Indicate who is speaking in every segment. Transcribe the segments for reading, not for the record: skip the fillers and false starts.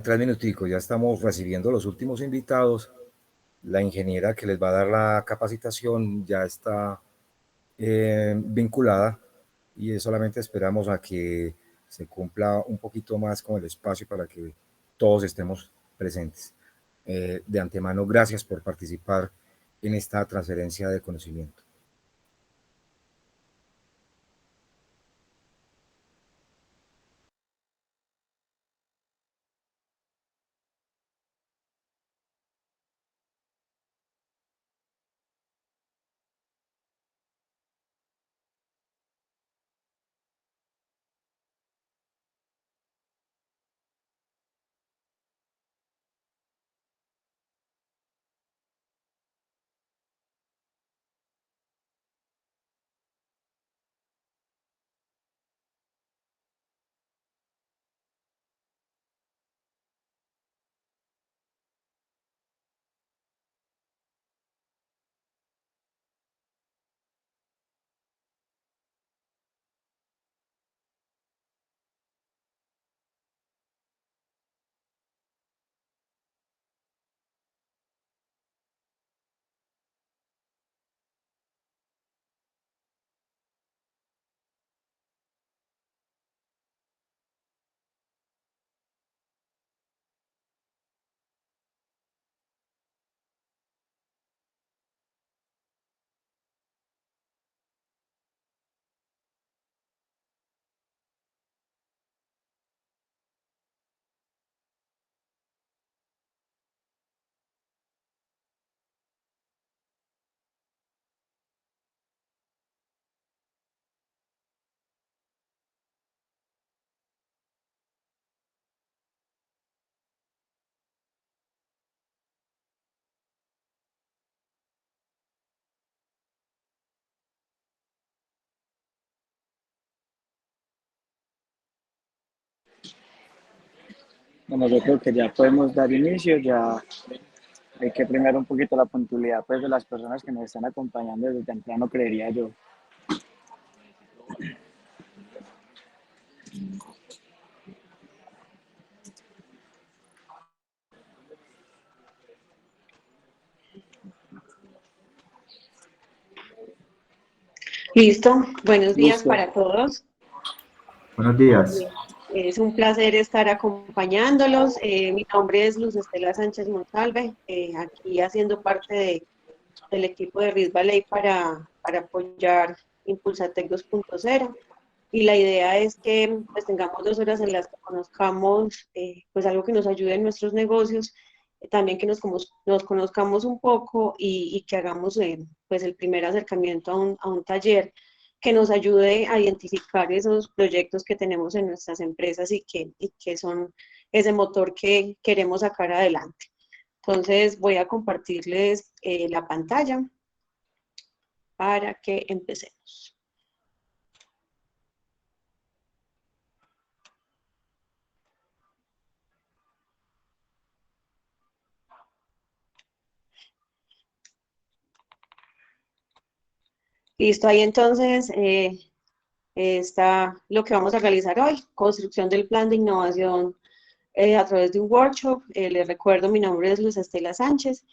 Speaker 1: 3 minuticos, ya estamos recibiendo los últimos invitados. La ingeniera que les va a dar la capacitación ya está vinculada y solamente esperamos a que se cumpla un poquito más con el espacio para que todos estemos presentes. De antemano, gracias por participar en esta transferencia de conocimiento.
Speaker 2: Bueno, yo creo que ya podemos dar inicio, ya hay que premiar un poquito la puntualidad pues, de las personas que nos están acompañando desde temprano, creería yo.
Speaker 3: Listo, buenos días
Speaker 2: Listo.
Speaker 3: para todos.
Speaker 4: Buenos días.
Speaker 3: Es un placer estar acompañándolos. Mi nombre es Luz Estela Sánchez Monsalve, aquí haciendo parte del equipo de Risk Valley para apoyar Impulsatec 2.0. Y la idea es que pues, tengamos 2 horas en las que conozcamos pues, algo que nos ayude en nuestros negocios, también que nos conozcamos un poco y que hagamos pues, el primer acercamiento a un taller que nos ayude a identificar esos proyectos que tenemos en nuestras empresas y que son ese motor que queremos sacar adelante. Entonces voy a compartirles la pantalla para que empecemos. Listo, ahí entonces está lo que vamos a realizar hoy, construcción del plan de innovación a través de un workshop. Les recuerdo, mi nombre es Luz Estela Sánchez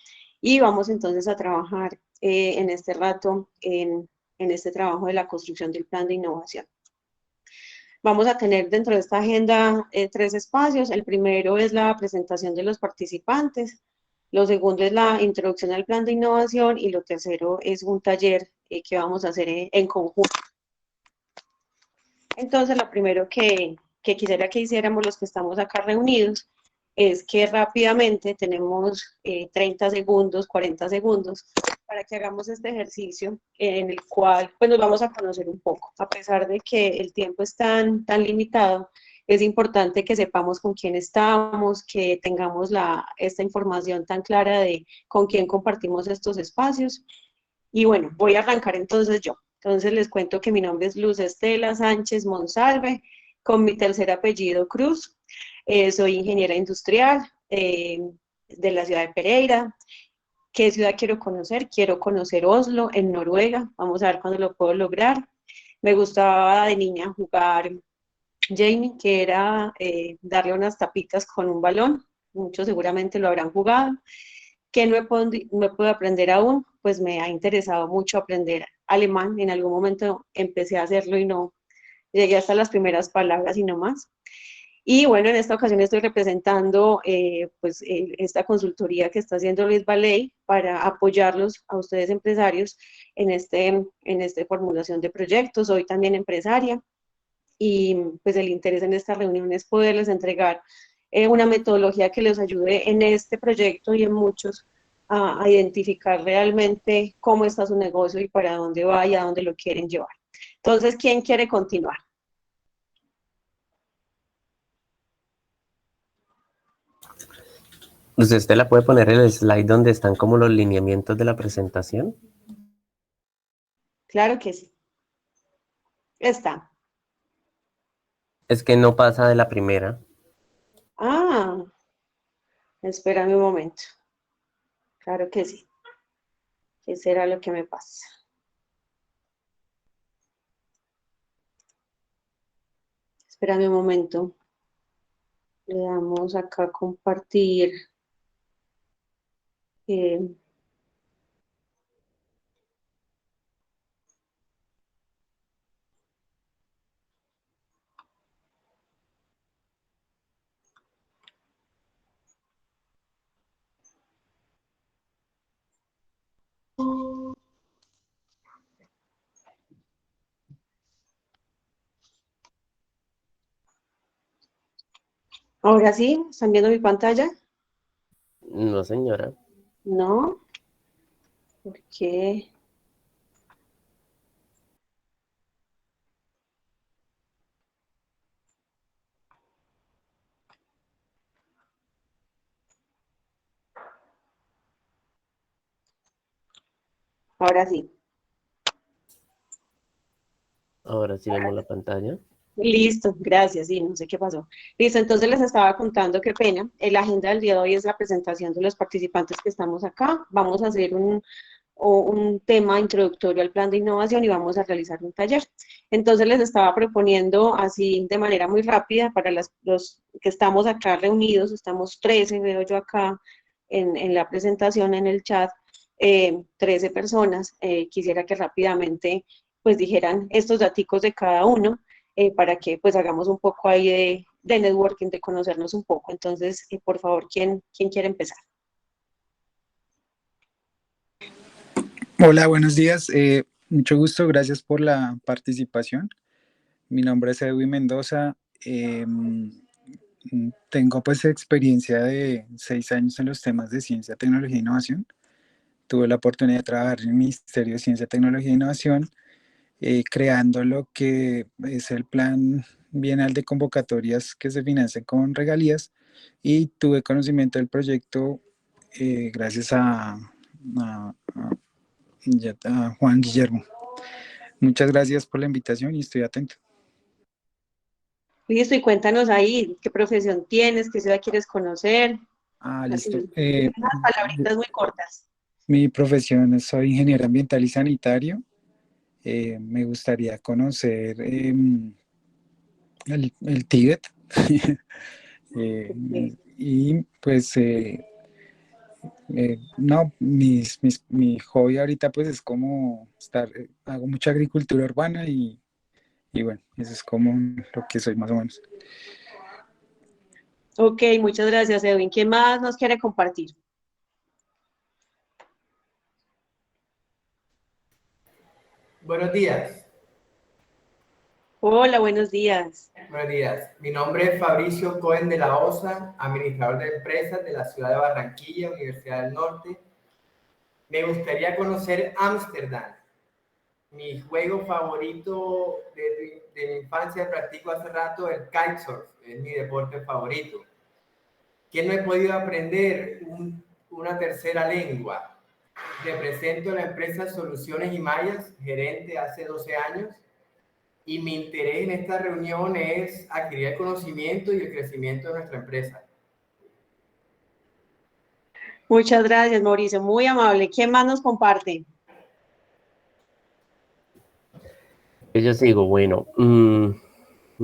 Speaker 3: y vamos entonces a trabajar en este rato en este trabajo de la construcción del plan de innovación. Vamos a tener dentro de esta agenda 3 espacios. El primero es la presentación de los participantes, lo segundo es la introducción al plan de innovación y lo tercero es un taller que vamos a hacer en conjunto. Entonces, lo primero que quisiera que hiciéramos los que estamos acá reunidos es que rápidamente tenemos 30 segundos, 40 segundos, para que hagamos este ejercicio en el cual pues, nos vamos a conocer un poco. A pesar de que el tiempo es tan limitado, es importante que sepamos con quién estamos, que tengamos esta información tan clara de con quién compartimos estos espacios. Y bueno, voy a arrancar entonces yo. Entonces les cuento que mi nombre es Luz Estela Sánchez Monsalve, con mi tercer apellido Cruz. Soy ingeniera industrial de la ciudad de Pereira. ¿Qué ciudad quiero conocer? Quiero conocer Oslo, en Noruega. Vamos a ver cuándo lo puedo lograr. Me gustaba de niña jugar Jamie, que era darle unas tapitas con un balón. Muchos seguramente lo habrán jugado. Que no he podido aprender aún, pues me ha interesado mucho aprender alemán. En algún momento empecé a hacerlo y no llegué hasta las primeras palabras y no más. Y bueno, en esta ocasión estoy representando esta consultoría que está haciendo Luis Ballet para apoyarlos a ustedes empresarios en esta formulación de proyectos. Soy también empresaria y pues el interés en esta reunión es poderles entregar una metodología que les ayude en este proyecto y en muchos a identificar realmente cómo está su negocio y para dónde va y a dónde lo quieren llevar. Entonces, ¿quién quiere continuar?
Speaker 5: ¿Usted la puede poner el slide donde están como los lineamientos de la presentación?
Speaker 3: Claro que sí. Está.
Speaker 5: Es que no pasa de la primera.
Speaker 3: Ah, espérame un momento. Claro que sí. ¿Qué será lo que me pasa? Espérame un momento. Le damos acá a compartir. Eh, Ahora sí, ¿están viendo mi pantalla?
Speaker 5: No, señora.
Speaker 3: No. ¿Por qué? Ahora sí.
Speaker 5: Ahora sí vemos la pantalla.
Speaker 3: Listo, gracias, sí, no sé qué pasó. Listo, entonces les estaba contando, qué pena, la agenda del día de hoy es la presentación de los participantes que estamos acá. Vamos a hacer un tema introductorio al plan de innovación y vamos a realizar un taller. Entonces les estaba proponiendo así de manera muy rápida para los que estamos acá reunidos, estamos 13, veo yo acá en la presentación, en el chat, 13 personas. Quisiera que rápidamente pues dijeran estos daticos de cada uno para que pues hagamos un poco ahí de networking, de conocernos un poco. Entonces, por favor, ¿quién quiere empezar?
Speaker 6: Hola, buenos días. Mucho gusto, gracias por la participación. Mi nombre es Edwin Mendoza. Tengo pues experiencia de 6 años en los temas de ciencia, tecnología e innovación. Tuve la oportunidad de trabajar en el Ministerio de Ciencia, Tecnología e Innovación, creando lo que es el Plan Bienal de Convocatorias que se financian con regalías, y tuve conocimiento del proyecto gracias a Juan Guillermo. Muchas gracias por la invitación y estoy atento.
Speaker 3: Listo, y cuéntanos ahí qué profesión tienes, qué ciudad quieres conocer.
Speaker 6: Listo.
Speaker 3: Así, unas palabritas muy cortas.
Speaker 6: Mi profesión es, soy ingeniero ambiental y sanitario. Me gustaría conocer el Tíbet.
Speaker 3: Okay.
Speaker 6: Y pues no, mi hobby ahorita pues es como estar, hago mucha agricultura urbana y bueno, eso es como lo que soy más o menos.
Speaker 3: Ok, muchas gracias, Edwin. ¿Quién más nos quiere compartir?
Speaker 7: Buenos días.
Speaker 3: Hola, buenos días.
Speaker 7: Buenos días. Mi nombre es Fabricio Cohen de la OSA, administrador de empresas de la ciudad de Barranquilla, Universidad del Norte. Me gustaría conocer Ámsterdam. Mi juego favorito de mi infancia, practico hace rato el kitesurf, es mi deporte favorito. ¿Qué no he podido aprender? Una tercera lengua. Represento la empresa Soluciones y Mayas, gerente hace 12 años. Y mi interés en esta reunión es adquirir el conocimiento y el crecimiento de nuestra empresa.
Speaker 3: Muchas gracias, Mauricio. Muy amable. ¿Quién más nos comparte?
Speaker 5: Yo sigo, bueno,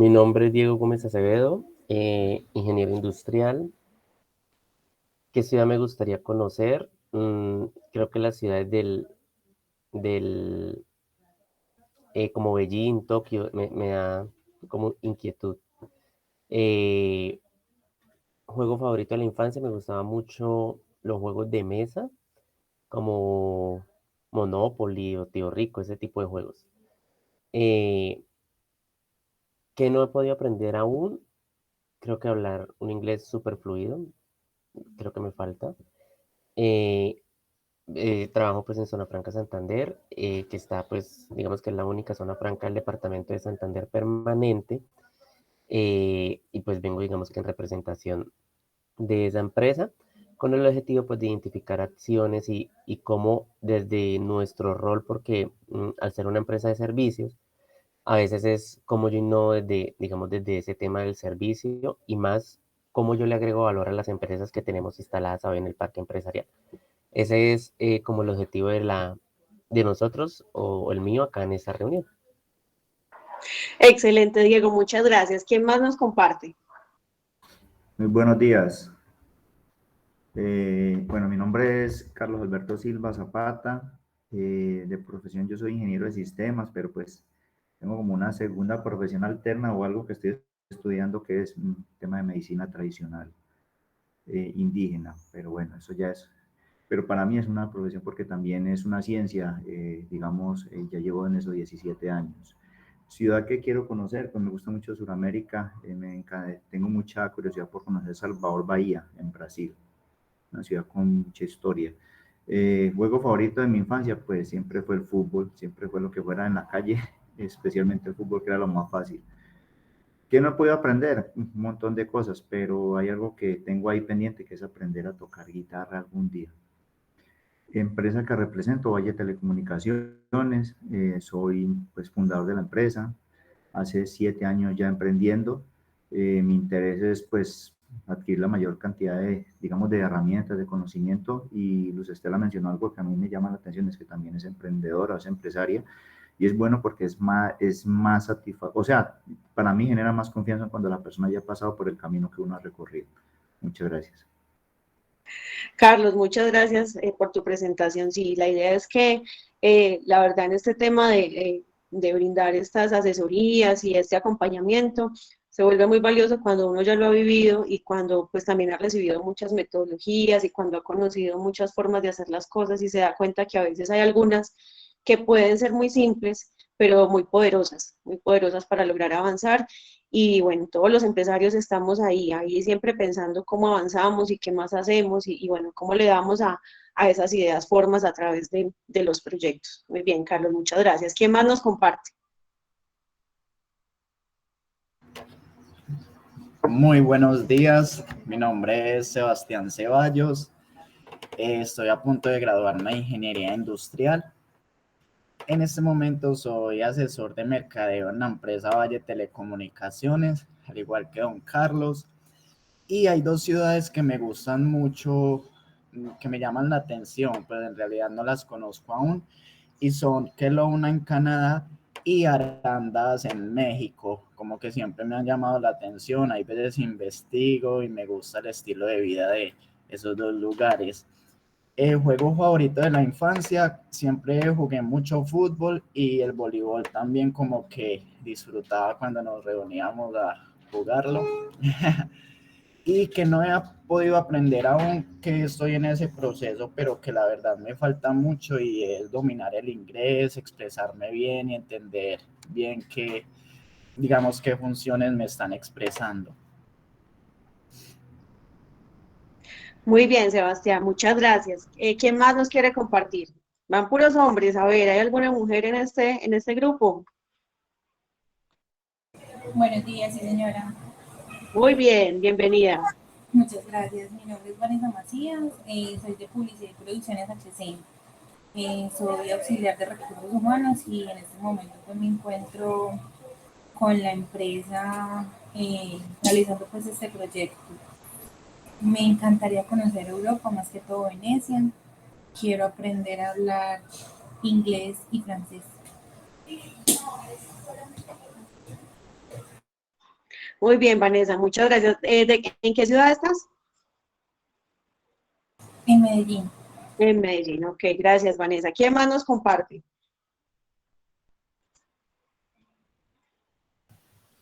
Speaker 5: Mi nombre es Diego Gómez Acevedo, ingeniero industrial. ¿Qué ciudad me gustaría conocer? Creo que las ciudades del como Beijing, Tokio, me da como inquietud. Juego favorito de la infancia, me gustaba mucho los juegos de mesa, como Monopoly o Tío Rico, ese tipo de juegos. Eh, que no he podido aprender aún, creo que hablar un inglés súper fluido, creo que me falta. Eh, trabajo pues en Zona Franca Santander, que está pues, digamos que es la única zona franca del departamento de Santander permanente, y pues vengo digamos que en representación de esa empresa, con el objetivo pues de identificar acciones y cómo desde nuestro rol, porque al ser una empresa de servicios, a veces es como yo innovo desde, digamos, desde ese tema del servicio y más cómo yo le agrego valor a las empresas que tenemos instaladas hoy en el parque empresarial. Ese es como el objetivo de nosotros o el mío acá en esta reunión.
Speaker 3: Excelente, Diego, muchas gracias. ¿Quién más nos comparte?
Speaker 4: Muy buenos días. Bueno, mi nombre es Carlos Alberto Silva Zapata. De profesión yo soy ingeniero de sistemas, pero pues tengo como una segunda profesión alterna o algo que estoy estudiando que es un tema de medicina tradicional indígena, pero bueno, eso ya es. Pero para mí es una profesión porque también es una ciencia, digamos, ya llevo en esos 17 años. Ciudad que quiero conocer, pues me gusta mucho Sudamérica, tengo mucha curiosidad por conocer Salvador Bahía, en Brasil, una ciudad con mucha historia. Juego favorito de mi infancia, pues siempre fue el fútbol, siempre fue lo que fuera en la calle, especialmente el fútbol, que era lo más fácil. ¿Qué no he podido aprender? Un montón de cosas, pero hay algo que tengo ahí pendiente, que es aprender a tocar guitarra algún día. Empresa que represento, Valle Telecomunicaciones, soy pues fundador de la empresa, hace 7 años ya emprendiendo. Mi interés es pues adquirir la mayor cantidad de, digamos, de herramientas, de conocimiento, y Luz Estela mencionó algo que a mí me llama la atención, es que también es emprendedora, es empresaria, y es bueno porque es más satisfactorio, o sea, para mí genera más confianza cuando la persona ya ha pasado por el camino que uno ha recorrido. Muchas gracias.
Speaker 3: Carlos, muchas gracias por tu presentación. Sí, la idea es que la verdad en este tema de brindar estas asesorías y este acompañamiento se vuelve muy valioso cuando uno ya lo ha vivido y cuando pues también ha recibido muchas metodologías y cuando ha conocido muchas formas de hacer las cosas y se da cuenta que a veces hay algunas que pueden ser muy simples, pero muy poderosas para lograr avanzar. Y bueno, todos los empresarios estamos ahí siempre pensando cómo avanzamos y qué más hacemos y bueno, cómo le damos a esas ideas formas a través de los proyectos. Muy bien, Carlos, muchas gracias. ¿Quién más nos comparte?
Speaker 8: Muy buenos días, mi nombre es Sebastián Ceballos, estoy a punto de graduarme de Ingeniería Industrial. En este momento soy asesor de mercadeo en la empresa Valle Telecomunicaciones, al igual que don Carlos. Y hay dos ciudades que me gustan mucho, que me llaman la atención, pero en realidad no las conozco aún, y son Kelowna en Canadá y Arandas en México. Como que siempre me han llamado la atención, hay veces investigo y me gusta el estilo de vida de esos dos lugares. El juego favorito de la infancia, siempre jugué mucho fútbol y el voleibol también, como que disfrutaba cuando nos reuníamos a jugarlo. Y que no he podido aprender aún, que estoy en ese proceso, pero que la verdad me falta mucho, y es dominar el inglés, expresarme bien y entender bien qué, digamos, qué funciones me están expresando.
Speaker 3: Muy bien, Sebastián, muchas gracias. ¿Quién más nos quiere compartir? Van puros hombres. A ver, ¿hay alguna mujer en este grupo?
Speaker 9: Buenos días, sí, señora.
Speaker 3: Muy bien, bienvenida.
Speaker 9: Muchas gracias. Mi nombre es Vanessa Macías, soy de Publicidad y Producciones HC. Soy auxiliar de recursos humanos y en este momento pues, me encuentro con la empresa realizando pues este proyecto. Me encantaría conocer Europa, más que todo Venecia. Quiero aprender a hablar inglés y francés.
Speaker 3: Muy bien, Vanessa, muchas gracias. ¿En qué ciudad estás?
Speaker 9: En Medellín.
Speaker 3: En Medellín, ok, gracias, Vanessa. ¿Quién más nos comparte?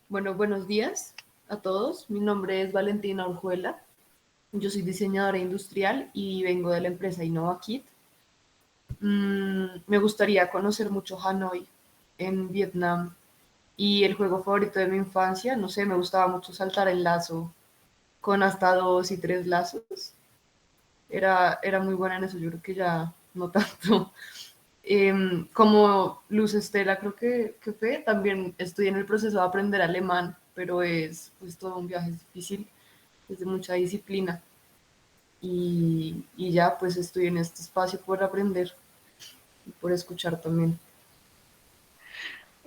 Speaker 10: Bueno, buenos días a todos. Mi nombre es Valentina Orjuela. Yo soy diseñadora industrial y vengo de la empresa InnovaKit. Me gustaría conocer mucho Hanoi en Vietnam y el juego favorito de mi infancia, no sé, me gustaba mucho saltar el lazo con hasta 2 y 3 lazos. Era muy buena en eso, yo creo que ya no tanto. Como Luz Estela, creo que fue, también estoy en el proceso de aprender alemán, pero es pues todo un viaje difícil, es de mucha disciplina. Y ya pues estoy en este espacio por aprender y por escuchar también.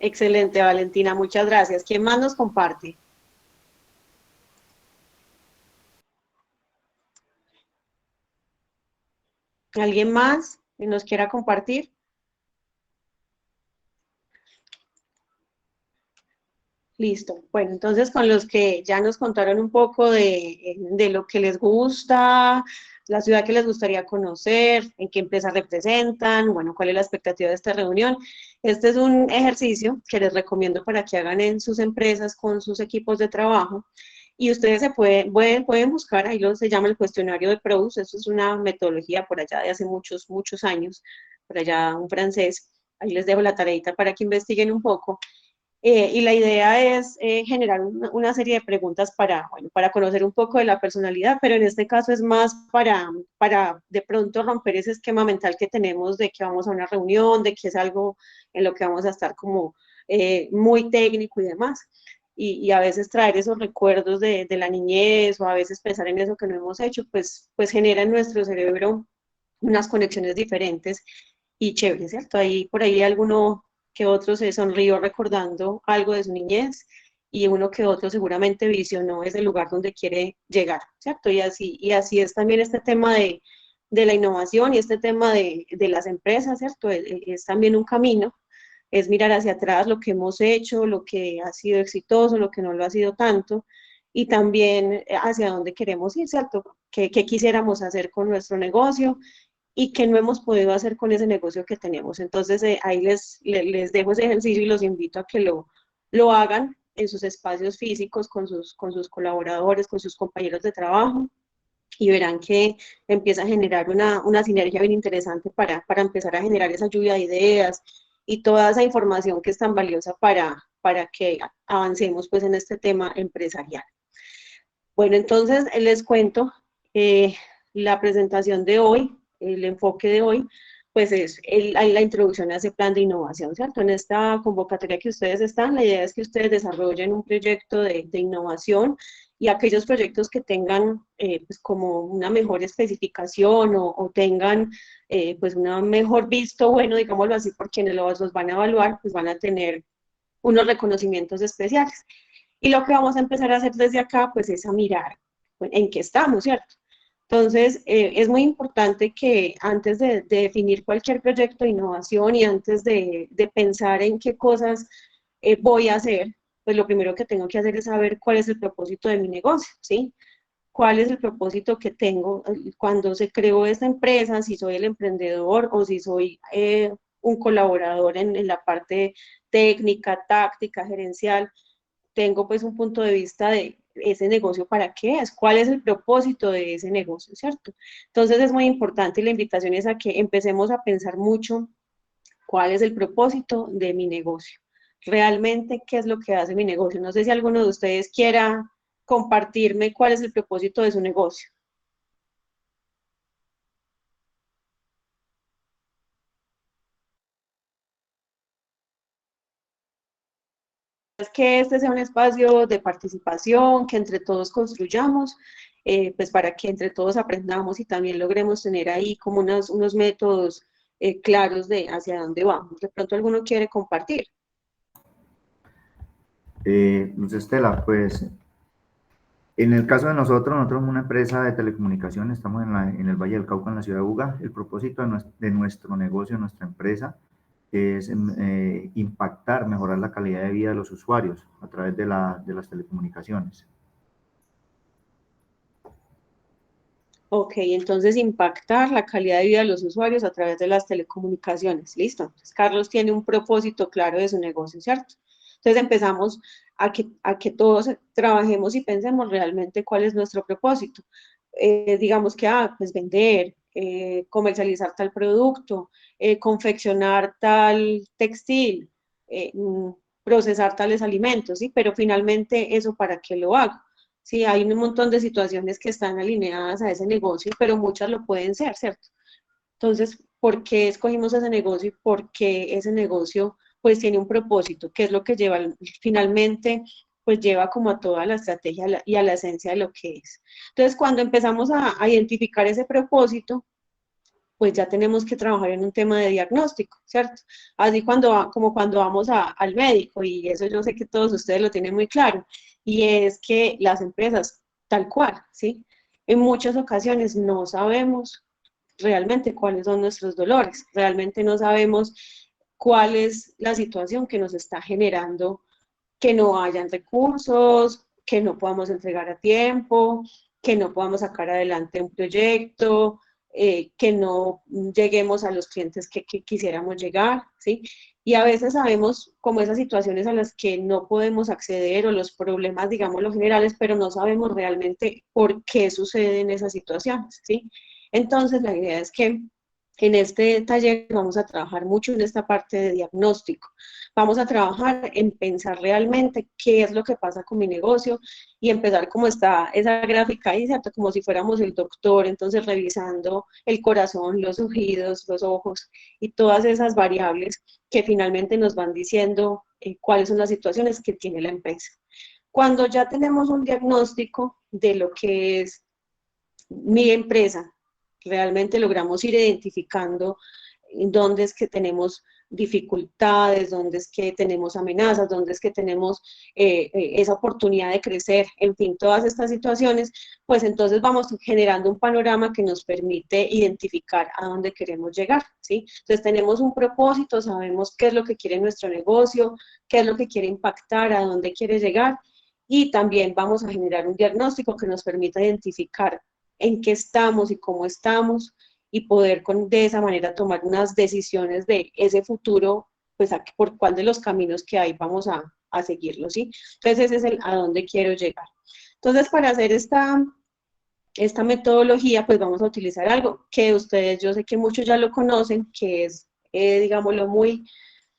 Speaker 3: Excelente, Valentina, muchas gracias. ¿Quién más nos comparte? ¿Alguien más que nos quiera compartir? Listo. Bueno, entonces con los que ya nos contaron un poco de lo que les gusta, la ciudad que les gustaría conocer, en qué empresa representan, bueno, cuál es la expectativa de esta reunión. Este es un ejercicio que les recomiendo para que hagan en sus empresas con sus equipos de trabajo. Y ustedes pueden buscar, ahí se llama el cuestionario de Proust, eso es una metodología por allá de hace muchos, muchos años, por allá un francés, ahí les dejo la tareita para que investiguen un poco. Y la idea es generar una serie de preguntas bueno, para conocer un poco de la personalidad, pero en este caso es más para de pronto romper ese esquema mental que tenemos de que vamos a una reunión, de que es algo en lo que vamos a estar como muy técnico y demás. Y a veces traer esos recuerdos de la niñez o a veces pensar en eso que no hemos hecho, pues genera en nuestro cerebro unas conexiones diferentes y chévere, ¿cierto? Ahí por ahí alguno que otro se sonrió recordando algo de su niñez y uno que otro seguramente visionó ese lugar donde quiere llegar, ¿cierto? Y así es también este tema de la innovación y este tema de las empresas, ¿cierto? Es también un camino, es mirar hacia atrás lo que hemos hecho, lo que ha sido exitoso, lo que no lo ha sido tanto, y también hacia dónde queremos ir, ¿cierto? ¿Qué quisiéramos hacer con nuestro negocio y que no hemos podido hacer con ese negocio que tenemos? Entonces, ahí les dejo ese ejercicio y los invito a que lo hagan en sus espacios físicos, con sus colaboradores, con sus compañeros de trabajo, y verán que empieza a generar una sinergia bien interesante para empezar a generar esa lluvia de ideas y toda esa información que es tan valiosa para que avancemos pues en este tema empresarial. Bueno, entonces les cuento eh, la presentación de hoy, el enfoque de hoy, pues es la introducción a ese plan de innovación, ¿cierto? En esta convocatoria que ustedes están, la idea es que ustedes desarrollen un proyecto de innovación y aquellos proyectos que tengan pues como una mejor especificación o tengan pues una mejor visto, bueno, digámoslo así, por quienes los van a evaluar, pues van a tener unos reconocimientos especiales. Y lo que vamos a empezar a hacer desde acá, pues es a mirar en qué estamos, ¿cierto? Entonces, es muy importante que antes de definir cualquier proyecto de innovación y antes de pensar en qué cosas voy a hacer, pues lo primero que tengo que hacer es saber cuál es el propósito de mi negocio, ¿sí? ¿Cuál es el propósito que tengo cuando se creó esta empresa? Si soy el emprendedor o si soy un colaborador en la parte técnica, táctica, gerencial, tengo pues un punto de vista de ese negocio para qué es, cuál es el propósito de ese negocio, ¿cierto? Entonces es muy importante y la invitación es a que empecemos a pensar mucho cuál es el propósito de mi negocio. Realmente, ¿qué es lo que hace mi negocio? No sé si alguno de ustedes quiera compartirme cuál es el propósito de su negocio. Es que este sea un espacio de participación, que entre todos construyamos, pues para que entre todos aprendamos y también logremos tener ahí como unos métodos claros de hacia dónde vamos. De pronto alguno quiere compartir.
Speaker 4: Luz Estela, pues en el caso de nosotros somos una empresa de telecomunicaciones, estamos en el Valle del Cauca, en la ciudad de Buga. El propósito de nuestro negocio, nuestra empresa, es impactar, mejorar la calidad de vida de los usuarios a través de las telecomunicaciones.
Speaker 3: Ok, entonces impactar la calidad de vida de los usuarios a través de las telecomunicaciones. Listo. Entonces, Carlos tiene un propósito claro de su negocio, ¿cierto? Entonces empezamos a que todos trabajemos y pensemos realmente cuál es nuestro propósito. Digamos que, pues vender, comercializar tal producto, confeccionar tal textil, procesar tales alimentos, ¿sí? Pero finalmente, ¿eso para qué lo hago? Sí, hay un montón de situaciones que están alineadas a ese negocio, pero muchas lo pueden ser, ¿cierto? Entonces, ¿por qué escogimos ese negocio y por qué ese negocio pues tiene un propósito? ¿Qué es lo que lleva finalmente? Pues lleva como a toda la estrategia y a la esencia de lo que es. Entonces, cuando empezamos a identificar ese propósito, pues ya tenemos que trabajar en un tema de diagnóstico, ¿cierto? Así como cuando vamos al médico, y eso yo sé que todos ustedes lo tienen muy claro, y es que las empresas, tal cual, ¿sí? En muchas ocasiones no sabemos realmente cuáles son nuestros dolores, realmente no sabemos cuál es la situación que nos está generando que no hayan recursos, que no podamos entregar a tiempo, que no podamos sacar adelante un proyecto, que no lleguemos a los clientes que quisiéramos llegar, ¿sí? Y a veces sabemos como esas situaciones a las que no podemos acceder o los problemas, digamos, los generales, pero no sabemos realmente por qué suceden esas situaciones, ¿sí? Entonces, la idea es que en este taller vamos a trabajar mucho en esta parte de diagnóstico. Vamos a trabajar en pensar realmente qué es lo que pasa con mi negocio y empezar como está esa gráfica ahí, ¿cierto? Como si fuéramos el doctor, entonces revisando el corazón, los oídos, los ojos y todas esas variables que finalmente nos van diciendo cuáles son las situaciones que tiene la empresa. Cuando ya tenemos un diagnóstico de lo que es mi empresa, realmente logramos ir identificando dónde es que tenemos dificultades, dónde es que tenemos amenazas, dónde es que tenemos esa oportunidad de crecer, en fin, todas estas situaciones, pues entonces vamos generando un panorama que nos permite identificar a dónde queremos llegar, ¿sí? Entonces tenemos un propósito, sabemos qué es lo que quiere nuestro negocio, qué es lo que quiere impactar, a dónde quiere llegar, y también vamos a generar un diagnóstico que nos permita identificar en qué estamos y cómo estamos, y poder de esa manera tomar unas decisiones de ese futuro, pues por cuál de los caminos que hay vamos a seguirlo, ¿sí? Entonces ese es el a dónde quiero llegar. Entonces para hacer esta metodología, pues vamos a utilizar algo que ustedes, yo sé que muchos ya lo conocen, que es, digámoslo, muy,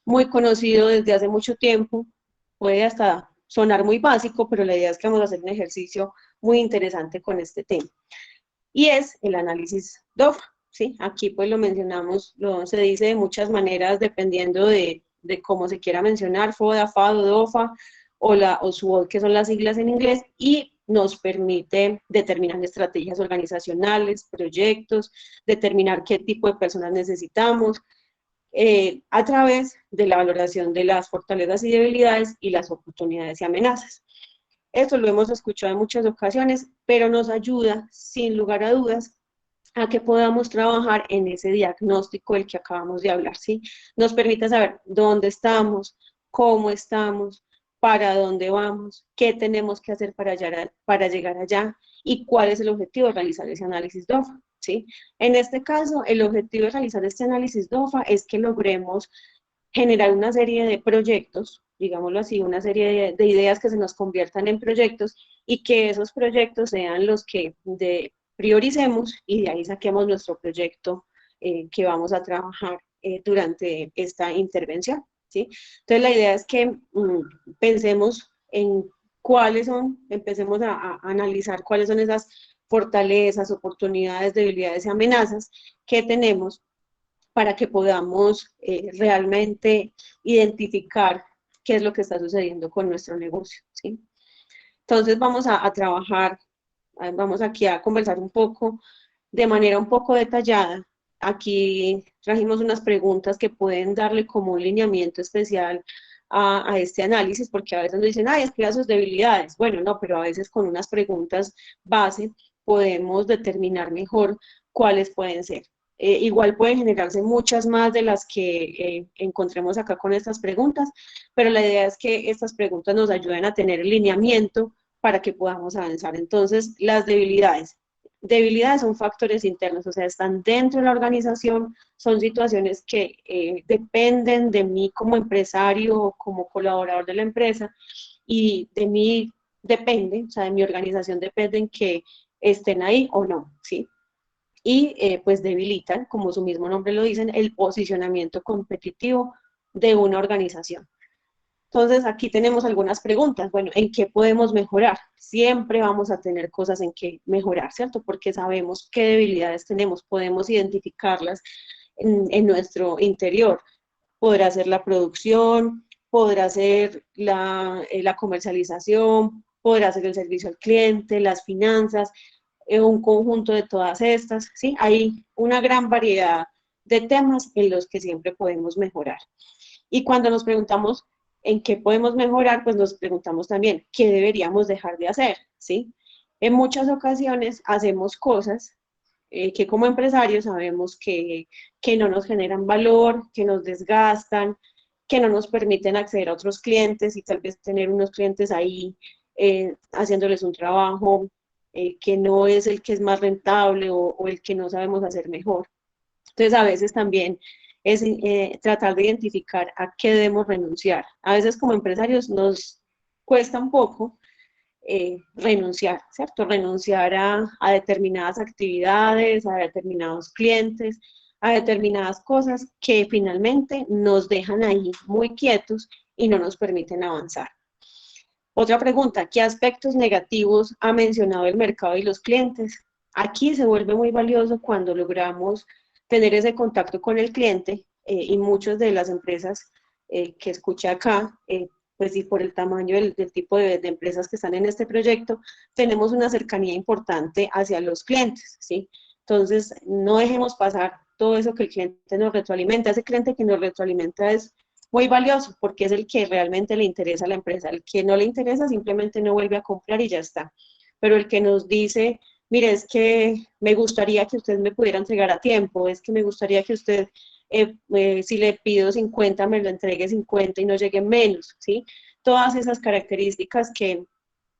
Speaker 3: muy conocido desde hace mucho tiempo, puede hasta sonar muy básico, pero la idea es que vamos a hacer un ejercicio muy interesante con este tema. Y es el análisis DOFA, ¿sí? Aquí pues lo mencionamos, se dice de muchas maneras dependiendo de cómo se quiera mencionar, FODA, FADO, DOFA o SWOT, que son las siglas en inglés, y nos permite determinar estrategias organizacionales, proyectos, determinar qué tipo de personas necesitamos, a través de la valoración de las fortalezas y debilidades y las oportunidades y amenazas. Esto lo hemos escuchado en muchas ocasiones, pero nos ayuda, sin lugar a dudas, a que podamos trabajar en ese diagnóstico del que acabamos de hablar, ¿sí? Nos permite saber dónde estamos, cómo estamos, para dónde vamos, qué tenemos que hacer para llegar allá y cuál es el objetivo de realizar ese análisis DOFA, ¿sí? En este caso, el objetivo de realizar este análisis DOFA es que logremos generar una serie de proyectos, digámoslo así, una serie de ideas que se nos conviertan en proyectos y que esos proyectos sean los que prioricemos y de ahí saquemos nuestro proyecto que vamos a trabajar durante esta intervención, ¿sí? Entonces la idea es que pensemos en cuáles son, empecemos a analizar cuáles son esas fortalezas, oportunidades, debilidades y amenazas que tenemos para que podamos realmente identificar qué es lo que está sucediendo con nuestro negocio, ¿sí? Entonces vamos a trabajar, vamos aquí a conversar un poco, de manera un poco detallada. Aquí trajimos unas preguntas que pueden darle como un lineamiento especial a este análisis, porque a veces nos dicen, ay, escriba sus debilidades. Bueno, no, pero a veces con unas preguntas base podemos determinar mejor cuáles pueden ser. Igual pueden generarse muchas más de las que encontremos acá con estas preguntas, pero la idea es que estas preguntas nos ayuden a tener el lineamiento para que podamos avanzar. Entonces, las debilidades. Debilidades son factores internos, o sea, están dentro de la organización, son situaciones que dependen de mí como empresario o como colaborador de la empresa, y de mí depende, o sea, de mi organización depende en que estén ahí o no, ¿sí? Y pues debilitan, como su mismo nombre lo dicen, el posicionamiento competitivo de una organización. Entonces, aquí tenemos algunas preguntas. Bueno, ¿en qué podemos mejorar? Siempre vamos a tener cosas en que mejorar, ¿cierto? Porque sabemos qué debilidades tenemos, podemos identificarlas en nuestro interior. Podrá ser la producción, podrá ser la comercialización, podrá ser el servicio al cliente, las finanzas, un conjunto de todas estas, ¿sí? Hay una gran variedad de temas en los que siempre podemos mejorar. Y cuando nos preguntamos en qué podemos mejorar, pues nos preguntamos también qué deberíamos dejar de hacer, ¿sí? En muchas ocasiones hacemos cosas que como empresarios sabemos que no nos generan valor, que nos desgastan, que no nos permiten acceder a otros clientes y tal vez tener unos clientes ahí haciéndoles un trabajo que no es el que es más rentable o el que no sabemos hacer mejor. Entonces, a veces también es tratar de identificar a qué debemos renunciar. A veces como empresarios nos cuesta un poco renunciar, ¿cierto? Renunciar a determinadas actividades, a determinados clientes, a determinadas cosas que finalmente nos dejan ahí muy quietos y no nos permiten avanzar. Otra pregunta, ¿qué aspectos negativos ha mencionado el mercado y los clientes? Aquí se vuelve muy valioso cuando logramos tener ese contacto con el cliente y muchas de las empresas que escuché acá, pues y por el tamaño del tipo de empresas que están en este proyecto, tenemos una cercanía importante hacia los clientes, ¿sí? Entonces, no dejemos pasar todo eso que el cliente nos retroalimenta. Ese cliente que nos retroalimenta es muy valioso porque es el que realmente le interesa a la empresa. El que no le interesa simplemente no vuelve a comprar y ya está. Pero el que nos dice, mire, es que me gustaría que usted me pudiera entregar a tiempo, es que me gustaría que usted, si le pido 50, me lo entregue 50 y no llegue menos, ¿sí? Todas esas características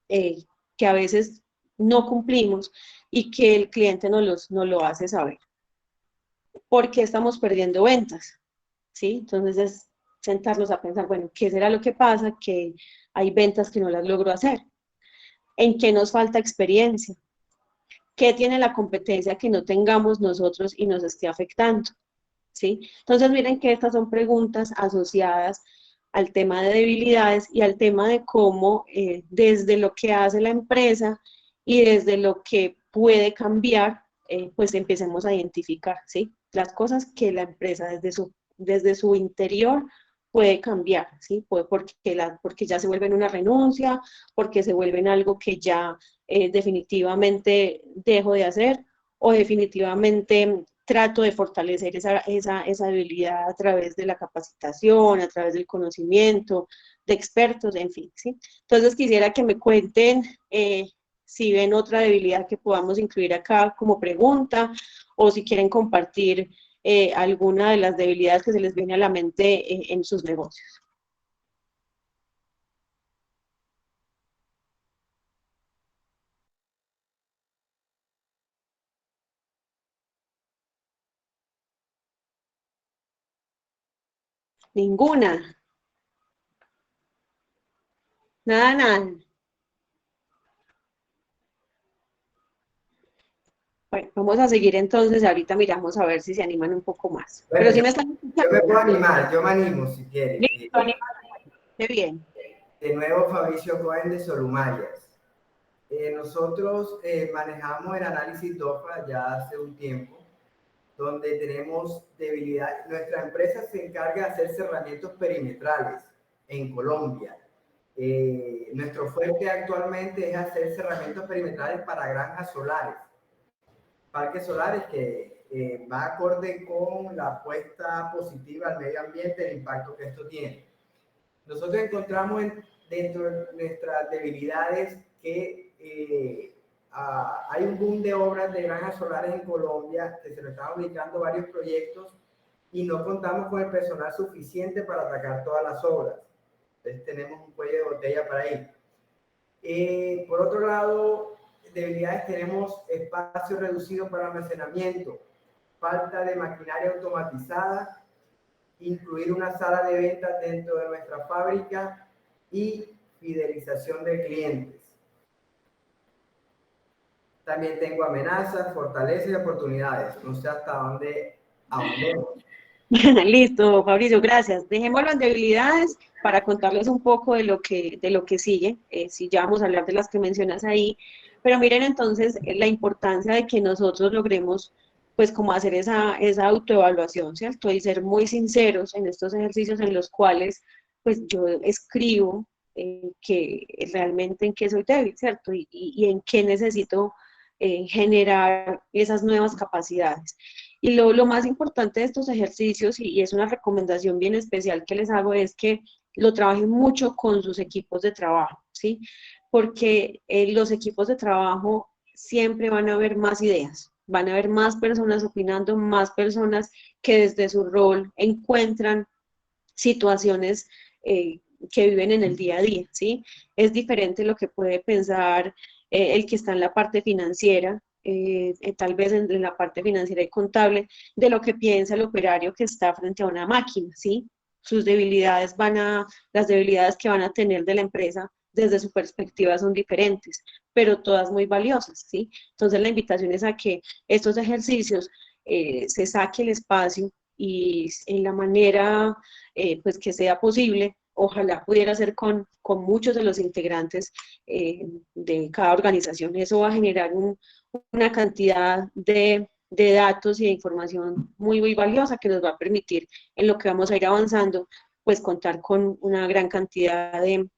Speaker 3: eh, que a veces no cumplimos y que el cliente nos lo hace saber. ¿Por qué estamos perdiendo ventas? ¿Sí? Entonces es sentarnos a pensar, bueno, ¿qué será lo que pasa? Que hay ventas que no las logro hacer. ¿En qué nos falta experiencia? ¿Qué tiene la competencia que no tengamos nosotros y nos esté afectando? ¿Sí? Entonces miren que estas son preguntas asociadas al tema de debilidades y al tema de cómo desde lo que hace la empresa y desde lo que puede cambiar, pues empecemos a identificar, ¿sí? Las cosas que la empresa desde su interior puede cambiar, ¿sí? Porque ya se vuelven una renuncia, porque se vuelven algo que ya definitivamente dejo de hacer o definitivamente trato de fortalecer esa habilidad a través de la capacitación, a través del conocimiento, de expertos, en fin, ¿sí? Entonces quisiera que me cuenten si ven otra debilidad que podamos incluir acá como pregunta o si quieren compartir alguna de las debilidades que se les viene a la mente en sus negocios. Ninguna. Nada, nada. Bueno, vamos a seguir entonces, ahorita miramos a ver si se animan un poco más.
Speaker 7: Bueno,
Speaker 3: Pero si me están escuchando.
Speaker 7: Yo me puedo animar, yo me animo si quieren.
Speaker 3: Listo, qué bien.
Speaker 7: De nuevo, Fabricio Cohen de Solumayas. Nosotros manejamos el análisis DOFA ya hace un tiempo, donde tenemos debilidad. Nuestra empresa se encarga de hacer cerramientos perimetrales en Colombia. Nuestro fuerte actualmente es hacer cerramientos perimetrales para granjas solares, parques solares que va acorde con la apuesta positiva al medio ambiente, el impacto que esto tiene. Nosotros encontramos dentro de nuestras debilidades que hay un boom de obras de granjas solares en Colombia, que se nos están ubicando varios proyectos y no contamos con el personal suficiente para atacar todas las obras. Entonces tenemos un cuello de botella para ir. Por otro lado, debilidades, tenemos espacio reducido para almacenamiento, falta de maquinaria automatizada, incluir una sala de ventas dentro de nuestra fábrica y fidelización de clientes. También tengo amenazas, fortalezas y oportunidades. No sé hasta dónde ahondemos.
Speaker 3: Listo, Fabricio, gracias. Dejémoslo en debilidades para contarles un poco de lo que sigue. Si ya vamos a hablar de las que mencionas ahí, pero miren entonces la importancia de que nosotros logremos pues como hacer esa autoevaluación, ¿cierto? Y ser muy sinceros en estos ejercicios en los cuales pues yo escribo que realmente en qué soy débil, ¿cierto? Y en qué necesito generar esas nuevas capacidades. Y lo más importante de estos ejercicios, y es una recomendación bien especial que les hago, es que lo trabajen mucho con sus equipos de trabajo, ¿sí? Porque los equipos de trabajo siempre van a haber más ideas, van a haber más personas opinando, más personas que desde su rol encuentran situaciones que viven en el día a día, ¿sí? Es diferente lo que puede pensar el que está en la parte financiera, tal vez en la parte financiera y contable, de lo que piensa el operario que está frente a una máquina, ¿sí? Sus debilidades las debilidades que van a tener de la empresa desde su perspectiva son diferentes, pero todas muy valiosas, ¿sí? Entonces la invitación es a que estos ejercicios se saque el espacio y en la manera pues que sea posible, ojalá pudiera ser con muchos de los integrantes de cada organización. Eso va a generar una cantidad de datos y de información muy, muy valiosa que nos va a permitir, en lo que vamos a ir avanzando, pues contar con una gran cantidad de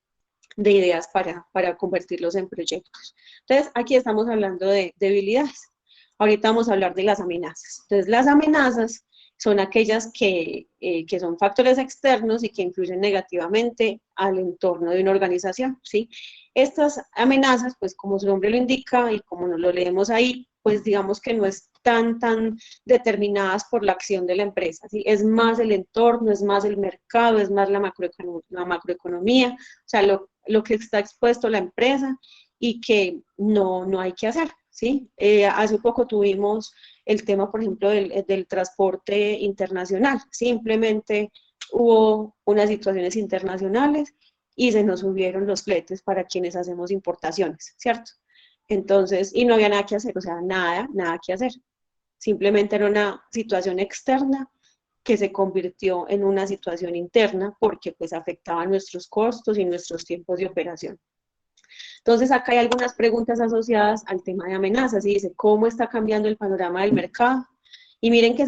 Speaker 3: ideas para convertirlos en proyectos. Entonces, aquí estamos hablando de debilidades. Ahorita vamos a hablar de las amenazas. Entonces, las amenazas son aquellas que son factores externos y que influyen negativamente al entorno de una organización, ¿sí? Estas amenazas, pues como su nombre lo indica y como nos lo leemos ahí, pues digamos que no están tan determinadas por la acción de la empresa, ¿sí? Es más el entorno, es más el mercado, es más la macroeconomía, o sea, lo que está expuesto la empresa y que no hay que hacer, ¿sí? Hace poco tuvimos el tema, por ejemplo, del transporte internacional. Simplemente hubo unas situaciones internacionales y se nos subieron los fletes para quienes hacemos importaciones, ¿cierto? Entonces, y no había nada que hacer, o sea, nada que hacer. Simplemente era una situación externa que se convirtió en una situación interna porque pues afectaba nuestros costos y nuestros tiempos de operación. Entonces, acá hay algunas preguntas asociadas al tema de amenazas y dice, ¿cómo está cambiando el panorama del mercado? Y miren que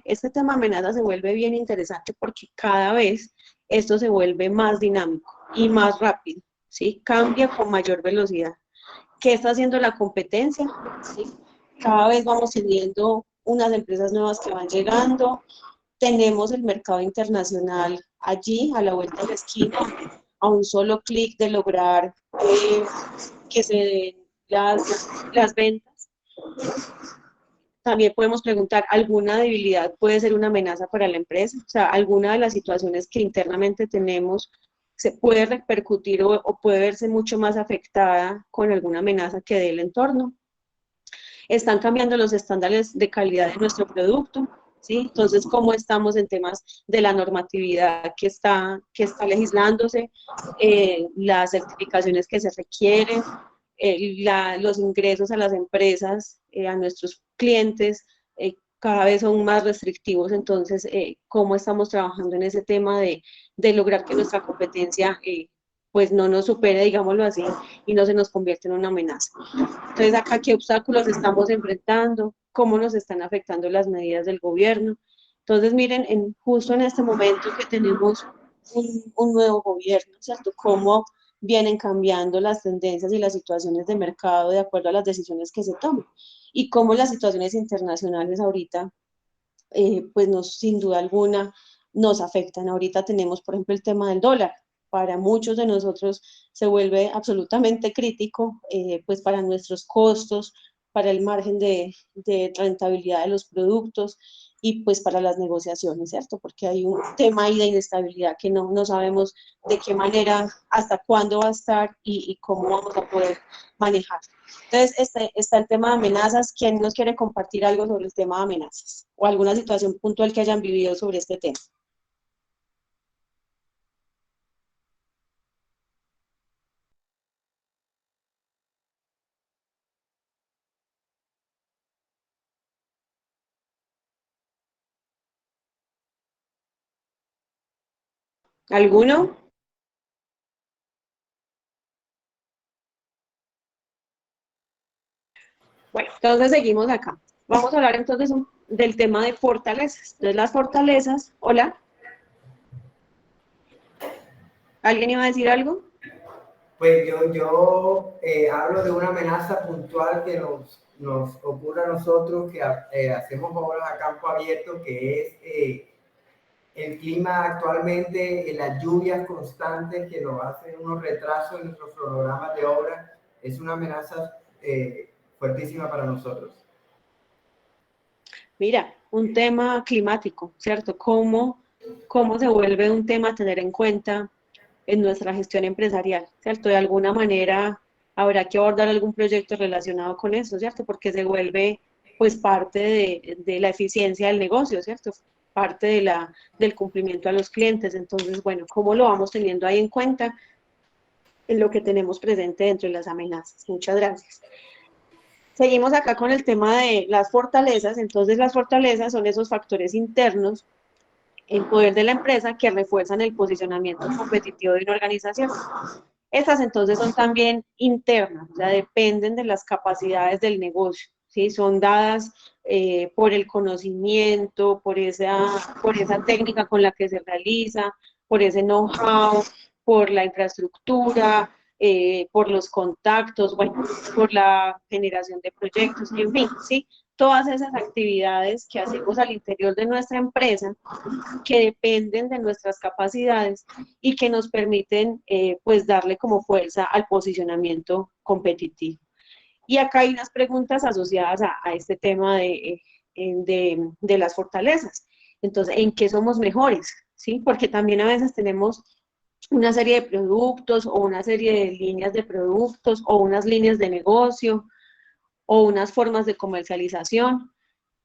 Speaker 3: este tema de amenazas se vuelve bien interesante porque cada vez esto se vuelve más dinámico y más rápido, ¿sí? Cambia con mayor velocidad. ¿Qué está haciendo la competencia? ¿Sí? Cada vez vamos teniendo unas empresas nuevas que van llegando, tenemos el mercado internacional allí, a la vuelta de la esquina, a un solo clic de lograr que se den las ventas. También podemos preguntar, ¿alguna debilidad puede ser una amenaza para la empresa? O sea, ¿alguna de las situaciones que internamente tenemos se puede repercutir o puede verse mucho más afectada con alguna amenaza que dé el entorno? Están cambiando los estándares de calidad de nuestro producto, ¿sí? Entonces, ¿cómo estamos en temas de la normatividad que está legislándose, las certificaciones que se requieren, los ingresos a las empresas, a nuestros clientes, cada vez son más restrictivos? Entonces, ¿cómo estamos trabajando en ese tema de lograr que nuestra competencia pues no nos supere, digámoslo así, y no se nos convierta en una amenaza? Entonces, acá, ¿qué obstáculos estamos enfrentando? ¿Cómo nos están afectando las medidas del gobierno? Entonces, miren, justo en este momento que tenemos un nuevo gobierno, ¿cierto? Cómo vienen cambiando las tendencias y las situaciones de mercado de acuerdo a las decisiones que se toman. Y cómo las situaciones internacionales ahorita, pues sin duda alguna, nos afectan. Ahorita tenemos, por ejemplo, el tema del dólar. para muchos de nosotros se vuelve absolutamente crítico, pues para nuestros costos, para el margen de rentabilidad de los productos y pues para las negociaciones, ¿cierto? Porque hay un tema ahí de inestabilidad que no sabemos de qué manera, hasta cuándo va a estar y cómo vamos a poder manejar. Entonces, está el tema de amenazas. ¿Quién nos quiere compartir algo sobre el tema de amenazas? O alguna situación puntual que hayan vivido sobre este tema. ¿Alguno? Bueno, entonces seguimos acá. Vamos a hablar entonces del tema de fortalezas. Entonces, las fortalezas, hola. ¿Alguien iba a decir algo?
Speaker 7: Pues yo hablo de una amenaza puntual que nos ocurre a nosotros, que hacemos obras a campo abierto, que es el clima actualmente, las lluvias constantes que nos hacen unos retrasos en nuestros cronogramas de obra. Es una amenaza fuertísima para nosotros.
Speaker 3: Mira, un tema climático, ¿cierto? ¿Cómo se vuelve un tema a tener en cuenta en nuestra gestión empresarial, ¿cierto? De alguna manera habrá que abordar algún proyecto relacionado con eso, ¿cierto? Porque se vuelve pues parte de la eficiencia del negocio, ¿cierto? Parte del cumplimiento a los clientes. Entonces, bueno, ¿cómo lo vamos teniendo ahí en cuenta en lo que tenemos presente dentro de las amenazas? Muchas gracias. Seguimos acá con el tema de las fortalezas. Entonces, las fortalezas son esos factores internos en poder de la empresa que refuerzan el posicionamiento competitivo de una organización. Estas entonces son también internas, o sea, dependen de las capacidades del negocio, ¿sí? Son dadas por el conocimiento, por esa técnica con la que se realiza, por ese know-how, por la infraestructura, por los contactos, bueno, por la generación de proyectos, en fin, ¿sí? Todas esas actividades que hacemos al interior de nuestra empresa, que dependen de nuestras capacidades y que nos permiten pues darle como fuerza al posicionamiento competitivo. Y acá hay unas preguntas asociadas a este tema de las fortalezas. Entonces, ¿en qué somos mejores? ¿Sí? Porque también a veces tenemos una serie de productos o una serie de líneas de productos o unas líneas de negocio o unas formas de comercialización.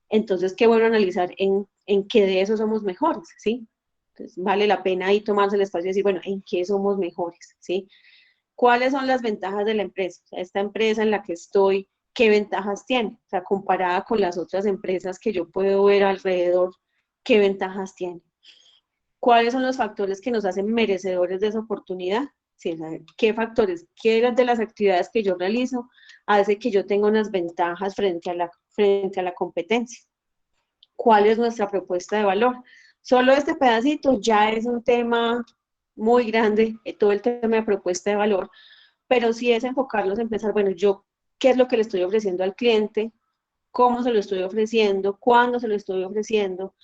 Speaker 3: Entonces, qué bueno analizar en qué de eso somos mejores, ¿sí? Entonces, vale la pena ahí tomarse el espacio y decir, bueno, ¿en qué somos mejores, ¿sí? ¿Cuáles son las ventajas de la empresa? O sea, esta empresa en la que estoy, ¿qué ventajas tiene? O sea, comparada con las otras empresas que yo puedo ver alrededor, ¿qué ventajas tiene? ¿Cuáles son los factores que nos hacen merecedores de esa oportunidad? Sí, ¿qué factores, qué de las actividades que yo realizo hace que yo tenga unas ventajas frente a la competencia? ¿Cuál es nuestra propuesta de valor? Solo este pedacito ya es un tema muy grande, todo el tema de propuesta de valor, pero sí es enfocarnos en pensar, bueno, yo, ¿qué es lo que le estoy ofreciendo al cliente? ¿Cómo se lo estoy ofreciendo? ¿Cuándo se lo estoy ofreciendo?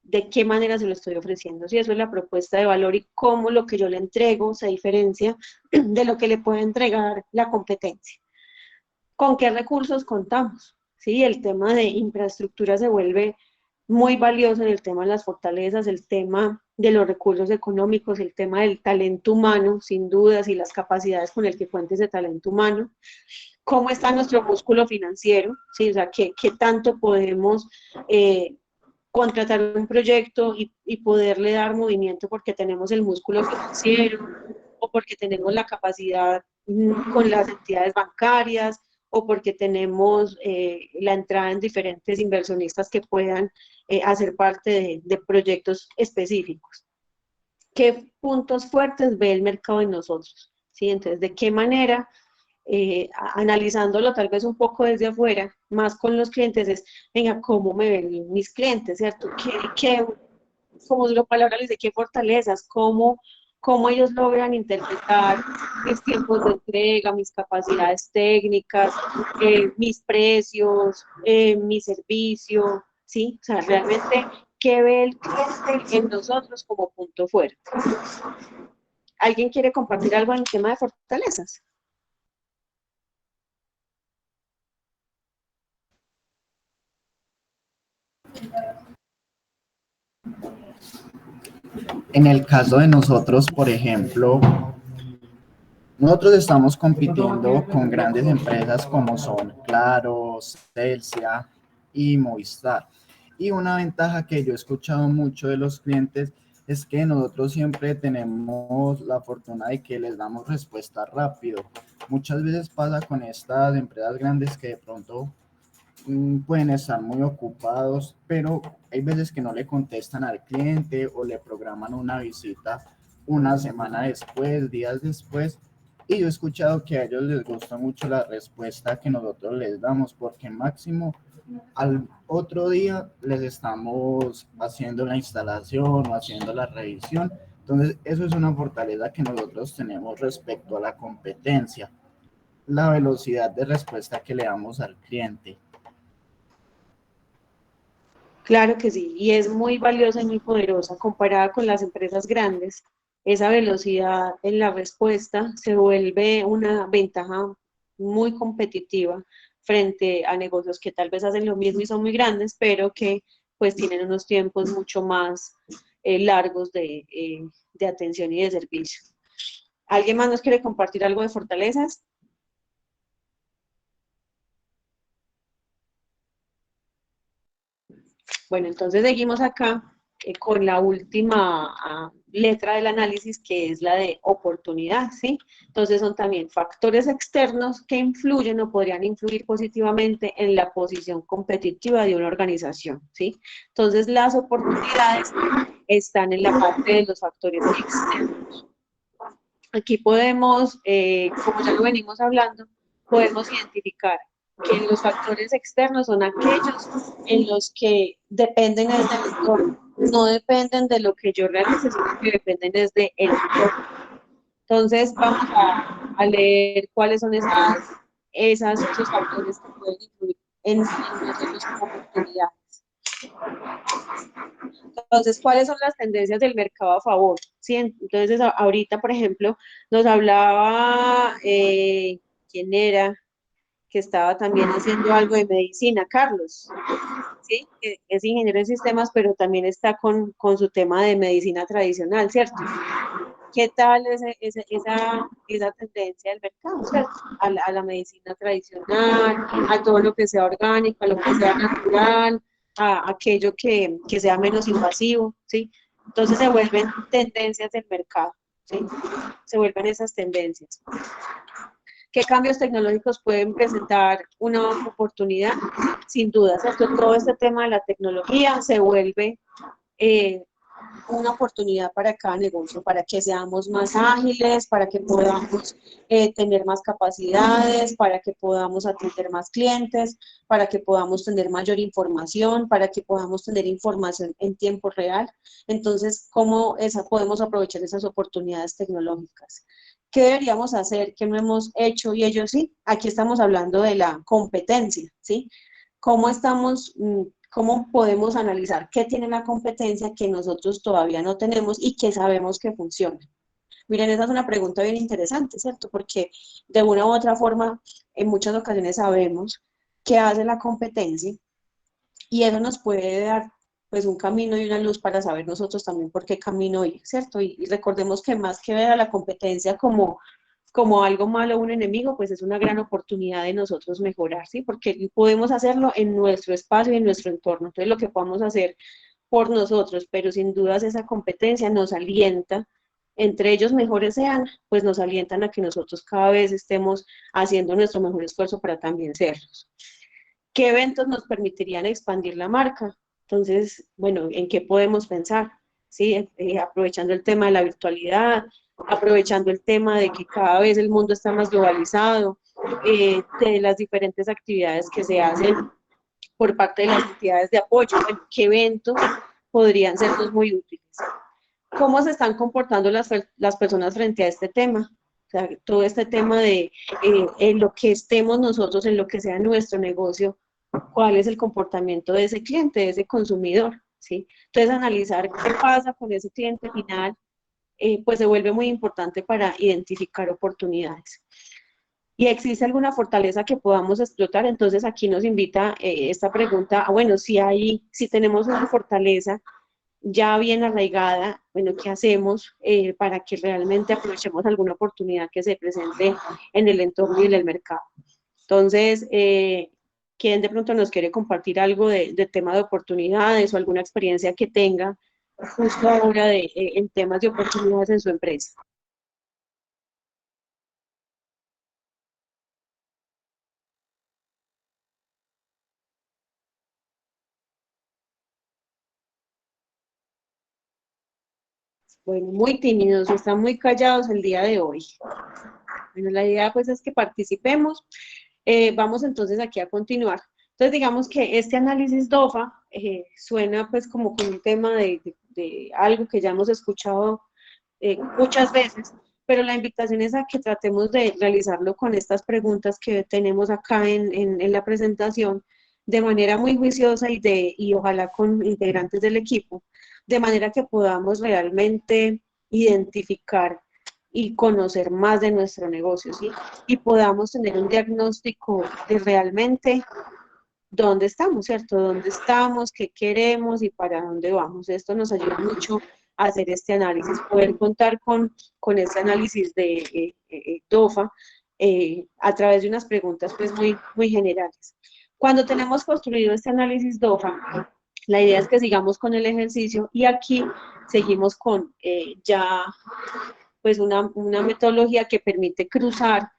Speaker 3: ¿De qué manera se lo estoy ofreciendo? Si eso es la propuesta de valor y cómo lo que yo le entrego se diferencia de lo que le puede entregar la competencia. ¿Con qué recursos contamos? Sí, el tema de infraestructura se vuelve muy valioso en el tema de las fortalezas, el tema de los recursos económicos, el tema del talento humano, sin dudas, y las capacidades con el que cuenta ese talento humano. ¿Cómo está nuestro músculo financiero? ¿Sí? O sea, ¿qué tanto podemos contratar un proyecto y poderle dar movimiento porque tenemos el músculo financiero o porque tenemos la capacidad con las entidades bancarias o porque tenemos la entrada en diferentes inversionistas que puedan hacer parte de proyectos específicos? ¿Qué puntos fuertes ve el mercado en nosotros? ¿Sí? Entonces, ¿de qué manera? Analizándolo tal vez un poco desde afuera, más con los clientes, es, venga, ¿cómo me ven mis clientes, cierto? Como la palabra les dice, qué fortalezas, cómo ellos logran interpretar mis tiempos de entrega, mis capacidades técnicas, mis precios, mi servicio, ¿sí? O sea, realmente, ¿qué ve el cliente en nosotros como punto fuerte? ¿Alguien quiere compartir algo en el tema de fortalezas?
Speaker 8: En el caso de nosotros, por ejemplo, nosotros estamos compitiendo con grandes empresas como son Claro, Celsia y Movistar. Y una ventaja que yo he escuchado mucho de los clientes es que nosotros siempre tenemos la fortuna de que les damos respuesta rápido. Muchas veces pasa con estas empresas grandes que de pronto pueden estar muy ocupados, pero hay veces que no le contestan al cliente o le programan una visita una semana después, días después. Y yo he escuchado que a ellos les gusta mucho la respuesta que nosotros les damos, porque máximo al otro día les estamos haciendo la instalación o haciendo la revisión. Entonces, eso es una fortaleza que nosotros tenemos respecto a la competencia, la velocidad de respuesta que le damos al cliente.
Speaker 3: Claro que sí, y es muy valiosa y muy poderosa comparada con las empresas grandes. Esa velocidad en la respuesta se vuelve una ventaja muy competitiva frente a negocios que tal vez hacen lo mismo y son muy grandes, pero que pues tienen unos tiempos mucho más largos de atención y de servicio. ¿Alguien más nos quiere compartir algo de fortalezas? Bueno, entonces seguimos acá con la última letra del análisis, que es la de oportunidad, ¿sí? Entonces son también factores externos que influyen o podrían influir positivamente en la posición competitiva de una organización, ¿sí? Entonces las oportunidades están en la parte de los factores externos. Aquí podemos, como ya lo venimos hablando, podemos identificar que los factores externos son aquellos en los que dependen del entorno, no dependen de lo que yo realice, sino que dependen desde el entorno. Entonces vamos a leer cuáles son esos factores que pueden influir en nosotros como oportunidades. Entonces, ¿cuáles son las tendencias del mercado a favor? ¿Sí? Entonces, ahorita, por ejemplo, nos hablaba, ¿quién era? Que estaba también haciendo algo de medicina, Carlos, ¿sí? Que es ingeniero en sistemas, pero también está con su tema de medicina tradicional, ¿cierto? ¿Qué tal esa tendencia del mercado, ¿cierto? A la medicina tradicional, a todo lo que sea orgánico, a lo que sea natural, a aquello que sea menos invasivo, ¿sí? Entonces se vuelven tendencias del mercado, ¿sí? Se vuelven esas tendencias. ¿Qué cambios tecnológicos pueden presentar una oportunidad? Sin duda, ¿cierto? Todo este tema de la tecnología se vuelve una oportunidad para cada negocio, para que seamos más ágiles, para que podamos tener más capacidades, para que podamos atender más clientes, para que podamos tener mayor información, para que podamos tener información en tiempo real. Entonces, ¿cómo podemos aprovechar esas oportunidades tecnológicas? ¿Qué deberíamos hacer que no hemos hecho y ellos sí? Aquí estamos hablando de la competencia, ¿sí? ¿Cómo podemos analizar qué tiene la competencia que nosotros todavía no tenemos y que sabemos que funciona? Miren, esa es una pregunta bien interesante, ¿cierto? Porque de una u otra forma, en muchas ocasiones sabemos qué hace la competencia y eso nos puede dar pues un camino y una luz para saber nosotros también por qué camino ir, ¿cierto? Y recordemos que más que ver a la competencia como algo malo o un enemigo, pues es una gran oportunidad de nosotros mejorar, ¿sí? Porque podemos hacerlo en nuestro espacio y en nuestro entorno. Entonces, lo que podamos hacer por nosotros, pero sin dudas esa competencia nos alienta, entre ellos mejores sean, pues nos alientan a que nosotros cada vez estemos haciendo nuestro mejor esfuerzo para también serlos. ¿Qué eventos nos permitirían expandir la marca? Entonces, bueno, ¿en qué podemos pensar? ¿Sí? Aprovechando el tema de la virtualidad, aprovechando el tema de que cada vez el mundo está más globalizado, de las diferentes actividades que se hacen por parte de las entidades de apoyo. ¿Qué eventos podrían sernos muy útiles? ¿Cómo se están comportando las personas frente a este tema? O sea, todo este tema de en lo que estemos nosotros, en lo que sea nuestro negocio, cuál es el comportamiento de ese cliente, de ese consumidor, ¿sí? Entonces, analizar qué pasa con ese cliente final, pues se vuelve muy importante para identificar oportunidades. ¿Y existe alguna fortaleza que podamos explotar? Entonces aquí nos invita esta pregunta, bueno, si tenemos una fortaleza ya bien arraigada, bueno, ¿qué hacemos para que realmente aprovechemos alguna oportunidad que se presente en el entorno y en el mercado? Entonces, ¿quién de pronto nos quiere compartir algo de tema de oportunidades o alguna experiencia que tenga justo ahora en temas de oportunidades en su empresa? Bueno, muy tímidos, están muy callados el día de hoy. Bueno, la idea pues es que participemos. Vamos entonces aquí a continuar. Entonces digamos que este análisis DOFA suena pues como con un tema de algo que ya hemos escuchado muchas veces, pero la invitación es a que tratemos de realizarlo con estas preguntas que tenemos acá en la presentación, de manera muy juiciosa y ojalá con integrantes del equipo, de manera que podamos realmente identificar y conocer más de nuestro negocio, ¿sí? Y podamos tener un diagnóstico de realmente dónde estamos, ¿cierto? ¿Dónde estamos? ¿Qué queremos? ¿Y para dónde vamos? Esto nos ayuda mucho a hacer este análisis, poder contar con este análisis de DOFA a través de unas preguntas pues muy generales. Cuando tenemos construido este análisis DOFA, la idea es que sigamos con el ejercicio y aquí seguimos con ya pues una metodología que permite cruzar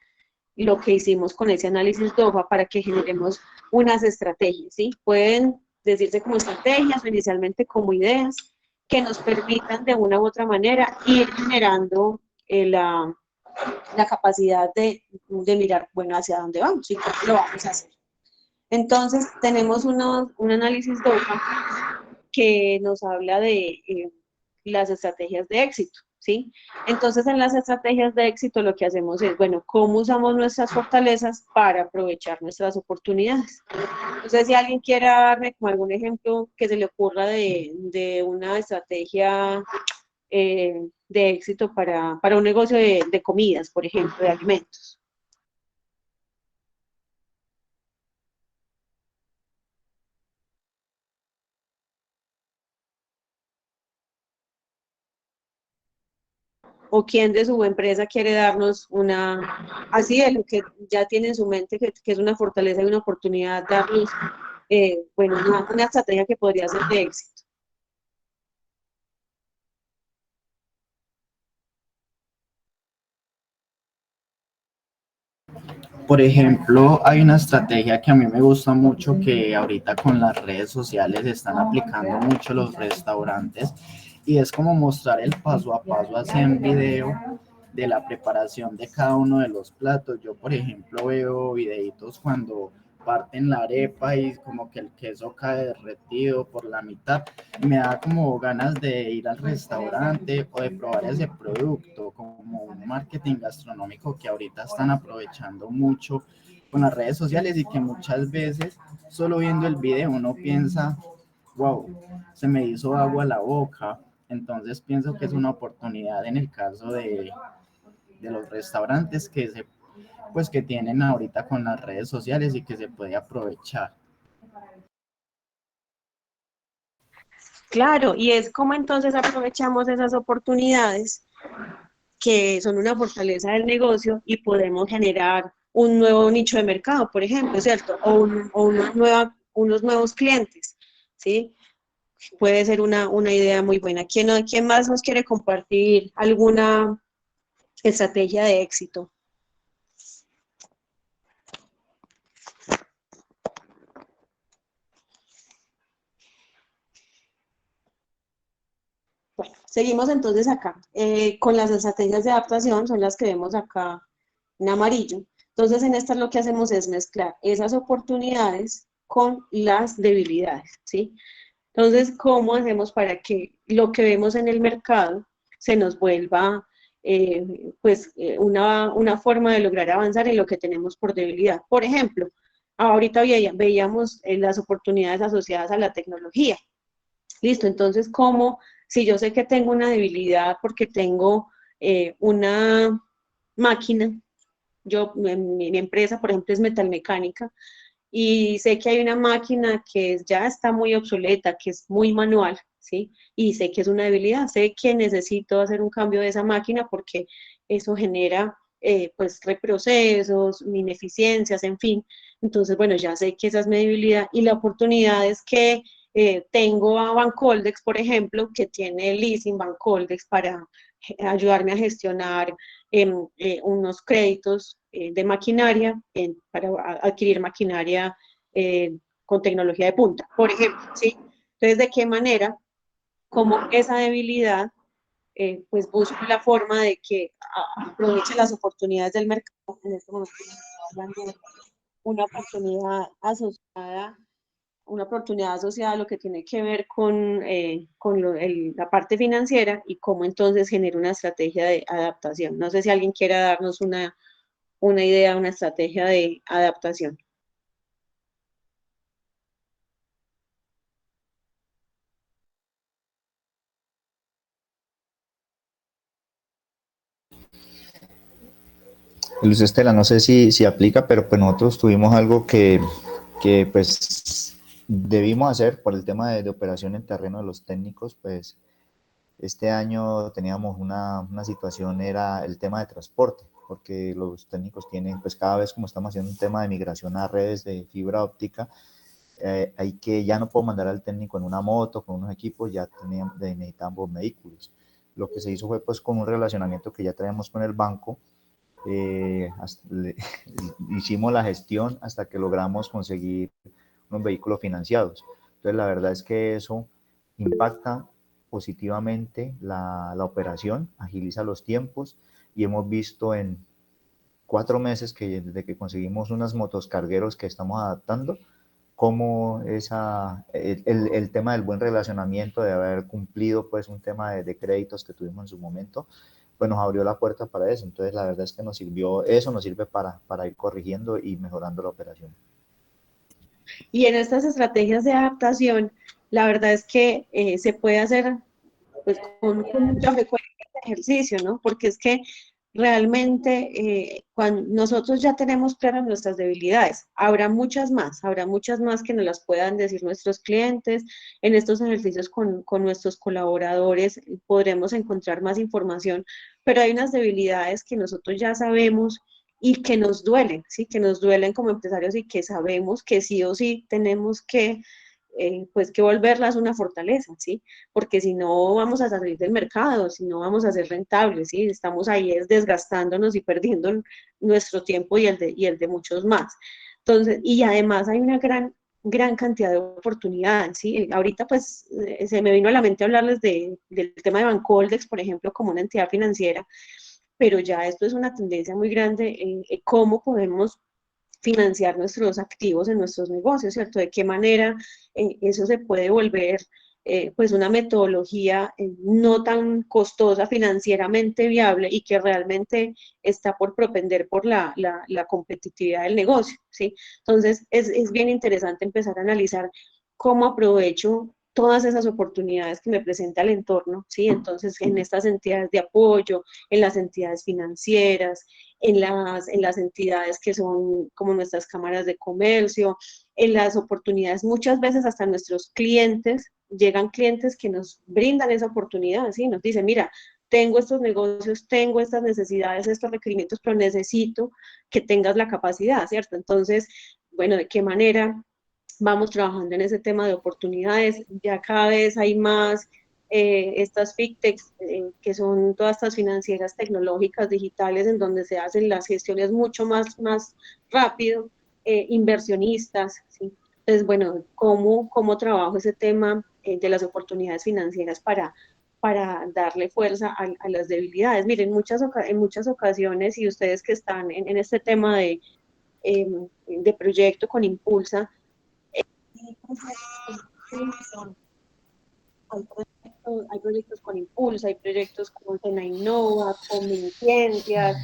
Speaker 3: lo que hicimos con ese análisis DOFA para que generemos unas estrategias, ¿sí? Pueden decirse como estrategias o inicialmente como ideas que nos permitan de una u otra manera ir generando la capacidad de mirar, bueno, hacia dónde vamos y cómo lo vamos a hacer. Entonces, tenemos un análisis DOFA que nos habla de las estrategias de éxito, ¿sí? Entonces, en las estrategias de éxito lo que hacemos es, bueno, ¿cómo usamos nuestras fortalezas para aprovechar nuestras oportunidades? Entonces, si alguien quiere darme como algún ejemplo que se le ocurra de una estrategia de éxito para un negocio de comidas, por ejemplo, de alimentos. O quién de su empresa quiere darnos así de lo que ya tiene en su mente, que es una fortaleza y una oportunidad, darnos, bueno, una estrategia que podría ser de éxito.
Speaker 8: Por ejemplo, hay una estrategia que a mí me gusta mucho que ahorita con las redes sociales están aplicando mucho los restaurantes y es como mostrar el paso a paso así en video de la preparación de cada uno de los platos. Yo, por ejemplo, veo videitos cuando parten la arepa y como que el queso cae derretido por la mitad. Me da como ganas de ir al restaurante o de probar ese producto, como un marketing gastronómico que ahorita están aprovechando mucho con las redes sociales y que muchas veces solo viendo el video uno piensa, wow, se me hizo agua a la boca. Entonces pienso que es una oportunidad en el caso de los restaurantes que tienen ahorita con las redes sociales y que se puede aprovechar.
Speaker 3: Claro, y es como entonces aprovechamos esas oportunidades que son una fortaleza del negocio y podemos generar un nuevo nicho de mercado, por ejemplo, ¿cierto? O unos nuevos clientes, ¿sí? Puede ser una idea muy buena. ¿Quién más nos quiere compartir alguna estrategia de éxito? Bueno, seguimos entonces acá. Con las estrategias de adaptación, son las que vemos acá en amarillo. Entonces, en estas lo que hacemos es mezclar esas oportunidades con las debilidades, ¿sí? Entonces, ¿cómo hacemos para que lo que vemos en el mercado se nos vuelva una forma de lograr avanzar en lo que tenemos por debilidad? Por ejemplo, ahorita veíamos las oportunidades asociadas a la tecnología. Listo, entonces, ¿cómo Si yo sé que tengo una debilidad porque tengo una máquina, mi empresa, por ejemplo, es metalmecánica, y sé que hay una máquina que ya está muy obsoleta, que es muy manual, ¿sí? Y sé que es una debilidad, sé que necesito hacer un cambio de esa máquina porque eso genera pues reprocesos, ineficiencias, en fin. Entonces, bueno, ya sé que esa es mi debilidad y la oportunidad es que tengo a Bancoldex, por ejemplo, que tiene el leasing Bancoldex para ayudarme a gestionar unos créditos de maquinaria para adquirir maquinaria con tecnología de punta, por ejemplo, ¿sí? Entonces, ¿de qué manera, como esa debilidad, pues busco la forma de que aproveche las oportunidades del mercado? En este momento estamos hablando de una oportunidad asociada a lo que tiene que ver con la parte financiera y cómo entonces genera una estrategia de adaptación. No sé si alguien quiera darnos una idea, una estrategia de adaptación.
Speaker 4: Luz Estela, no sé si aplica, pero pues nosotros tuvimos algo que pues debimos hacer por el tema de operación en terreno de los técnicos. Pues este año teníamos una situación, era el tema de transporte, porque los técnicos tienen, pues cada vez como estamos haciendo un tema de migración a redes de fibra óptica, hay que, ya no puedo mandar al técnico en una moto, con unos equipos, ya necesitamos vehículos. Lo que se hizo fue pues con un relacionamiento que ya traíamos con el banco, hicimos la gestión hasta que logramos conseguir unos vehículos financiados. Entonces la verdad es que eso impacta positivamente la operación, agiliza los tiempos y hemos visto en 4 meses que desde que conseguimos unas motos cargueros que estamos adaptando, cómo el tema del buen relacionamiento, de haber cumplido pues un tema de créditos que tuvimos en su momento, pues nos abrió la puerta para eso. Entonces la verdad es que nos sirve para ir corrigiendo y mejorando la operación.
Speaker 3: Y en estas estrategias de adaptación, la verdad es que se puede hacer pues con mucha frecuencia este ejercicio, ¿no? Porque es que realmente cuando nosotros ya tenemos claras nuestras debilidades, habrá muchas más que nos las puedan decir nuestros clientes. En estos ejercicios con nuestros colaboradores podremos encontrar más información, pero hay unas debilidades que nosotros ya sabemos y que nos duelen, ¿sí? Que nos duelen como empresarios y que sabemos que sí o sí tenemos que pues que volverlas una fortaleza, ¿sí? Porque si no vamos a salir del mercado, si no vamos a ser rentables, ¿sí? Estamos ahí desgastándonos y perdiendo nuestro tiempo y el de muchos más. Entonces, y además hay una gran cantidad de oportunidades, ¿sí? Ahorita pues se me vino a la mente hablarles del tema de Bancoldex, por ejemplo, como una entidad financiera, pero ya esto es una tendencia muy grande en cómo podemos financiar nuestros activos en nuestros negocios, ¿cierto? De qué manera eso se puede volver pues una metodología no tan costosa, financieramente viable y que realmente está por propender por la competitividad del negocio, ¿sí? Entonces es bien interesante empezar a analizar cómo aprovecho todas esas oportunidades que me presenta el entorno, ¿sí? Entonces, en estas entidades de apoyo, en las entidades financieras, en las entidades que son como nuestras cámaras de comercio, en las oportunidades, muchas veces hasta nuestros clientes, llegan clientes que nos brindan esa oportunidad, ¿sí? Nos dicen, mira, tengo estos negocios, tengo estas necesidades, estos requerimientos, pero necesito que tengas la capacidad, ¿cierto? Entonces, bueno, ¿de qué manera vamos trabajando en ese tema de oportunidades? Ya cada vez hay más estas fintechs, que son todas estas financieras tecnológicas digitales en donde se hacen las gestiones mucho más rápido, inversionistas, ¿sí? Entonces, bueno, ¿cómo trabajo ese tema de las oportunidades financieras para darle fuerza a las debilidades? Miren, en muchas ocasiones, y ustedes que están en este tema de proyecto con hay proyectos con Impulsa, hay proyectos con Sena Innova, con Miniciencias,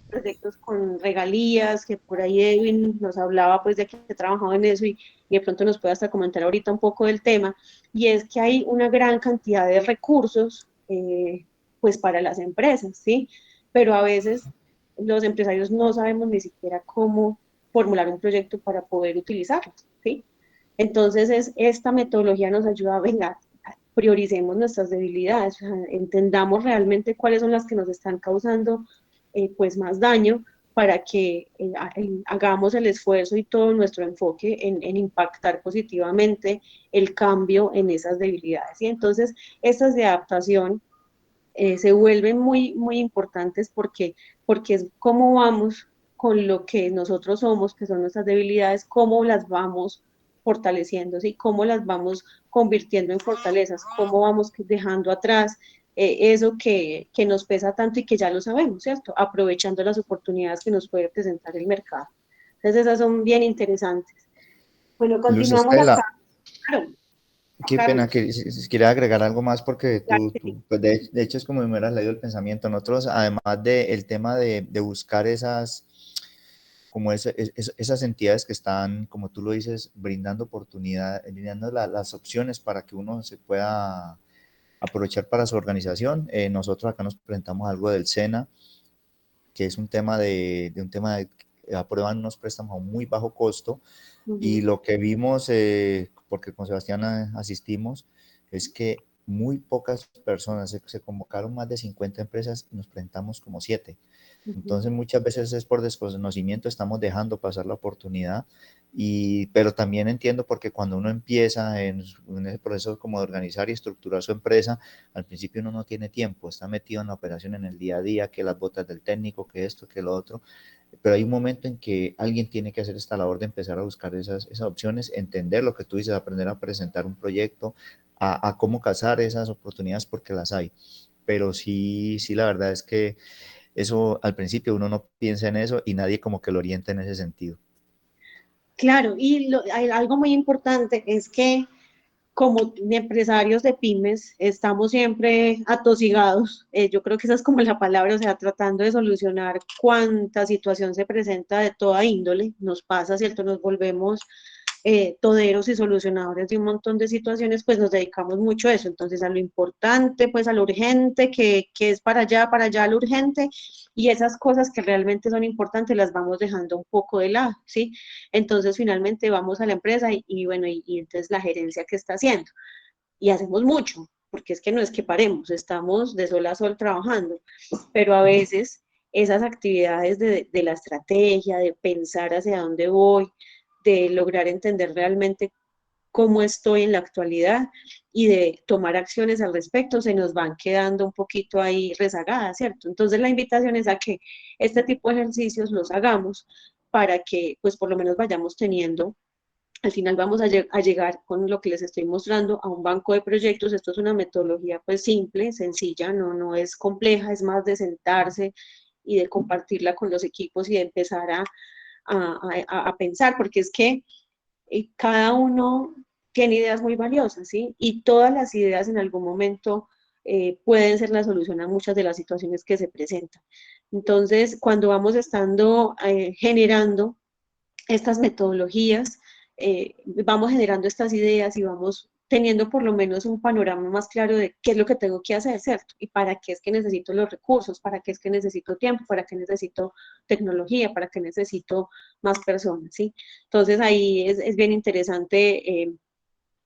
Speaker 3: proyectos con regalías, que por ahí Edwin nos hablaba pues de que he trabajado en eso y de pronto nos puede hasta comentar ahorita un poco del tema, y es que hay una gran cantidad de recursos pues para las empresas, ¿sí? Pero a veces los empresarios no sabemos ni siquiera cómo formular un proyecto para poder utilizarlos, ¿sí? Entonces, esta metodología nos ayuda a, venga, prioricemos nuestras debilidades, o sea, entendamos realmente cuáles son las que nos están causando pues más daño para que hagamos el esfuerzo y todo nuestro enfoque en impactar positivamente el cambio en esas debilidades. Y entonces, estas de adaptación se vuelven muy, muy importantes porque es cómo vamos con lo que nosotros somos, que son nuestras debilidades, cómo las vamos fortaleciendo, ¿sí? Cómo las vamos convirtiendo en fortalezas, cómo vamos dejando atrás eso que nos pesa tanto y que ya lo sabemos, ¿cierto? Aprovechando las oportunidades que nos puede presentar el mercado. Entonces esas son bien interesantes. Bueno,
Speaker 4: Luz
Speaker 3: continuamos
Speaker 4: Estela,
Speaker 3: acá. Claro,
Speaker 4: qué pena
Speaker 3: Carlos.
Speaker 4: que si quieres agregar algo más porque
Speaker 3: Claro que sí.
Speaker 4: pues de hecho es como me hubieras leído el pensamiento. Nosotros, además del tema de buscar esas, como esas entidades que están, como tú lo dices, brindando oportunidad, brindando las opciones para que uno se pueda aprovechar para su organización. Nosotros acá nos presentamos algo del SENA, que es un tema de aprueban unos préstamos a un muy bajo costo, y lo que vimos, porque con Sebastián asistimos, es que muy pocas personas, se convocaron más de 50 empresas y nos presentamos como 7. Entonces muchas veces es por desconocimiento, estamos dejando pasar la oportunidad, pero también entiendo porque cuando uno empieza en ese proceso como de organizar y estructurar su empresa, al principio uno no tiene tiempo, está metido en la operación en el día a día, que las botas del técnico, que esto, que lo otro, pero hay un momento en que alguien tiene que hacer esta labor de empezar a buscar esas opciones, entender lo que tú dices, aprender a presentar un proyecto, a cómo cazar esas oportunidades porque las hay. Pero sí, la verdad es que eso al principio uno no piensa en eso y nadie como que lo orienta en ese sentido.
Speaker 3: Claro, y hay algo muy importante es que como empresarios de pymes estamos siempre atosigados, yo creo que esa es como la palabra, o sea, tratando de solucionar cuánta situación se presenta de toda índole, nos pasa, ¿cierto? Nos volvemos toderos y solucionadores de un montón de situaciones, pues nos dedicamos mucho a eso, entonces a lo importante, pues a lo urgente, que es para allá lo urgente, y esas cosas que realmente son importantes las vamos dejando un poco de lado, ¿sí? Entonces finalmente vamos a la empresa y bueno, y entonces la gerencia que está haciendo, y hacemos mucho, porque es que no es que paremos, estamos de sol a sol trabajando, pero a veces esas actividades de la estrategia, de pensar hacia dónde voy, de lograr entender realmente cómo estoy en la actualidad y de tomar acciones al respecto, se nos van quedando un poquito ahí rezagadas, ¿cierto? Entonces la invitación es a que este tipo de ejercicios los hagamos para que pues por lo menos vayamos teniendo, al final vamos a llegar con lo que les estoy mostrando a un banco de proyectos. Esto es una metodología pues simple, sencilla, no es compleja, es más de sentarse y de compartirla con los equipos y de empezar a pensar, porque es que cada uno tiene ideas muy valiosas, ¿sí? Y todas las ideas en algún momento pueden ser la solución a muchas de las situaciones que se presentan. Entonces, cuando vamos estando generando estas metodologías, vamos generando estas ideas y vamos teniendo por lo menos un panorama más claro de qué es lo que tengo que hacer, ¿cierto? Y para qué es que necesito los recursos, para qué es que necesito tiempo, para qué necesito tecnología, para qué necesito más personas, ¿sí? Entonces ahí es bien interesante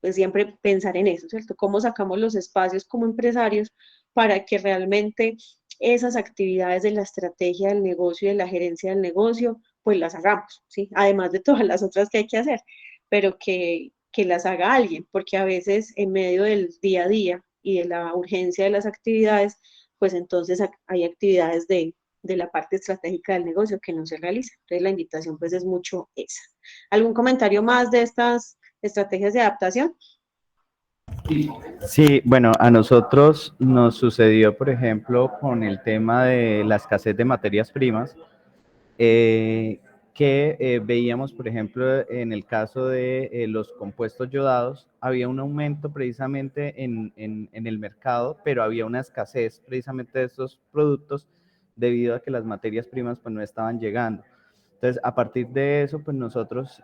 Speaker 3: pues siempre pensar en eso, ¿cierto? Cómo sacamos los espacios como empresarios para que realmente esas actividades de la estrategia del negocio y de la gerencia del negocio, pues las hagamos, ¿sí? Además de todas las otras que hay que hacer, pero que las haga alguien, porque a veces en medio del día a día y de la urgencia de las actividades, pues entonces hay actividades de la parte estratégica del negocio que no se realizan. Entonces la invitación pues es mucho esa. ¿Algún comentario más de estas estrategias de adaptación?
Speaker 11: Sí, bueno, a nosotros nos sucedió, por ejemplo, con el tema de la escasez de materias primas, que veíamos, por ejemplo, en el caso de los compuestos yodados, había un aumento precisamente en el mercado, pero había una escasez precisamente de estos productos debido a que las materias primas pues no estaban llegando. Entonces, a partir de eso, pues nosotros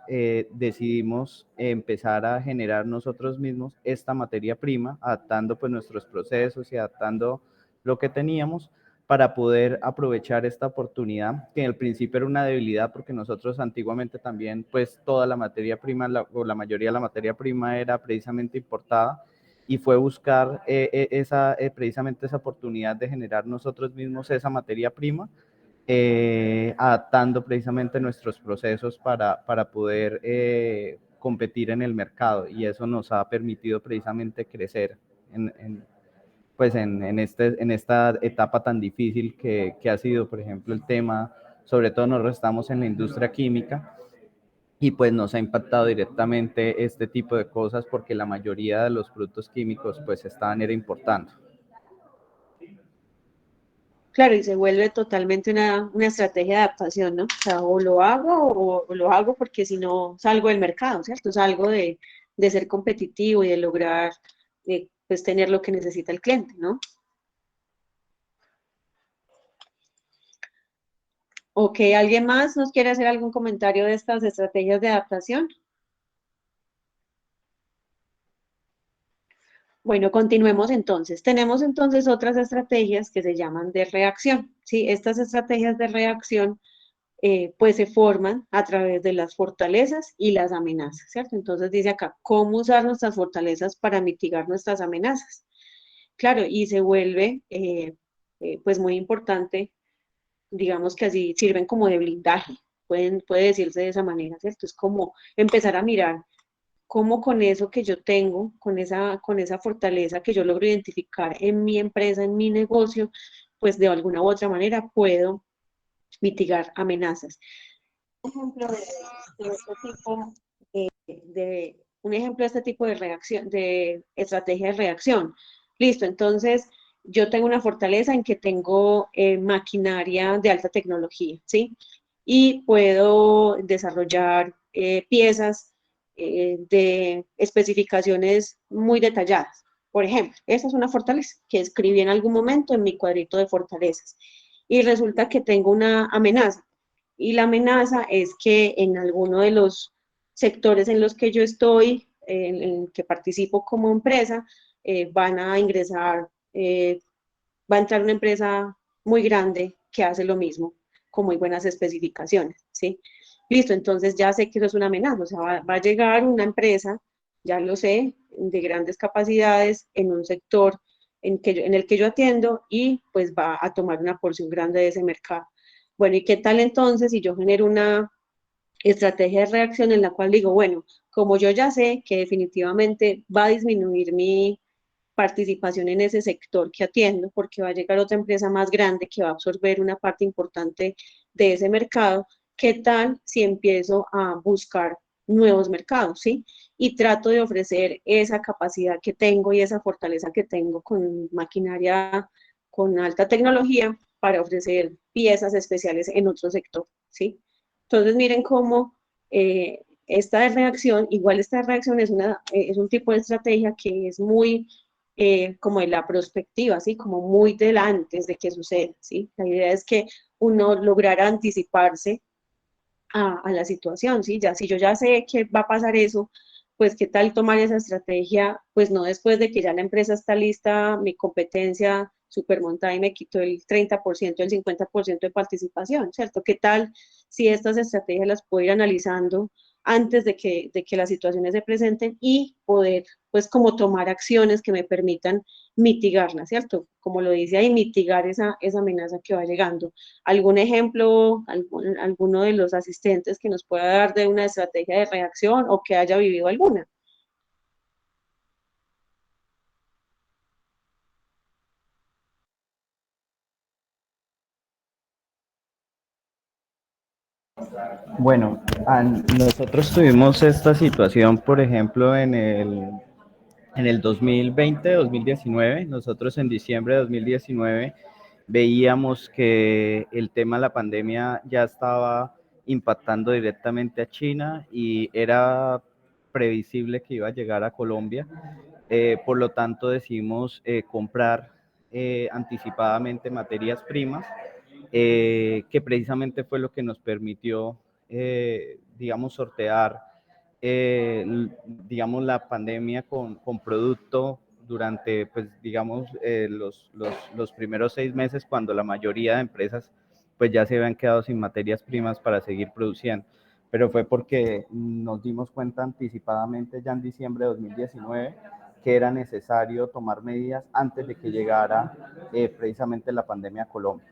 Speaker 11: decidimos empezar a generar nosotros mismos esta materia prima, adaptando pues nuestros procesos y adaptando lo que teníamos para poder aprovechar esta oportunidad, que en el principio era una debilidad porque nosotros antiguamente también, pues toda la materia prima, o la mayoría de la materia prima era precisamente importada, y fue buscar precisamente esa oportunidad de generar nosotros mismos esa materia prima, adaptando precisamente nuestros procesos para poder competir en el mercado, y eso nos ha permitido precisamente crecer pues en esta etapa tan difícil que ha sido, por ejemplo, el tema, sobre todo nosotros estamos en la industria química, y pues nos ha impactado directamente este tipo de cosas porque la mayoría de los productos químicos pues era importando.
Speaker 3: Claro, y se vuelve totalmente una estrategia de adaptación, ¿no? O sea, o lo hago o lo hago porque si no salgo del mercado, ¿cierto? Salgo de ser competitivo y de lograr pues tener lo que necesita el cliente, ¿no? Ok, ¿alguien más nos quiere hacer algún comentario de estas estrategias de adaptación? Bueno, continuemos entonces. Tenemos entonces otras estrategias que se llaman de reacción, ¿sí? Estas estrategias de reacción pues se forman a través de las fortalezas y las amenazas, ¿cierto? Entonces dice acá, ¿cómo usar nuestras fortalezas para mitigar nuestras amenazas? Claro, y se vuelve pues muy importante, digamos que así sirven como de blindaje, puede decirse de esa manera, ¿cierto? Es como empezar a mirar cómo con eso que yo tengo, con esa fortaleza que yo logro identificar en mi empresa, en mi negocio, pues de alguna u otra manera puedo mitigar amenazas. Un ejemplo de este tipo un ejemplo de este tipo de reacción, de estrategia de reacción. Listo, entonces yo tengo una fortaleza en que tengo maquinaria de alta tecnología, ¿sí? Y puedo desarrollar piezas de especificaciones muy detalladas. Por ejemplo, esa es una fortaleza que escribí en algún momento en mi cuadrito de fortalezas. Y resulta que tengo una amenaza. Y la amenaza es que en alguno de los sectores en los que yo estoy, en que participo como empresa, van a ingresar, va a entrar una empresa muy grande que hace lo mismo, con muy buenas especificaciones, ¿sí? Listo, entonces ya sé que eso es una amenaza, o sea, va a llegar una empresa, ya lo sé, de grandes capacidades en un sector en el que yo atiendo y pues va a tomar una porción grande de ese mercado. Bueno, ¿y qué tal entonces si yo genero una estrategia de reacción en la cual digo, bueno, como yo ya sé que definitivamente va a disminuir mi participación en ese sector que atiendo, porque va a llegar otra empresa más grande que va a absorber una parte importante de ese mercado, ¿qué tal si empiezo a buscar nuevos mercados, ¿sí? Y trato de ofrecer esa capacidad que tengo y esa fortaleza que tengo con maquinaria con alta tecnología para ofrecer piezas especiales en otro sector, ¿sí? Entonces miren cómo esta reacción, igual esta reacción es un tipo de estrategia que es muy como de la prospectiva, ¿sí? Como muy del antes de que suceda, ¿sí? La idea es que uno lograra anticiparse a la situación, ¿sí? Ya, si yo ya sé que va a pasar eso, pues qué tal tomar esa estrategia, pues no después de que ya la empresa está lista, mi competencia super montada y me quitó el 30%, el 50% de participación, ¿cierto? ¿Qué tal si estas estrategias las puedo ir analizando antes de que las situaciones se presenten y poder, pues, como tomar acciones que me permitan mitigarlas, ¿cierto? Como lo dice ahí, mitigar esa amenaza que va llegando. ¿Algún ejemplo, alguno de los asistentes que nos pueda dar de una estrategia de reacción o que haya vivido alguna?
Speaker 11: Bueno, nosotros tuvimos esta situación, por ejemplo, en el 2020, 2019. Nosotros en diciembre de 2019 veíamos que el tema de la pandemia ya estaba impactando directamente a China y era previsible que iba a llegar a Colombia. Por lo tanto, decidimos comprar anticipadamente materias primas, que precisamente fue lo que nos permitió, digamos, sortear, digamos, la pandemia con producto durante, pues, digamos, los primeros 6 meses, cuando la mayoría de empresas pues ya se habían quedado sin materias primas para seguir produciendo. Pero fue porque nos dimos cuenta anticipadamente ya en diciembre de 2019 que era necesario tomar medidas antes de que llegara precisamente la pandemia a Colombia.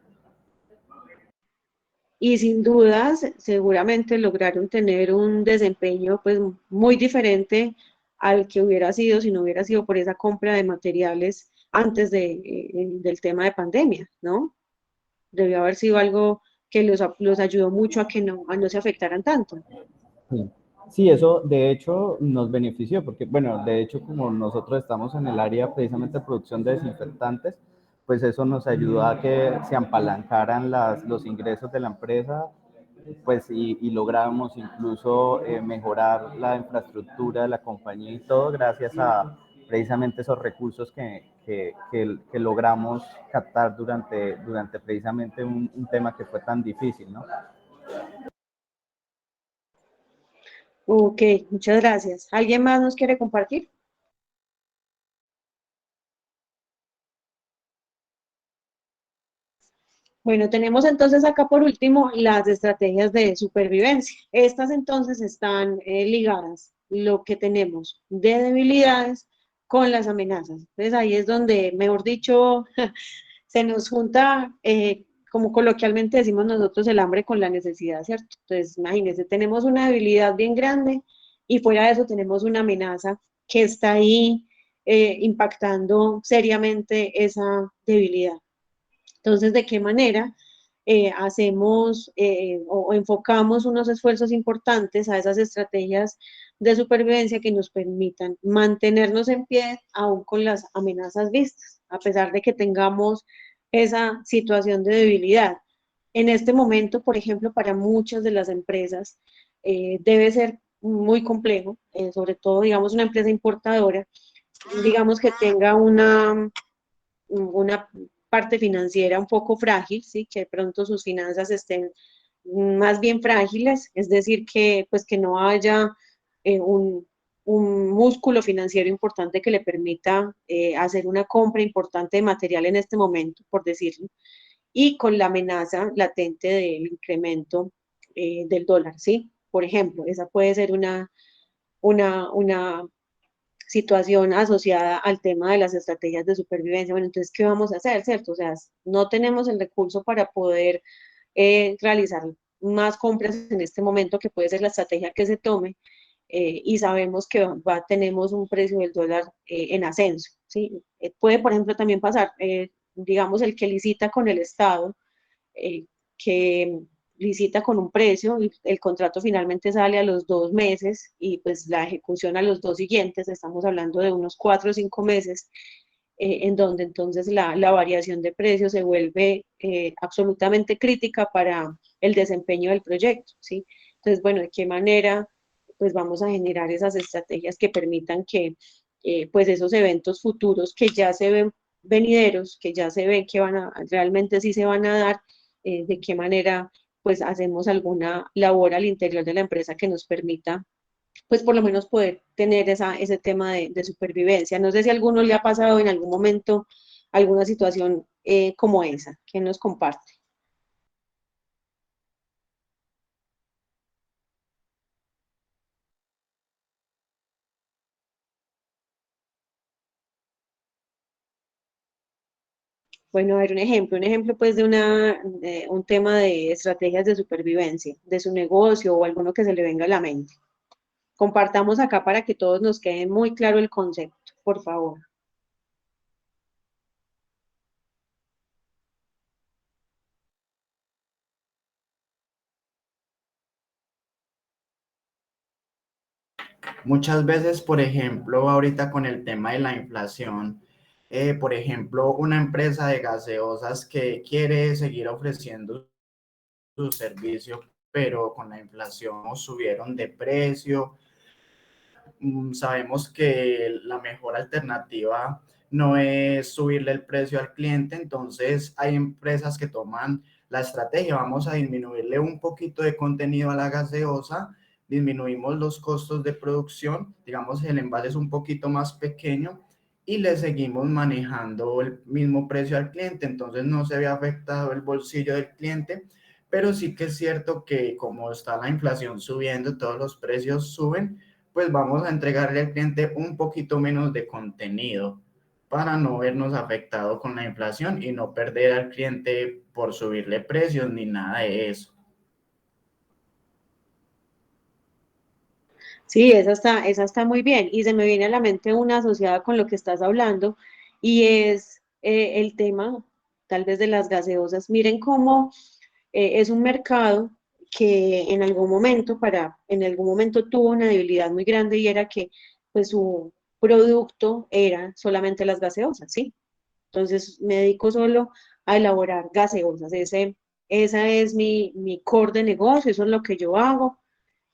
Speaker 3: Y sin dudas, seguramente lograron tener un desempeño pues muy diferente al que hubiera sido si no hubiera sido por esa compra de materiales antes del tema de pandemia, ¿no? Debió haber sido algo que los ayudó mucho a no se afectaran tanto.
Speaker 11: Sí, eso de hecho nos benefició, porque bueno, de hecho como nosotros estamos en el área precisamente de producción de desinfectantes, pues eso nos ayudó a que se apalancaran los ingresos de la empresa, pues y logramos incluso mejorar la infraestructura de la compañía y todo gracias a precisamente esos recursos que logramos captar durante precisamente un tema que fue tan difícil, ¿no?
Speaker 3: Ok, muchas gracias. ¿Alguien más nos quiere compartir? Bueno, tenemos entonces acá por último las estrategias de supervivencia. Estas entonces están ligadas, lo que tenemos de debilidades con las amenazas. Entonces ahí es donde, mejor dicho, se nos junta, como coloquialmente decimos nosotros, el hambre con la necesidad, ¿cierto? Entonces imagínense, tenemos una debilidad bien grande y fuera de eso tenemos una amenaza que está ahí impactando seriamente esa debilidad. Entonces, ¿de qué manera hacemos o enfocamos unos esfuerzos importantes a esas estrategias de supervivencia que nos permitan mantenernos en pie aún con las amenazas vistas, a pesar de que tengamos esa situación de debilidad? En este momento, por ejemplo, para muchas de las empresas debe ser muy complejo, sobre todo, digamos, una empresa importadora, digamos que tenga una parte financiera un poco frágil, ¿sí? Que de pronto sus finanzas estén más bien frágiles, es decir, que, pues, que no haya un músculo financiero importante que le permita hacer una compra importante de material en este momento, por decirlo, y con la amenaza latente del incremento del dólar, ¿sí? Por ejemplo, esa puede ser una situación asociada al tema de las estrategias de supervivencia. Bueno, entonces, ¿qué vamos a hacer, cierto? O sea, no tenemos el recurso para poder realizar más compras en este momento, que puede ser la estrategia que se tome, y sabemos que tenemos un precio del dólar en ascenso, ¿sí? Puede, por ejemplo, también pasar, digamos, el que licita con el Estado, que licita con un precio y el contrato finalmente sale a los 2 meses y pues la ejecución a los 2 siguientes, estamos hablando de unos 4 o 5 meses, en donde entonces la variación de precios se vuelve absolutamente crítica para el desempeño del proyecto, ¿sí? Entonces, bueno, ¿de qué manera pues vamos a generar esas estrategias que permitan que pues esos eventos futuros que ya se ven venideros, que ya se ven que realmente sí se van a dar, de qué manera pues hacemos alguna labor al interior de la empresa que nos permita pues por lo menos poder tener ese tema de supervivencia? No sé si a alguno le ha pasado en algún momento alguna situación como esa, que nos comparte. Bueno, a ver, un ejemplo pues de un tema de estrategias de supervivencia, de su negocio o alguno que se le venga a la mente. Compartamos acá para que todos nos quede muy claro el concepto, por favor.
Speaker 8: Muchas veces, por ejemplo, ahorita con el tema de la inflación, por ejemplo, una empresa de gaseosas que quiere seguir ofreciendo su servicio pero con la inflación subieron de precio. Sabemos que la mejor alternativa no es subirle el precio al cliente, entonces hay empresas que toman la estrategia, vamos a disminuirle un poquito de contenido a la gaseosa, disminuimos los costos de producción, digamos el envase es un poquito más pequeño y le seguimos manejando el mismo precio al cliente, entonces no se ve afectado el bolsillo del cliente, pero sí que es cierto que como está la inflación subiendo, todos los precios suben, pues vamos a entregarle al cliente un poquito menos de contenido para no vernos afectado con la inflación y no perder al cliente por subirle precios ni nada de eso.
Speaker 3: Sí, esa está muy bien. Y se me viene a la mente una asociada con lo que estás hablando, y es el tema tal vez de las gaseosas. Miren cómo es un mercado que en algún momento tuvo una debilidad muy grande, y era que pues su producto era solamente las gaseosas, ¿sí? Entonces me dedico solo a elaborar gaseosas. Esa es mi core de negocio, eso es lo que yo hago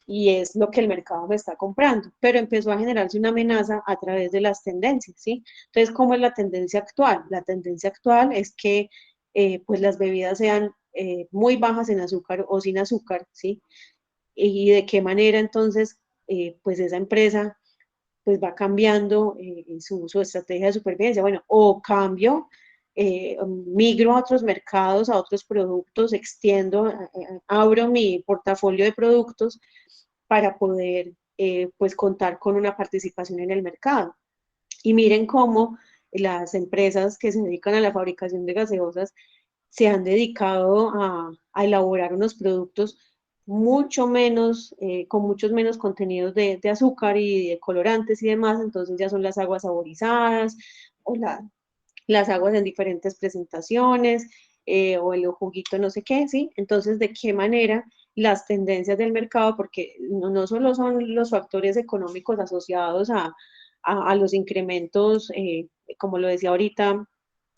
Speaker 3: y es lo que el mercado me está comprando, pero empezó a generarse una amenaza a través de las tendencias, ¿sí? Entonces, ¿cómo es la tendencia actual? La tendencia actual es que pues las bebidas sean muy bajas en azúcar o sin azúcar, ¿sí? Y de qué manera entonces pues esa empresa pues va cambiando su estrategia de supervivencia. Bueno, o cambio, migro a otros mercados, a otros productos, extiendo, abro mi portafolio de productos para poder pues contar con una participación en el mercado. Y miren cómo las empresas que se dedican a la fabricación de gaseosas se han dedicado a elaborar unos productos mucho menos, con muchos menos contenidos de azúcar y de colorantes y demás, entonces ya son las aguas saborizadas o las aguas en diferentes presentaciones, o el juguito no sé qué, ¿sí? Entonces, ¿de qué manera las tendencias del mercado, porque no solo son los factores económicos asociados a los incrementos, como lo decía ahorita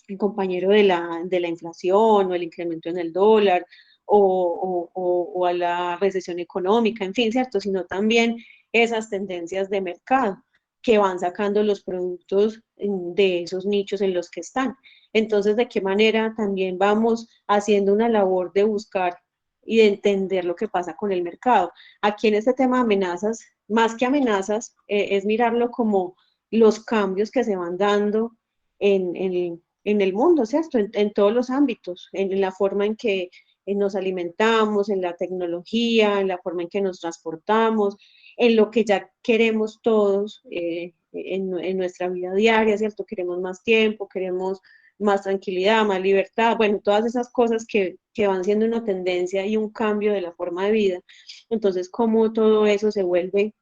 Speaker 3: el compañero de la inflación o el incremento en el dólar o a la recesión económica, en fin, ¿cierto? Sino también esas tendencias de mercado que van sacando los productos de esos nichos en los que están. Entonces, ¿de qué manera también vamos haciendo una labor de buscar y de entender lo que pasa con el mercado? Aquí en este tema de amenazas, más que amenazas, es mirarlo como los cambios que se van dando en el mundo, ¿cierto? En todos los ámbitos, en la forma en que nos alimentamos, en la tecnología, en la forma en que nos transportamos, en lo que ya queremos todos en nuestra vida diaria, ¿cierto? Queremos más tiempo, queremos más tranquilidad, más libertad, bueno, todas esas cosas que van siendo una tendencia y un cambio de la forma de vida. Entonces, cómo todo eso se vuelve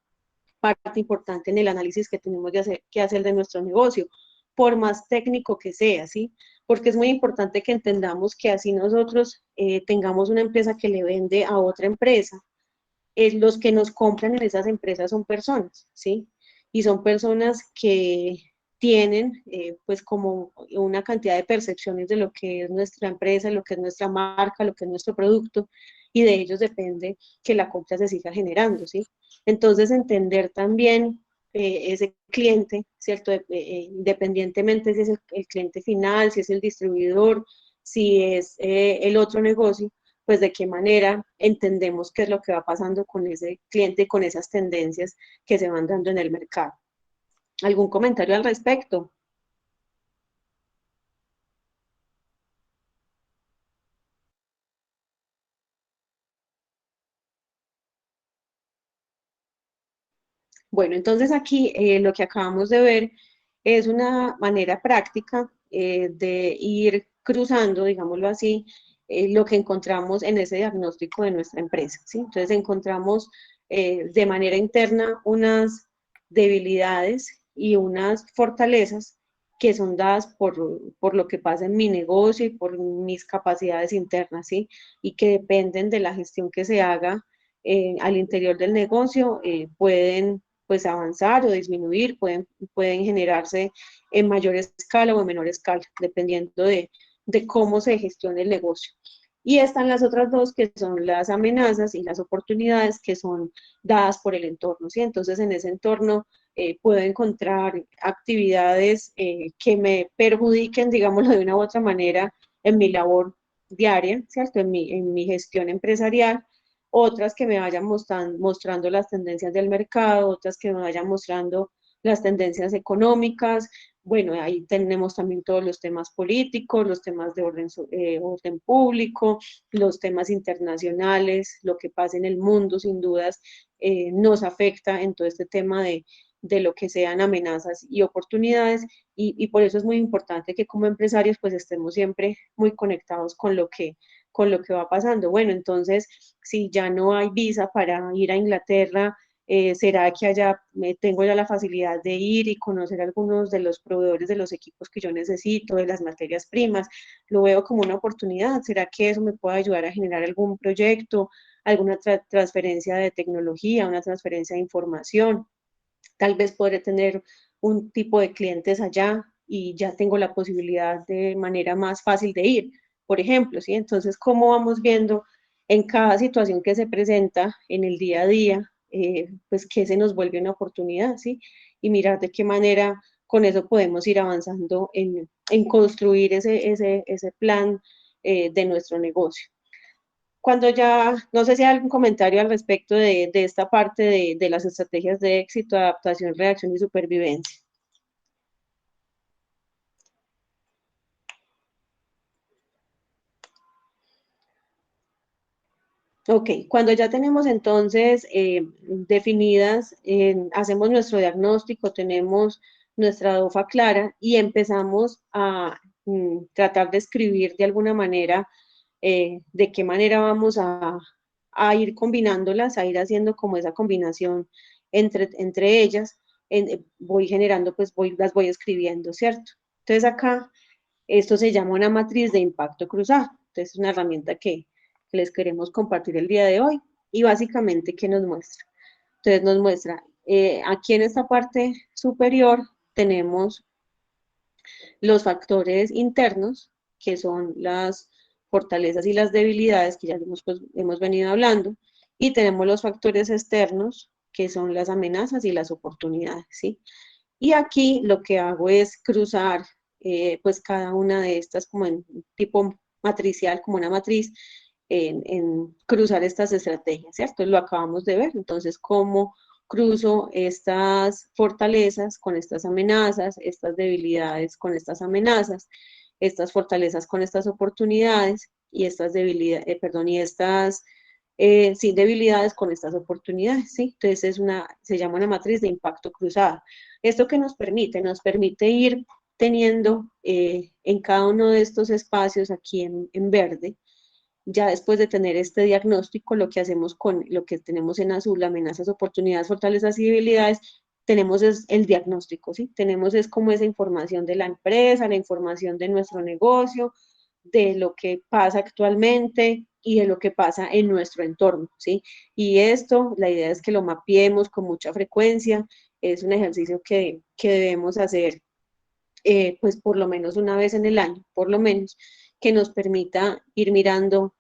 Speaker 3: parte importante en el análisis que tenemos que hacer de nuestro negocio, por más técnico que sea, ¿sí? Porque es muy importante que entendamos que así nosotros tengamos una empresa que le vende a otra empresa, los que nos compran en esas empresas son personas, ¿sí? Y son personas que tienen pues como una cantidad de percepciones de lo que es nuestra empresa, lo que es nuestra marca, lo que es nuestro producto, y de ellos depende que la compra se siga generando, ¿sí? Entonces entender también ese cliente, ¿cierto? Independientemente si es el cliente final, si es el distribuidor, si es el otro negocio, pues de qué manera entendemos qué es lo que va pasando con ese cliente y con esas tendencias que se van dando en el mercado. ¿Algún comentario al respecto? Bueno, entonces aquí lo que acabamos de ver es una manera práctica de ir cruzando, digámoslo así, lo que encontramos en ese diagnóstico de nuestra empresa, ¿sí? Entonces encontramos de manera interna unas debilidades y unas fortalezas que son dadas por lo que pasa en mi negocio y por mis capacidades internas, ¿sí? Y que dependen de la gestión que se haga al interior del negocio, pueden pues avanzar o disminuir, pueden generarse en mayor escala o en menor escala, dependiendo de cómo se gestione el negocio. Y están las otras dos, que son las amenazas y las oportunidades que son dadas por el entorno, ¿sí? Entonces, en ese entorno puedo encontrar actividades que me perjudiquen, digámoslo de una u otra manera, en mi labor diaria, ¿cierto? En mi gestión empresarial, otras que me vayan mostrando las tendencias del mercado, otras que me vayan mostrando las tendencias económicas. Bueno, ahí tenemos también todos los temas políticos, los temas de orden público, los temas internacionales, lo que pasa en el mundo, sin dudas, nos afecta en todo este tema de lo que sean amenazas y oportunidades, y por eso es muy importante que como empresarios pues estemos siempre muy conectados con lo que va pasando. Bueno, entonces, si ya no hay visa para ir a Inglaterra, ¿será que allá tengo ya la facilidad de ir y conocer algunos de los proveedores de los equipos que yo necesito, de las materias primas? Lo veo como una oportunidad. ¿Será que eso me puede ayudar a generar algún proyecto, alguna transferencia de tecnología, una transferencia de información? Tal vez podré tener un tipo de clientes allá y ya tengo la posibilidad de manera más fácil de ir, por ejemplo, ¿sí? Entonces, ¿cómo vamos viendo en cada situación que se presenta en el día a día, pues qué se nos vuelve una oportunidad, ¿sí? Y mirar de qué manera con eso podemos ir avanzando en construir ese plan de nuestro negocio. Cuando ya, no sé si hay algún comentario al respecto de esta parte de las estrategias de éxito, adaptación, reacción y supervivencia. Ok, cuando ya tenemos entonces definidas, hacemos nuestro diagnóstico, tenemos nuestra DOFA clara y empezamos a tratar de escribir de alguna manera de qué manera vamos a ir combinándolas, a ir haciendo como esa combinación entre ellas, voy generando, pues las voy escribiendo, ¿cierto? Entonces acá, esto se llama una matriz de impacto cruzado. Entonces es una herramienta que les queremos compartir el día de hoy y básicamente, ¿qué nos muestra? Entonces nos muestra, aquí en esta parte superior tenemos los factores internos, que son las fortalezas y las debilidades que ya hemos venido hablando, y tenemos los factores externos, que son las amenazas y las oportunidades, ¿sí? Y aquí lo que hago es cruzar, pues cada una de estas como en tipo matricial, como una matriz, en cruzar estas estrategias, ¿cierto? Lo acabamos de ver, entonces, cómo cruzo estas fortalezas con estas amenazas, estas debilidades con estas amenazas, estas fortalezas con estas oportunidades y estas debilidades, perdón, y estas sí, debilidades con estas oportunidades, ¿sí? Entonces se llama una matriz de impacto cruzada. ¿Esto qué nos permite? Nos permite ir teniendo en cada uno de estos espacios aquí en verde, ya después de tener este diagnóstico, lo que hacemos con lo que tenemos en azul, amenazas, oportunidades, fortalezas y debilidades, tenemos es el diagnóstico, ¿sí? Tenemos es como esa información de la empresa, la información de nuestro negocio, de lo que pasa actualmente y de lo que pasa en nuestro entorno, ¿sí? Y esto, la idea es que lo mapeemos con mucha frecuencia, es un ejercicio que debemos hacer pues por lo menos una vez en el año, por lo menos, que nos permita ir mirando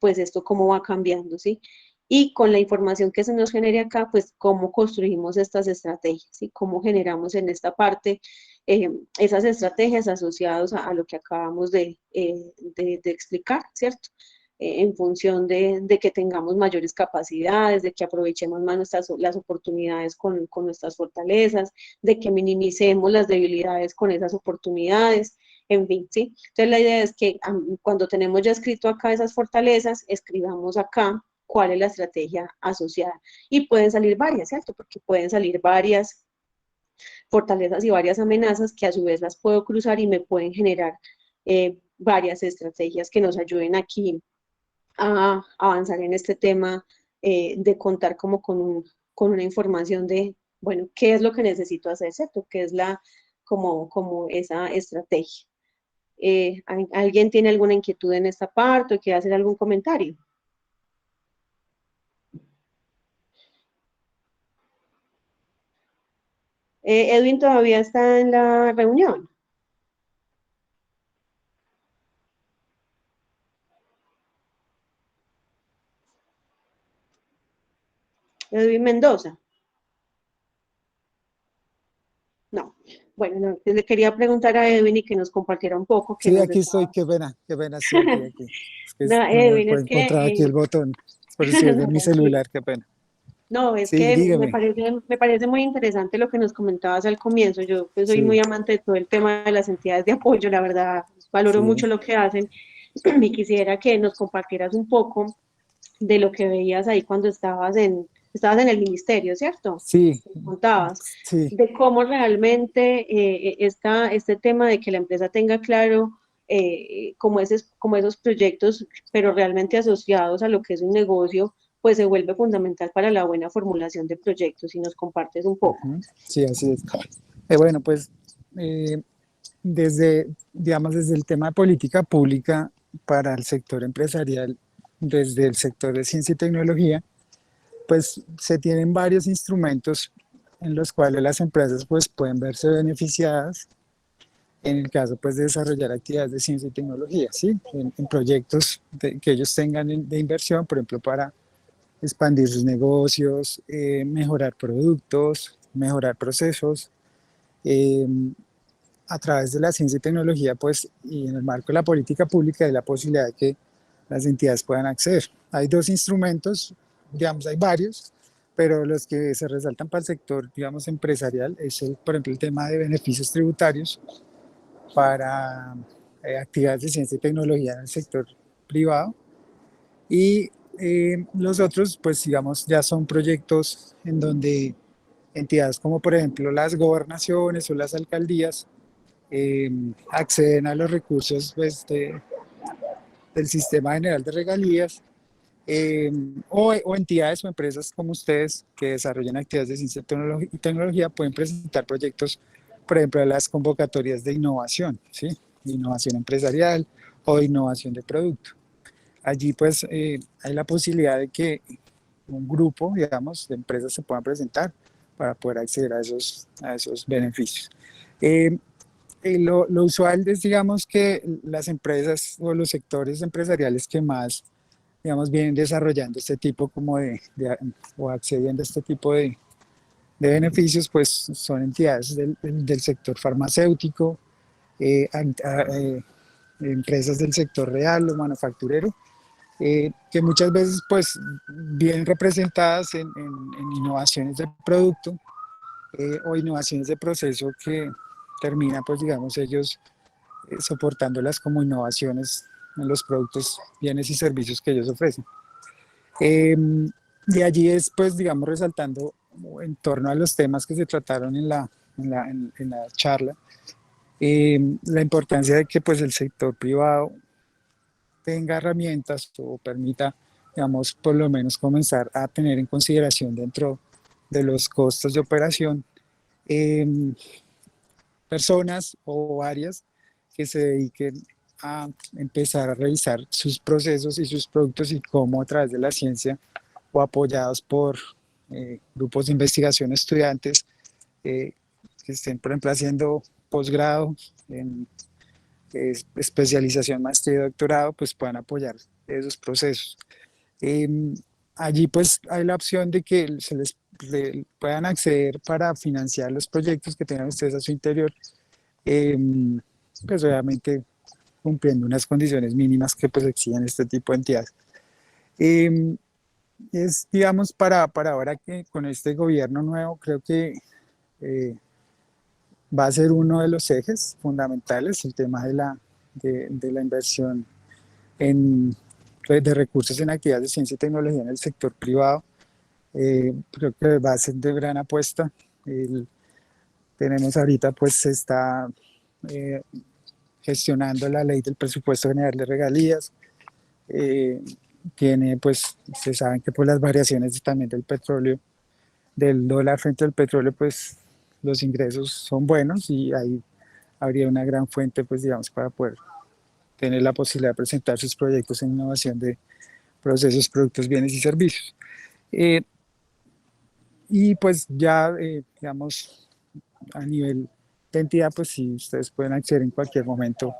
Speaker 3: pues esto cómo va cambiando, ¿sí? Y con la información que se nos genere acá, pues cómo construimos estas estrategias, ¿sí? Cómo generamos en esta parte esas estrategias asociadas a lo que acabamos de explicar, ¿cierto? En función de que tengamos mayores capacidades, de que aprovechemos más las oportunidades con nuestras fortalezas, de que minimicemos las debilidades con esas oportunidades, en fin, ¿sí? Entonces la idea es que cuando tenemos ya escrito acá esas fortalezas, escribamos acá cuál es la estrategia asociada. Y pueden salir varias, ¿cierto? Porque pueden salir varias fortalezas y varias amenazas que a su vez las puedo cruzar y me pueden generar varias estrategias que nos ayuden aquí a avanzar en este tema de contar como con una información de, bueno, qué es lo que necesito hacer, ¿cierto? ¿Qué es como esa estrategia? ¿Alguien tiene alguna inquietud en esta parte o quiere hacer algún comentario? Edwin todavía está en la reunión. Edwin Mendoza. No. Bueno, no, le quería preguntar a Edwin y que nos compartiera un poco. Que
Speaker 6: Sí,
Speaker 3: nos
Speaker 6: aquí estoy,
Speaker 3: estaba...
Speaker 6: qué pena, sí, aquí. Es que
Speaker 3: No,
Speaker 6: no me
Speaker 3: Edwin,
Speaker 6: puedo
Speaker 3: es que...
Speaker 6: encontrar aquí el botón, por si es de
Speaker 3: no,
Speaker 6: mi
Speaker 3: tranquilo.
Speaker 6: celular, qué pena.
Speaker 3: No, es
Speaker 6: Sí,
Speaker 3: que
Speaker 6: dígame,
Speaker 3: me parece muy interesante lo que nos comentabas al comienzo. Yo pues, soy muy
Speaker 6: sí,
Speaker 3: amante de todo el tema de las entidades de apoyo, la verdad, valoro
Speaker 6: sí,
Speaker 3: mucho lo que hacen y quisiera que nos compartieras un poco de lo que veías ahí cuando estabas en el ministerio, ¿cierto?
Speaker 6: sí,
Speaker 3: Me contabas
Speaker 6: sí,
Speaker 3: de cómo realmente este tema de que la empresa tenga claro como esos proyectos, pero realmente asociados a lo que es un negocio, pues se vuelve fundamental para la buena formulación de proyectos. Si nos compartes un poco.
Speaker 6: ujú, sí, así es. Bueno, pues eh, digamos, desde el tema de política pública para el sector empresarial, desde el sector de ciencia y tecnología, pues se tienen varios instrumentos en los cuales las empresas pues pueden verse beneficiadas en el caso pues de desarrollar actividades de ciencia y tecnología, ¿sí? En proyectos que ellos tengan de inversión, por ejemplo, para expandir sus negocios, mejorar productos, mejorar procesos, eh, a través de la ciencia y tecnología, pues, y en el marco de la política pública, hay la posibilidad de que las entidades puedan acceder. Hay dos instrumentos, digamos, hay varios, pero los que se resaltan para el sector, digamos, empresarial, es, por ejemplo, el tema de beneficios tributarios para actividades de ciencia y tecnología en el sector privado. Y los otros, pues, digamos, ya son proyectos en donde entidades como, por ejemplo, las gobernaciones o las alcaldías acceden a los recursos pues, del Sistema General de Regalías, o entidades o empresas como ustedes que desarrollan actividades de ciencia y tecnología pueden presentar proyectos, por ejemplo, a las convocatorias de innovación, ¿sí? Innovación empresarial o innovación de producto. Allí pues hay la posibilidad de que un grupo, digamos, de empresas se puedan presentar para poder acceder a esos beneficios. Eh, lo usual es, digamos, que las empresas o los sectores empresariales que más, digamos, vienen desarrollando este tipo como o accediendo a este tipo de beneficios, pues son entidades del sector farmacéutico, empresas del sector real o manufacturero, que muchas veces pues vienen representadas en innovaciones de producto, o innovaciones de proceso que termina pues digamos ellos soportándolas como innovaciones en los productos, bienes y servicios que ellos ofrecen. Eh, de allí es, pues, digamos, resaltando en torno a los temas que se trataron en la charla, la importancia de que pues, el sector privado tenga herramientas o permita, digamos, por lo menos comenzar a tener en consideración dentro de los costos de operación eh, personas o áreas que se dediquen a empezar a revisar sus procesos y sus productos y cómo a través de la ciencia o apoyados por grupos de investigación, estudiantes que estén, por ejemplo, haciendo posgrado en especialización, maestría y doctorado, pues puedan apoyar esos procesos. Eh, allí pues hay la opción de que puedan acceder para financiar los proyectos que tengan ustedes a su interior, eh, pues obviamente cumpliendo unas condiciones mínimas que pues exigen este tipo de entidades. Eh, es, digamos, para ahora que con este gobierno nuevo, creo que eh, va a ser uno de los ejes fundamentales el tema de la inversión en, pues, de recursos en actividades de ciencia y tecnología en el sector privado. Creo que va a ser de gran apuesta. Tenemos ahorita, pues, se está eh, gestionando la ley del presupuesto general de regalías. Tiene, pues, se saben que por las variaciones también del petróleo, del dólar frente al petróleo, pues los ingresos son buenos y ahí habría una gran fuente, pues digamos, para poder tener la posibilidad de presentar sus proyectos en innovación de procesos, productos, bienes y servicios. Eh, y pues ya, digamos, a nivel de entidad, pues sí, ustedes pueden acceder en cualquier momento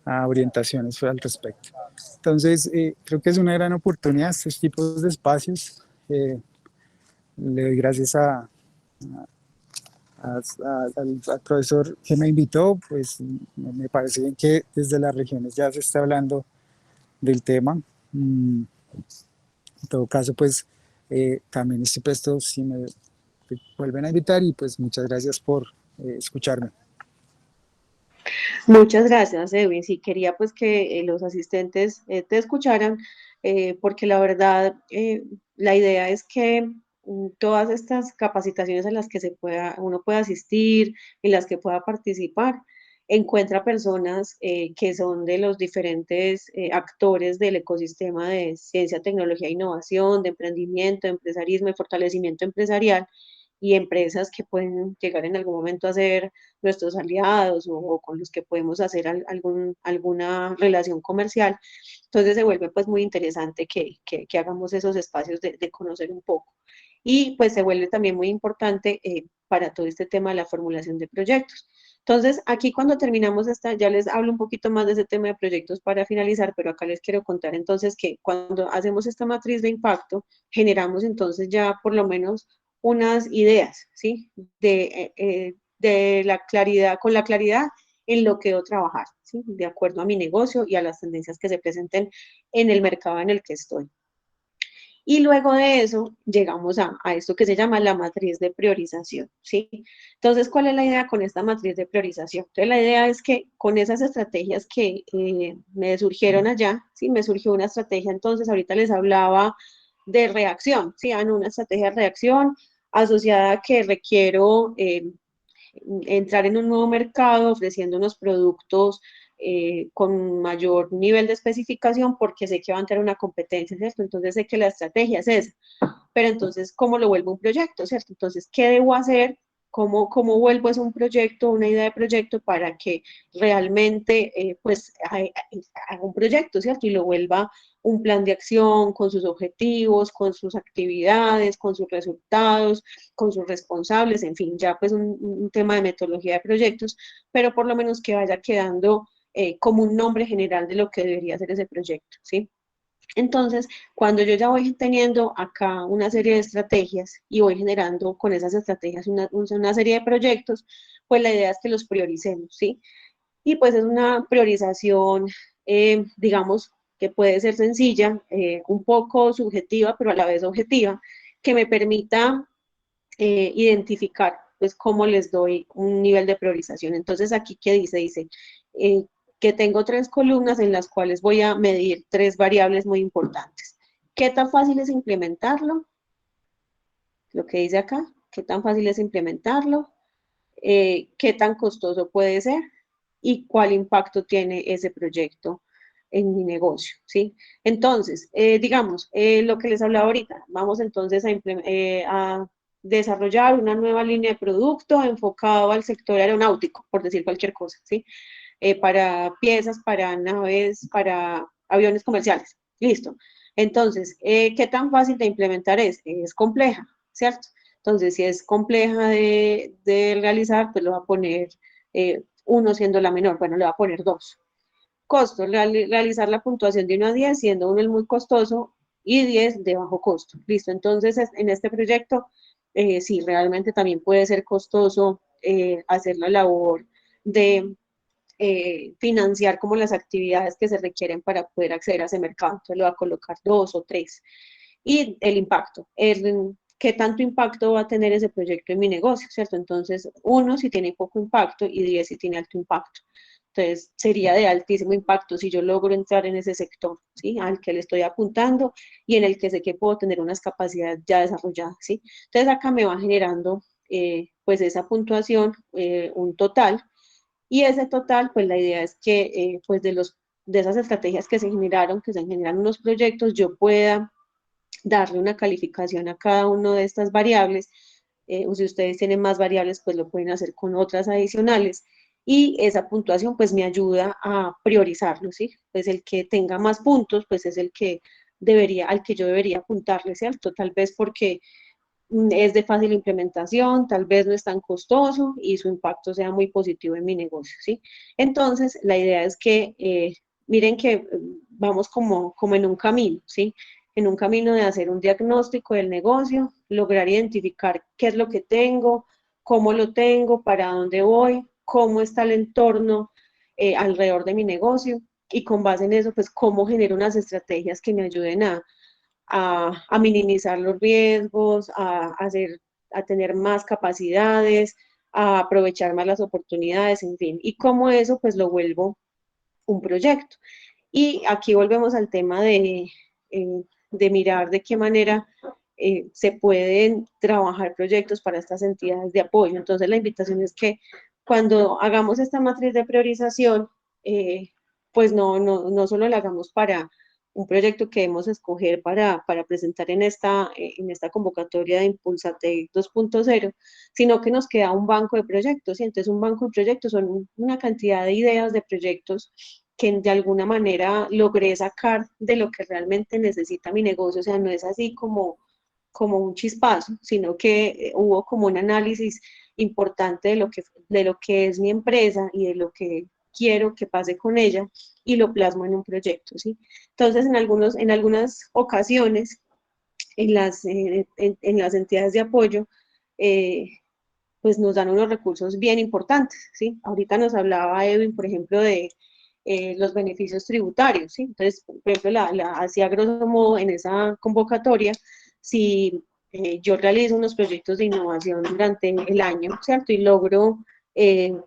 Speaker 6: a orientaciones al respecto. Entonces, creo que es una gran oportunidad estos tipos de espacios. le doy gracias al profesor que me invitó, pues me parece bien que desde las regiones ya se está hablando del tema. En todo caso, pues también estoy puesto si me vuelven a invitar y pues muchas gracias por escucharme.
Speaker 3: Muchas gracias, Edwin. Sí, quería pues que los asistentes te escucharan, porque la verdad, la idea es que todas estas capacitaciones en las que uno pueda asistir, en las que pueda participar, encuentra personas que son de los diferentes actores del ecosistema de ciencia, tecnología e innovación, de emprendimiento, de empresarismo y fortalecimiento empresarial, y empresas que pueden llegar en algún momento a ser nuestros aliados o con los que podemos hacer alguna relación comercial. Entonces se vuelve pues muy interesante que hagamos esos espacios de conocer un poco. Y pues se vuelve también muy importante para todo este tema de la formulación de proyectos. Entonces, aquí cuando terminamos ya les hablo un poquito más de ese tema de proyectos para finalizar, pero acá les quiero contar entonces que cuando hacemos esta matriz de impacto, generamos entonces ya por lo menos unas ideas, ¿sí? De la claridad, con la claridad en lo que debo trabajar, ¿sí? De acuerdo a mi negocio y a las tendencias que se presenten en el mercado en el que estoy. Y luego de eso llegamos a esto que se llama la matriz de priorización, ¿sí? Entonces, ¿cuál es la idea con esta matriz de priorización? Entonces, la idea es que con esas estrategias que me surgieron allá, ¿sí? Me surgió una estrategia, entonces ahorita les hablaba de reacción, ¿sí? Una estrategia de reacción asociada a que requiero entrar en un nuevo mercado ofreciendo unos productos con mayor nivel de especificación porque sé que va a entrar una competencia, ¿cierto? Entonces sé que la estrategia es esa, pero entonces, ¿cómo lo vuelvo un proyecto, cierto? Entonces, ¿qué debo hacer? ¿Cómo vuelvo eso un proyecto, una idea de proyecto para que realmente, pues, haga un proyecto, ¿cierto? Y lo vuelva un plan de acción con sus objetivos, con sus actividades, con sus resultados, con sus responsables, en fin, ya pues un tema de metodología de proyectos, pero por lo menos que vaya quedando como un nombre general de lo que debería ser ese proyecto, ¿sí? Entonces, cuando yo ya voy teniendo acá una serie de estrategias y voy generando con esas estrategias una serie de proyectos, pues la idea es que los prioricemos, ¿sí? Y pues es una priorización, digamos, que puede ser sencilla, un poco subjetiva, pero a la vez objetiva, que me permita identificar pues cómo les doy un nivel de priorización. Entonces aquí, ¿qué dice? Dice que tengo 3 columnas en las cuales voy a medir 3 variables muy importantes. ¿Qué tan fácil es implementarlo? Lo que dice acá, ¿qué tan fácil es implementarlo? ¿Qué tan costoso puede ser? ¿Y cuál impacto tiene ese proyecto en mi negocio? ¿Sí? Entonces, digamos, lo que les hablaba ahorita, vamos entonces a desarrollar una nueva línea de producto enfocado al sector aeronáutico, por decir cualquier cosa, ¿sí? Para piezas, para naves, para aviones comerciales. Listo. Entonces, ¿qué tan fácil de implementar es? Es compleja, ¿cierto? Entonces, si es compleja de realizar, pues lo va a poner 1 siendo la menor, bueno, le va a poner 2. Costo, realizar la puntuación de 1 a 10, siendo 1 el muy costoso y 10 de bajo costo. Listo, entonces en este proyecto, sí, realmente también puede ser costoso hacer la labor de financiar como las actividades que se requieren para poder acceder a ese mercado. Entonces le va a colocar 2 o 3. Y el impacto, qué tanto impacto va a tener ese proyecto en mi negocio, ¿cierto? Entonces, 1 si tiene poco impacto y 10 si tiene alto impacto. Entonces, sería de altísimo impacto si yo logro entrar en ese sector, ¿sí? Al que le estoy apuntando y en el que sé que puedo tener unas capacidades ya desarrolladas, ¿sí? Entonces, acá me va generando, pues, esa puntuación, un total, y ese total, pues, la idea es que, pues, de esas estrategias que se generaron, que se generan unos proyectos, yo pueda darle una calificación a cada una de estas variables, o si ustedes tienen más variables, pues lo pueden hacer con otras adicionales, y esa puntuación pues me ayuda a priorizarlo, ¿sí? Pues el que tenga más puntos, pues es el que al que yo debería apuntarle, ¿cierto? Tal vez porque es de fácil implementación, tal vez no es tan costoso y su impacto sea muy positivo en mi negocio, ¿sí? Entonces, la idea es que, miren que vamos como en un camino, ¿sí? en un camino de hacer un diagnóstico del negocio, lograr identificar qué es lo que tengo, cómo lo tengo, para dónde voy, cómo está el entorno alrededor de mi negocio, y con base en eso, pues cómo genero unas estrategias que me ayuden a minimizar los riesgos, a tener más capacidades, a aprovechar más las oportunidades, en fin, y cómo eso pues lo vuelvo un proyecto. Y aquí volvemos al tema de mirar de qué manera se pueden trabajar proyectos para estas entidades de apoyo. Entonces la invitación es que cuando hagamos esta matriz de priorización, pues no solo la hagamos para un proyecto que debemos escoger para presentar en esta convocatoria de Impulsate 2.0, sino que nos queda un banco de proyectos. Y entonces un banco de proyectos son una cantidad de ideas de proyectos que de alguna manera logré sacar de lo que realmente necesita mi negocio. O sea, no es así como un chispazo, sino que hubo como un análisis importante de lo que es mi empresa y de lo que quiero que pase con ella, y lo plasmo en un proyecto, ¿sí? Entonces, en algunas ocasiones, en las entidades de apoyo, pues nos dan unos recursos bien importantes, ¿sí? Ahorita nos hablaba Edwin, por ejemplo, de los beneficios tributarios, ¿sí? Entonces, por ejemplo, así a grosso modo en esa convocatoria, si yo realizo unos proyectos de innovación durante el año, ¿cierto? Y logro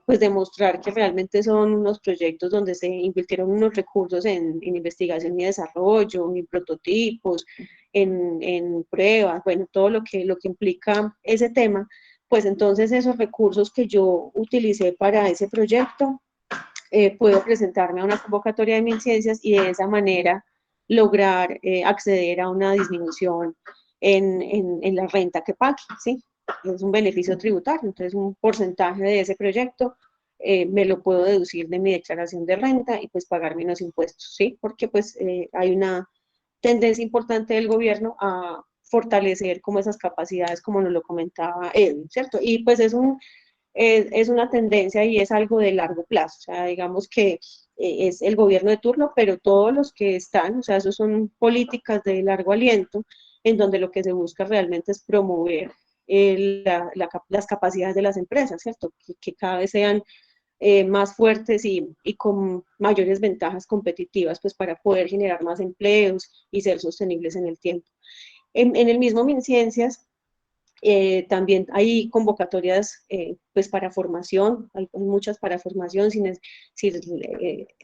Speaker 3: pues demostrar que realmente son unos proyectos donde se invirtieron unos recursos en investigación y desarrollo, en prototipos, en pruebas, bueno, todo lo que implica ese tema, pues entonces esos recursos que yo utilicé para ese proyecto, puedo presentarme a una convocatoria de MinCiencias y de esa manera lograr acceder a una disminución en la renta que pague, ¿sí? Es un beneficio tributario, entonces un porcentaje de ese proyecto me lo puedo deducir de mi declaración de renta y pues pagar menos impuestos, ¿sí? Porque pues hay una tendencia importante del gobierno a fortalecer como esas capacidades, como nos lo comentaba Edwin, ¿cierto? Y pues es una tendencia y es algo de largo plazo, o sea, digamos que es el gobierno de turno, pero todos los que están, o sea, eso son políticas de largo aliento, en donde lo que se busca realmente es promover las capacidades de las empresas, ¿cierto? Que cada vez sean más fuertes y con mayores ventajas competitivas, pues para poder generar más empleos y ser sostenibles en el tiempo. En el mismo MinCiencias, también hay convocatorias pues para formación, hay muchas para formación,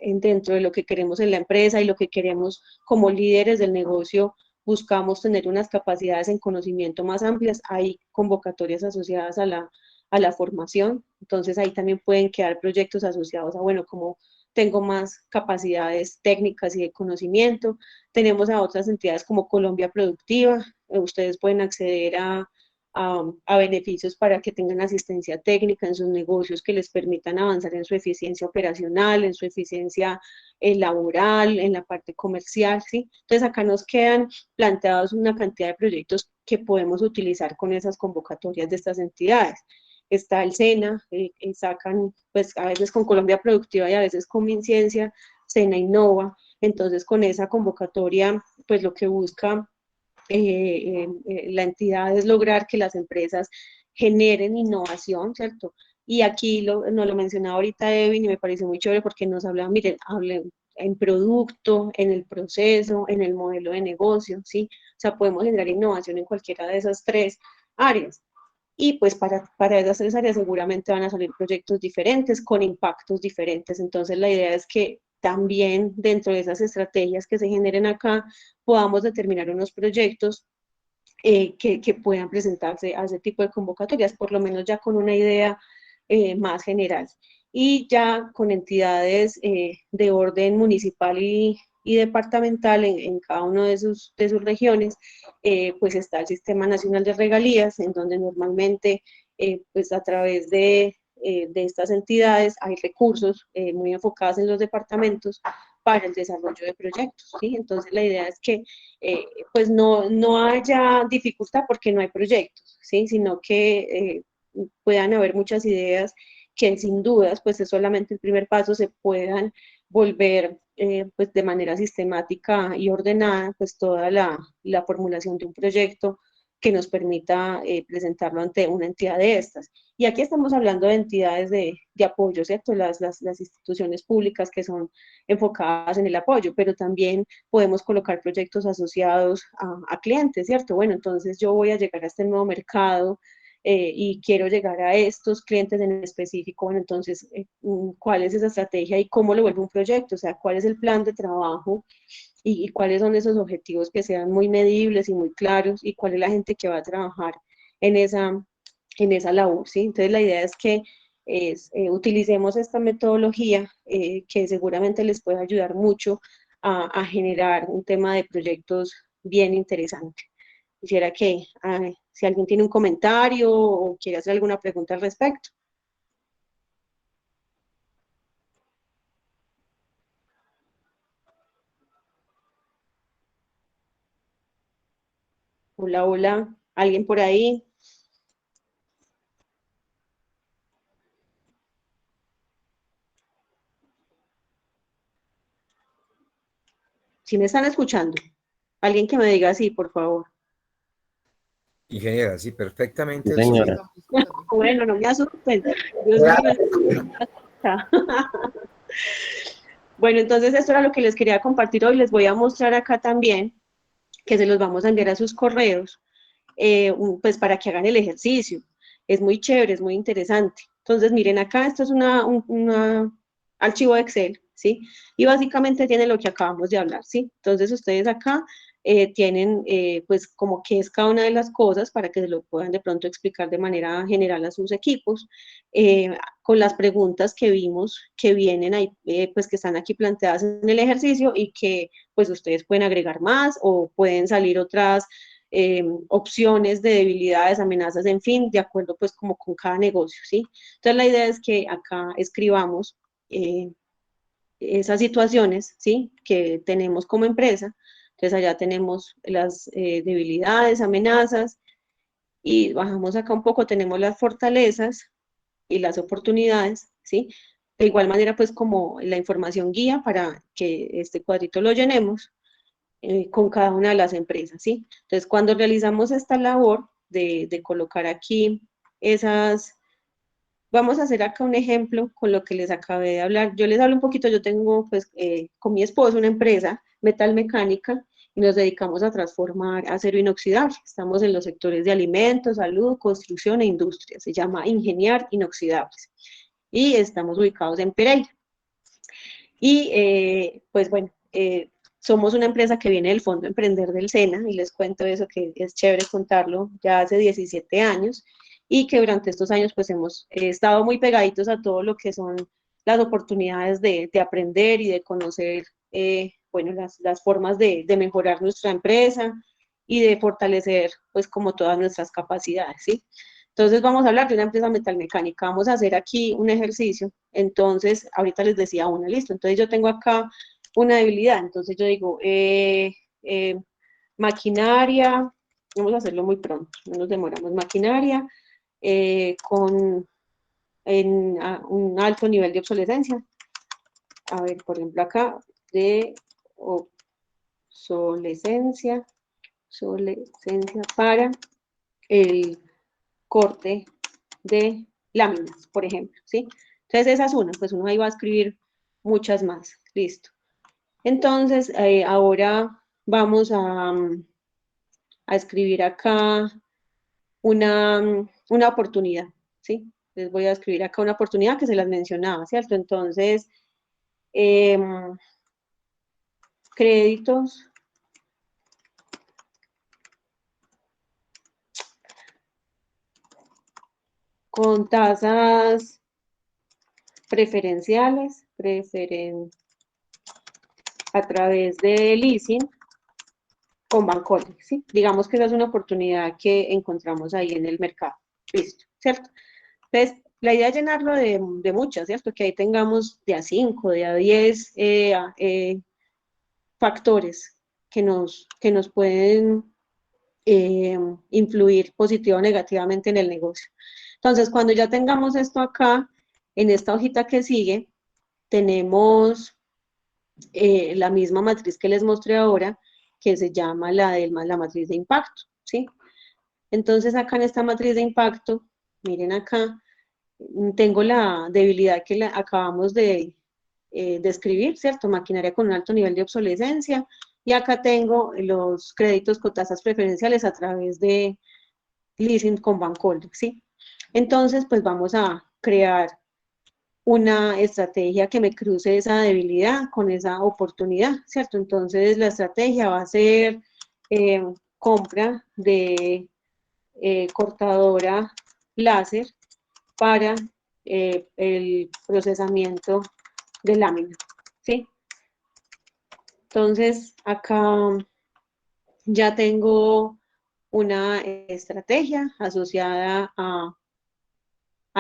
Speaker 3: dentro de lo que queremos en la empresa y lo que queremos como líderes del negocio, buscamos tener unas capacidades en conocimiento más amplias, hay convocatorias asociadas a la formación, entonces ahí también pueden quedar proyectos asociados a, bueno, como tengo más capacidades técnicas y de conocimiento. Tenemos a otras entidades como Colombia Productiva, ustedes pueden acceder a beneficios para que tengan asistencia técnica en sus negocios que les permitan avanzar en su eficiencia operacional, en su eficiencia laboral, en la parte comercial, ¿sí? Entonces acá nos quedan planteados una cantidad de proyectos que podemos utilizar con esas convocatorias de estas entidades. Está el SENA, sacan pues a veces con Colombia Productiva y a veces con MinCiencia, SENA Innova, entonces con esa convocatoria pues lo que busca la entidad es lograr que las empresas generen innovación, ¿cierto? Y aquí nos lo mencionaba ahorita Evin y me pareció muy chévere porque nos hablaba, miren, hablen en producto, en el proceso, en el modelo de negocio, ¿sí? O sea, podemos generar innovación en cualquiera de esas tres áreas. Y pues para esas tres áreas seguramente van a salir proyectos diferentes, con impactos diferentes. Entonces la idea es que también dentro de esas estrategias que se generen acá, podamos determinar unos proyectos que puedan presentarse a ese tipo de convocatorias, por lo menos ya con una idea más general. Y ya con entidades de orden municipal y departamental en cada una de sus regiones, pues está el Sistema Nacional de Regalías, en donde normalmente, pues a través de estas entidades hay recursos muy enfocados en los departamentos para el desarrollo de proyectos, ¿sí? Entonces la idea es que pues no haya dificultad porque no hay proyectos, ¿sí? Sino que puedan haber muchas ideas que sin dudas, pues es solamente el primer paso, se puedan volver pues de manera sistemática y ordenada pues toda la formulación de un proyecto que nos permita presentarlo ante una entidad de estas. Y aquí estamos hablando de entidades de apoyo, ¿cierto? Las instituciones públicas que son enfocadas en el apoyo, pero también podemos colocar proyectos asociados a clientes, ¿cierto? Bueno, entonces yo voy a llegar a este nuevo mercado y quiero llegar a estos clientes en específico, bueno, entonces, ¿cuál es esa estrategia y cómo lo vuelvo un proyecto? O sea, ¿cuál es el plan de trabajo y cuáles son esos objetivos que sean muy medibles y muy claros y cuál es la gente que va a trabajar en esa labor, ¿sí? Entonces, la idea es que utilicemos esta metodología que seguramente les puede ayudar mucho a generar un tema de proyectos bien interesante. Quisiera que si alguien tiene un comentario o quiere hacer alguna pregunta al respecto. Hola, hola, ¿alguien por ahí? ¿Sí me están escuchando? Alguien que me diga sí, por favor.
Speaker 1: Ingeniera, sí, perfectamente
Speaker 5: Sí,
Speaker 1: el
Speaker 10: Sí,
Speaker 1: sonido.
Speaker 5: señora.
Speaker 10: estamos escuchando.
Speaker 3: Bueno, no me asusten. Dios mío. Bueno, entonces esto era lo que les quería compartir hoy. Les voy a mostrar acá también, que se los vamos a enviar a sus correos, pues para que hagan el ejercicio. Es muy chévere, es muy interesante. Entonces, miren acá, esto es una archivo de Excel, ¿sí? Y básicamente tiene lo que acabamos de hablar, ¿sí? Entonces, ustedes acá tienen, pues, como qué es cada una de las cosas para que se lo puedan de pronto explicar de manera general a sus equipos, con las preguntas que vimos que vienen ahí, pues, que están aquí planteadas en el ejercicio y que, pues, ustedes pueden agregar más o pueden salir otras opciones de debilidades, amenazas, en fin, de acuerdo pues como con cada negocio, ¿sí? Entonces la idea es que acá escribamos esas situaciones, ¿sí? Que tenemos como empresa. Entonces allá tenemos las debilidades, amenazas y bajamos acá un poco, tenemos las fortalezas y las oportunidades, ¿sí? De igual manera pues como la información guía para que este cuadrito lo llenemos con cada una de las empresas, ¿sí? Entonces, cuando realizamos esta labor de colocar aquí esas, vamos a hacer acá un ejemplo con lo que les acabé de hablar. Yo les hablo un poquito, yo tengo pues con mi esposo una empresa metalmecánica y nos dedicamos a transformar acero inoxidable. Estamos en los sectores de alimentos, salud, construcción e industria. Se llama Ingeniar Inoxidables. Y estamos ubicados en Pereira. Y pues bueno, somos una empresa que viene del Fondo Emprender del SENA, y les cuento eso que es chévere contarlo, ya hace 17 años, y que durante estos años pues hemos estado muy pegaditos a todo lo que son las oportunidades de aprender y de conocer, bueno, las formas de mejorar nuestra empresa y de fortalecer pues como todas nuestras capacidades, ¿sí? Entonces vamos a hablar de una empresa metalmecánica, vamos a hacer aquí un ejercicio, entonces ahorita les decía una, listo, entonces yo tengo acá una debilidad, entonces yo digo, maquinaria, vamos a hacerlo muy pronto, no nos demoramos, maquinaria con un alto nivel de obsolescencia, a ver, por ejemplo acá, de obsolescencia para el corte de láminas, por ejemplo, ¿sí? Entonces esa es una, pues uno ahí va a escribir muchas más, listo. Entonces ahora vamos a escribir acá una oportunidad, ¿sí? Les voy a escribir acá una oportunidad que se las mencionaba, ¿cierto? Entonces, créditos con tasas preferenciales, a través de leasing con Bancorte, ¿sí? Digamos que esa es una oportunidad que encontramos ahí en el mercado, listo, ¿cierto? Entonces, la idea es llenarlo de muchas, ¿cierto? Que ahí tengamos de a 5, de a 10 factores que nos pueden influir positivo o negativamente en el negocio. Entonces, cuando ya tengamos esto acá, en esta hojita que sigue, tenemos la misma matriz que les mostré ahora, que se llama la matriz de impacto, ¿sí? Entonces acá en esta matriz de impacto, miren acá, tengo la debilidad que acabamos de describir, ¿cierto? Maquinaria con un alto nivel de obsolescencia, y acá tengo los créditos con tasas preferenciales a través de leasing con Bancoldex, ¿sí? Entonces, pues vamos a crear una estrategia que me cruce esa debilidad con esa oportunidad, ¿cierto? Entonces, la estrategia va a ser compra de cortadora láser para el procesamiento de lámina, ¿sí? Entonces, acá ya tengo una estrategia asociada a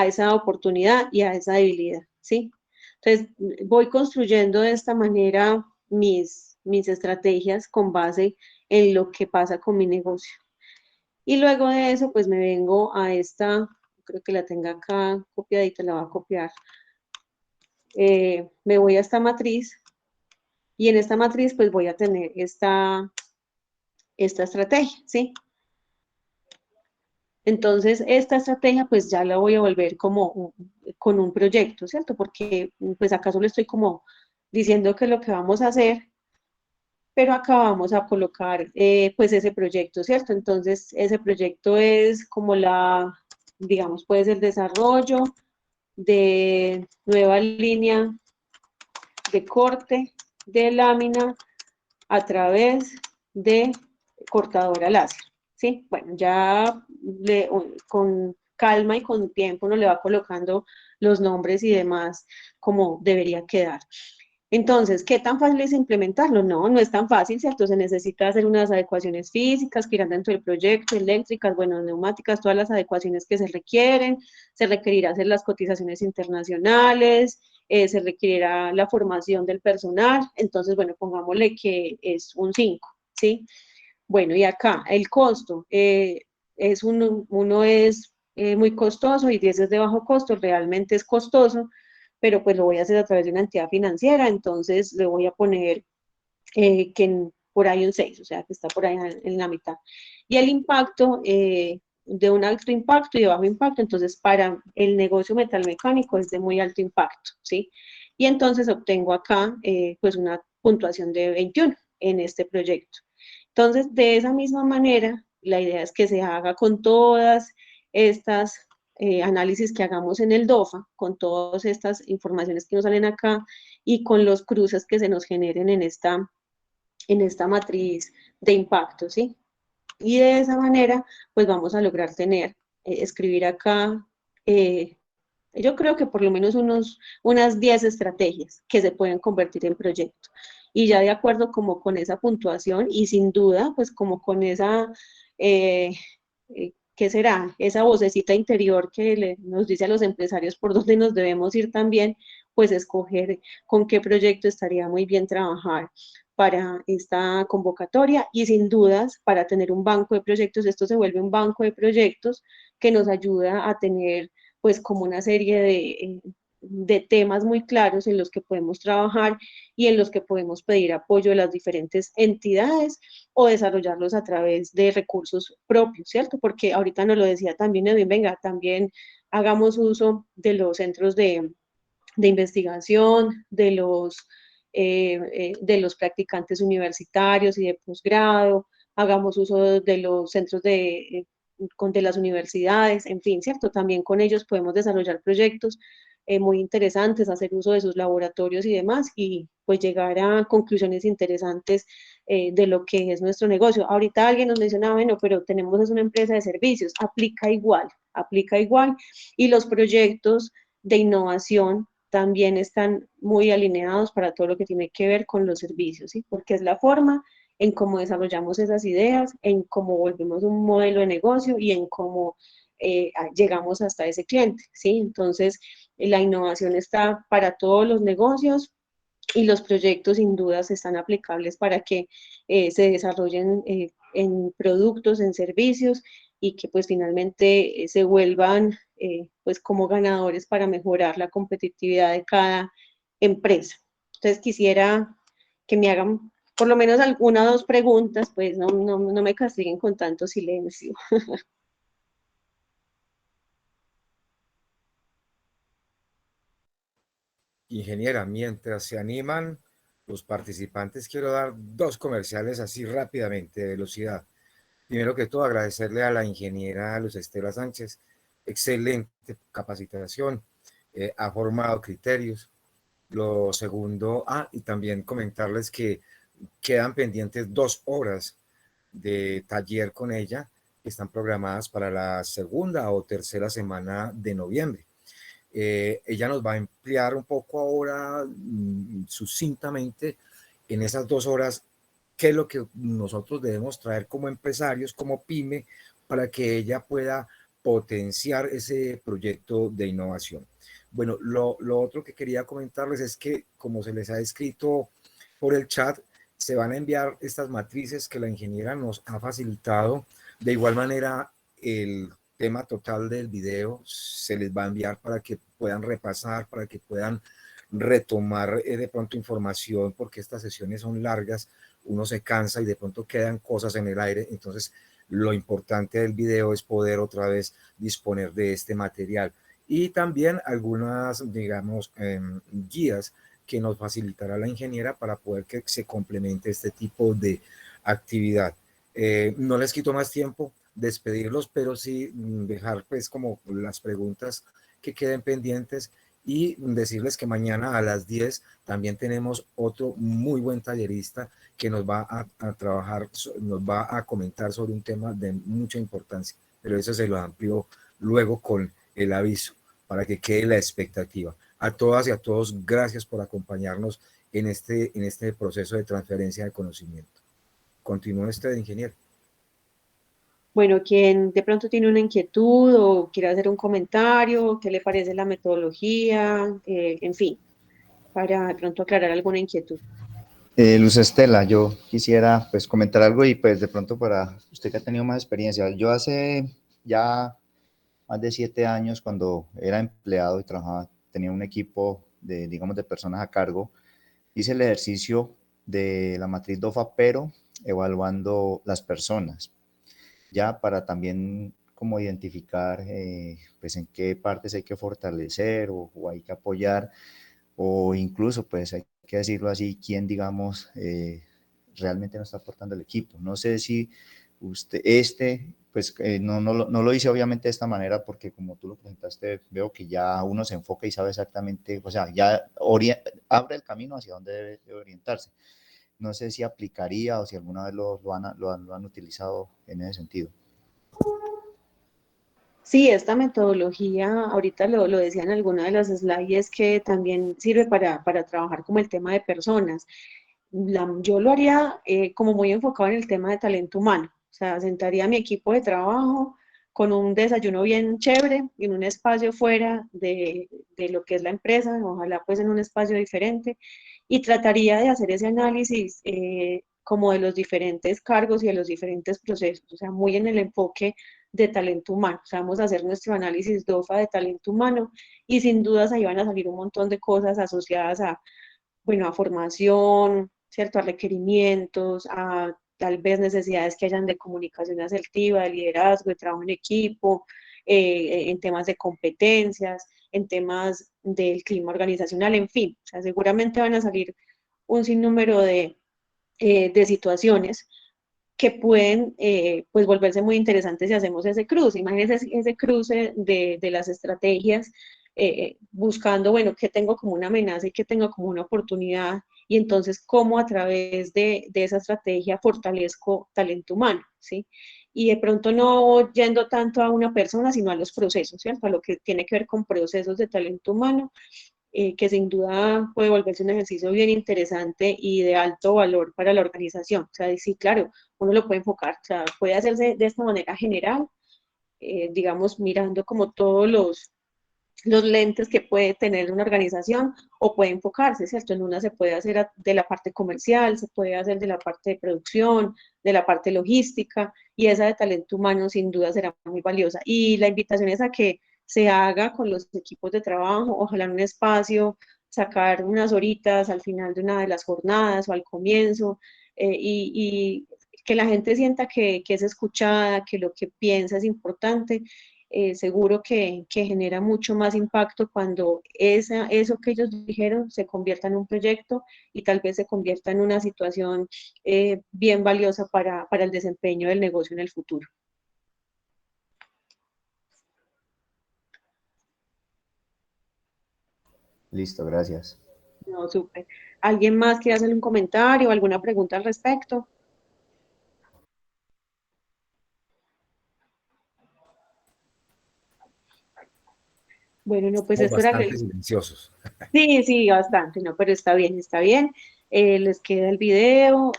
Speaker 3: esa oportunidad y a esa debilidad, ¿sí? Entonces, voy construyendo de esta manera mis estrategias con base en lo que pasa con mi negocio. Y luego de eso, pues me vengo a esta, creo que la tenga acá copiadita, la voy a copiar. Me voy a esta matriz, y en esta matriz pues voy a tener esta estrategia, ¿sí? Entonces, esta estrategia pues ya la voy a volver como con un proyecto, ¿cierto? Porque pues acá solo estoy como diciendo que es lo que vamos a hacer, pero acá vamos a colocar pues ese proyecto, ¿cierto? Entonces, ese proyecto es como digamos, puede ser desarrollo de nueva línea de corte de lámina a través de cortadora láser, ¿sí? Bueno, ya con calma y con tiempo uno le va colocando los nombres y demás como debería quedar. Entonces, ¿qué tan fácil es implementarlo? No, no es tan fácil, ¿cierto? Se necesita hacer unas adecuaciones físicas que irán dentro del proyecto, eléctricas, bueno, neumáticas, todas las adecuaciones que se requieren, se requerirá hacer las cotizaciones internacionales, se requerirá la formación del personal, entonces, bueno, pongámosle que es un 5, ¿sí? Bueno, y acá el costo, uno es muy costoso y 10 es de bajo costo, realmente es costoso, pero pues lo voy a hacer a través de una entidad financiera, entonces le voy a poner por ahí un 6, o sea, que está por ahí en la mitad. Y el impacto de un alto impacto y de bajo impacto, entonces para el negocio metalmecánico es de muy alto impacto, ¿sí? Y entonces obtengo acá pues una puntuación de 21 en este proyecto. Entonces, de esa misma manera, la idea es que se haga con todas estas análisis que hagamos en el DOFA, con todas estas informaciones que nos salen acá y con los cruces que se nos generen en esta matriz de impacto, ¿sí? Y de esa manera, pues vamos a lograr escribir acá, yo creo que por lo menos unas 10 estrategias que se pueden convertir en proyecto. Y ya de acuerdo como con esa puntuación y sin duda, pues como con esa, ¿qué será? Esa vocecita interior que nos dice a los empresarios por dónde nos debemos ir también, pues escoger con qué proyecto estaría muy bien trabajar para esta convocatoria y sin dudas para tener un banco de proyectos. Esto se vuelve un banco de proyectos que nos ayuda a tener pues como una serie de temas muy claros en los que podemos trabajar y en los que podemos pedir apoyo de las diferentes entidades o desarrollarlos a través de recursos propios, ¿cierto? Porque ahorita nos lo decía también Edwin, venga, también hagamos uso de los centros de investigación, de los practicantes universitarios y de posgrado, hagamos uso de los centros de las universidades, en fin, ¿cierto? También con ellos podemos desarrollar proyectos muy interesantes, hacer uso de sus laboratorios y demás, y pues llegar a conclusiones interesantes de lo que es nuestro negocio. Ahorita alguien nos mencionaba, bueno, pero tenemos es una empresa de servicios, aplica igual, y los proyectos de innovación también están muy alineados para todo lo que tiene que ver con los servicios, ¿sí? Porque es la forma en cómo desarrollamos esas ideas, en cómo volvemos un modelo de negocio y en cómo llegamos hasta ese cliente, ¿sí? Entonces, la innovación está para todos los negocios y los proyectos sin dudas están aplicables para que se desarrollen en productos, en servicios y que pues finalmente se vuelvan pues como ganadores para mejorar la competitividad de cada empresa. Entonces quisiera que me hagan por lo menos alguna o dos preguntas, pues no me castiguen con tanto silencio.
Speaker 1: Ingeniera, mientras se animan los participantes, quiero dar dos comerciales así rápidamente, de velocidad. Primero que todo, agradecerle a la ingeniera Luz Estela Sánchez, excelente capacitación, ha formado criterios. Lo segundo, y también comentarles que quedan pendientes 2 horas de taller con ella, que están programadas para la segunda o tercera semana de noviembre. Ella nos va a emplear un poco ahora sucintamente en esas 2 horas qué es lo que nosotros debemos traer como empresarios, como pyme, para que ella pueda potenciar ese proyecto de innovación. Bueno, lo otro que quería comentarles es que, como se les ha escrito por el chat, se van a enviar estas matrices que la ingeniera nos ha facilitado. De igual manera, el tema total del video se les va a enviar para que puedan repasar, para que puedan retomar de pronto información, porque estas sesiones son largas, uno se cansa y de pronto quedan cosas en el aire. Entonces, lo importante del video es poder otra vez disponer de este material y también algunas, digamos, guías que nos facilitará la ingeniera para poder que se complemente este tipo de actividad. No les quito más tiempo, despedirlos, pero sí dejar pues como las preguntas que queden pendientes y decirles que mañana a las 10 también tenemos otro muy buen tallerista que nos va a trabajar, nos va a comentar sobre un tema de mucha importancia, pero eso se lo amplio luego con el aviso para que quede la expectativa. A todas y a todos, gracias por acompañarnos en este proceso de transferencia de conocimiento. Continúe usted, ingeniero.
Speaker 3: Bueno, quien de pronto tiene una inquietud o quiere hacer un comentario, qué le parece la metodología, en fin, para de pronto aclarar alguna inquietud.
Speaker 8: Luz Estela, yo quisiera pues comentar algo y pues de pronto para usted que ha tenido más experiencia. Yo hace ya más de 7 años, cuando era empleado y trabajaba, tenía un equipo de, digamos, de personas a cargo, hice el ejercicio de la matriz DOFA, pero evaluando las personas, ya para también como identificar pues en qué partes hay que fortalecer o hay que apoyar, o incluso pues hay que decirlo así, quién digamos realmente no está aportando el equipo. No sé si usted, pues no lo hice obviamente de esta manera porque como tú lo presentaste, veo que ya uno se enfoca y sabe exactamente, o sea, ya abre el camino hacia dónde debe orientarse. No sé si aplicaría o si alguna vez lo han utilizado en ese sentido.
Speaker 3: Sí, esta metodología, ahorita lo decía en alguna de las slides, que también sirve para trabajar como el tema de personas. Yo lo haría como muy enfocado en el tema de talento humano. O sea, sentaría a mi equipo de trabajo con un desayuno bien chévere, en un espacio fuera de lo que es la empresa, ojalá pues en un espacio diferente, y trataría de hacer ese análisis como de los diferentes cargos y de los diferentes procesos, o sea, muy en el enfoque de talento humano. O sea, vamos a hacer nuestro análisis DOFA de talento humano y sin dudas ahí van a salir un montón de cosas asociadas a, bueno, a formación, ¿cierto? A requerimientos, a tal vez necesidades que hayan de comunicación asertiva, de liderazgo, de trabajo en equipo, en temas de competencias, en temas del clima organizacional, en fin. O sea, seguramente van a salir un sinnúmero de situaciones que pueden pues volverse muy interesantes si hacemos ese cruce. Imagínense ese cruce de las estrategias, buscando, bueno, qué tengo como una amenaza y qué tengo como una oportunidad, y entonces cómo a través de esa estrategia fortalezco talento humano, ¿sí? Y de pronto no yendo tanto a una persona, sino a los procesos, ¿cierto? A lo que tiene que ver con procesos de talento humano, que sin duda puede volverse un ejercicio bien interesante y de alto valor para la organización. O sea, sí, claro, uno lo puede enfocar, o sea, puede hacerse de esta manera general, digamos, mirando como todos los lentes que puede tener una organización, o puede enfocarse, ¿cierto? En una se puede hacer de la parte comercial, se puede hacer de la parte de producción, de la parte logística, y esa de talento humano sin duda será muy valiosa. Y la invitación es a que se haga con los equipos de trabajo, ojalá en un espacio sacar unas horitas al final de una de las jornadas o al comienzo, y que la gente sienta que es escuchada, que lo que piensa es importante. Seguro que genera mucho más impacto cuando eso que ellos dijeron se convierta en un proyecto y tal vez se convierta en una situación bien valiosa para el desempeño del negocio en el futuro.
Speaker 4: Listo, gracias.
Speaker 3: No, súper. ¿Alguien más quiere hacer un comentario o alguna pregunta al respecto? Bueno, no, pues
Speaker 1: Somos
Speaker 3: esto era
Speaker 1: bastante silenciosos.
Speaker 3: Sí, sí, bastante, no, pero está bien, está bien. Les queda el video,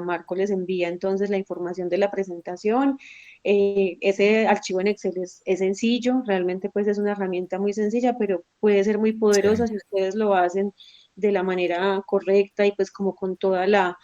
Speaker 3: Marco les envía entonces la información de la presentación. Ese archivo en Excel es sencillo, realmente pues es una herramienta muy sencilla, pero puede ser muy poderosa si
Speaker 1: Excelente.
Speaker 3: ustedes lo hacen de la manera correcta y pues como con toda la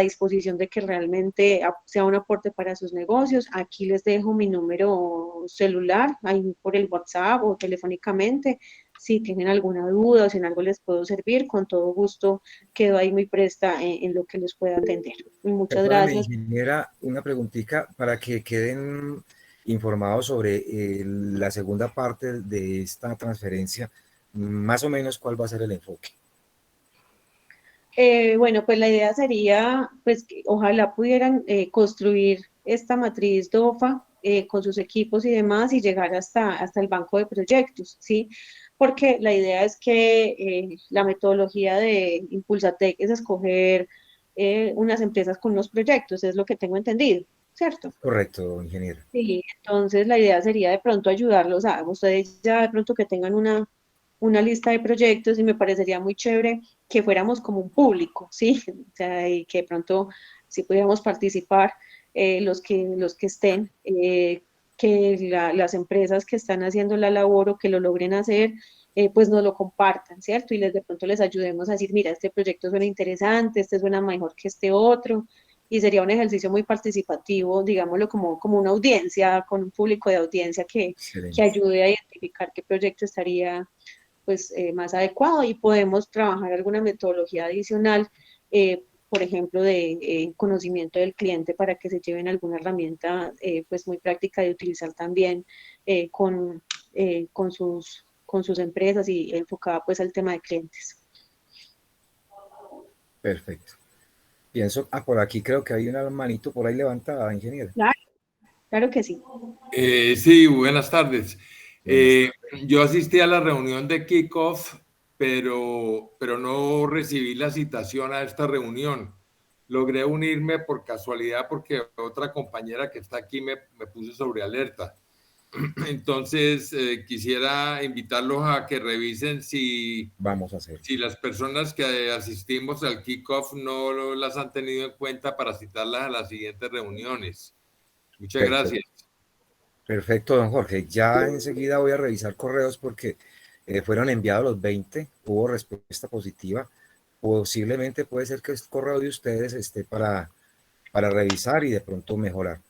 Speaker 3: disposición de que realmente sea un aporte para sus negocios. Aquí les dejo mi número celular, ahí por el WhatsApp o telefónicamente. Si tienen alguna duda o si en algo les puedo servir, con todo gusto quedo ahí muy presta en lo que les pueda atender. Muchas
Speaker 1: Perdóneme,
Speaker 3: gracias.
Speaker 1: ingeniera, una preguntita para que queden informados sobre la segunda parte de esta transferencia, más o menos cuál va a ser el enfoque.
Speaker 3: Bueno, pues la idea sería, pues, que ojalá pudieran construir esta matriz DOFA con sus equipos y demás y llegar hasta el banco de proyectos, ¿sí? Porque la idea es que la metodología de Impulsatec es escoger unas empresas con unos proyectos, es lo que tengo entendido, ¿cierto?
Speaker 1: Correcto, ingeniero.
Speaker 3: Sí, entonces la idea sería de pronto ayudarlos a ustedes ya de pronto que tengan una lista de proyectos y me parecería muy chévere que fuéramos como un público, ¿sí? O sea, y que de pronto si pudiéramos participar los que estén, que las empresas que están haciendo la labor o que lo logren hacer, pues nos lo compartan, ¿cierto? Y de pronto les ayudemos a decir, mira, este proyecto suena interesante, este suena mejor que este otro, y sería un ejercicio muy participativo, digámoslo como una audiencia, con un público de audiencia que
Speaker 1: Excelente.
Speaker 3: ayude a identificar qué proyecto estaría pues más adecuado y podemos trabajar alguna metodología adicional, por ejemplo, de conocimiento del cliente para que se lleven alguna herramienta pues muy práctica de utilizar también con sus empresas y enfocada pues al tema de clientes.
Speaker 1: Perfecto. Pienso, por aquí creo que hay una manito por ahí levantada, ingeniero.
Speaker 3: Claro, claro que sí.
Speaker 12: Sí, buenas tardes.
Speaker 1: Buenas tardes.
Speaker 12: Yo asistí a la reunión de kickoff, pero no recibí la citación a esta reunión. Logré unirme por casualidad porque otra compañera que está aquí me puso sobre alerta. Entonces, quisiera invitarlos a que revisen
Speaker 1: Vamos a hacer.
Speaker 12: si las personas que asistimos al kickoff no las han tenido en cuenta para citarlas a las siguientes reuniones. Muchas
Speaker 1: Perfecto.
Speaker 12: gracias.
Speaker 1: Perfecto, don Jorge. Ya enseguida voy a revisar correos porque fueron enviados los 20, hubo respuesta positiva. Posiblemente puede ser que el correo de ustedes esté para revisar y de pronto mejorar.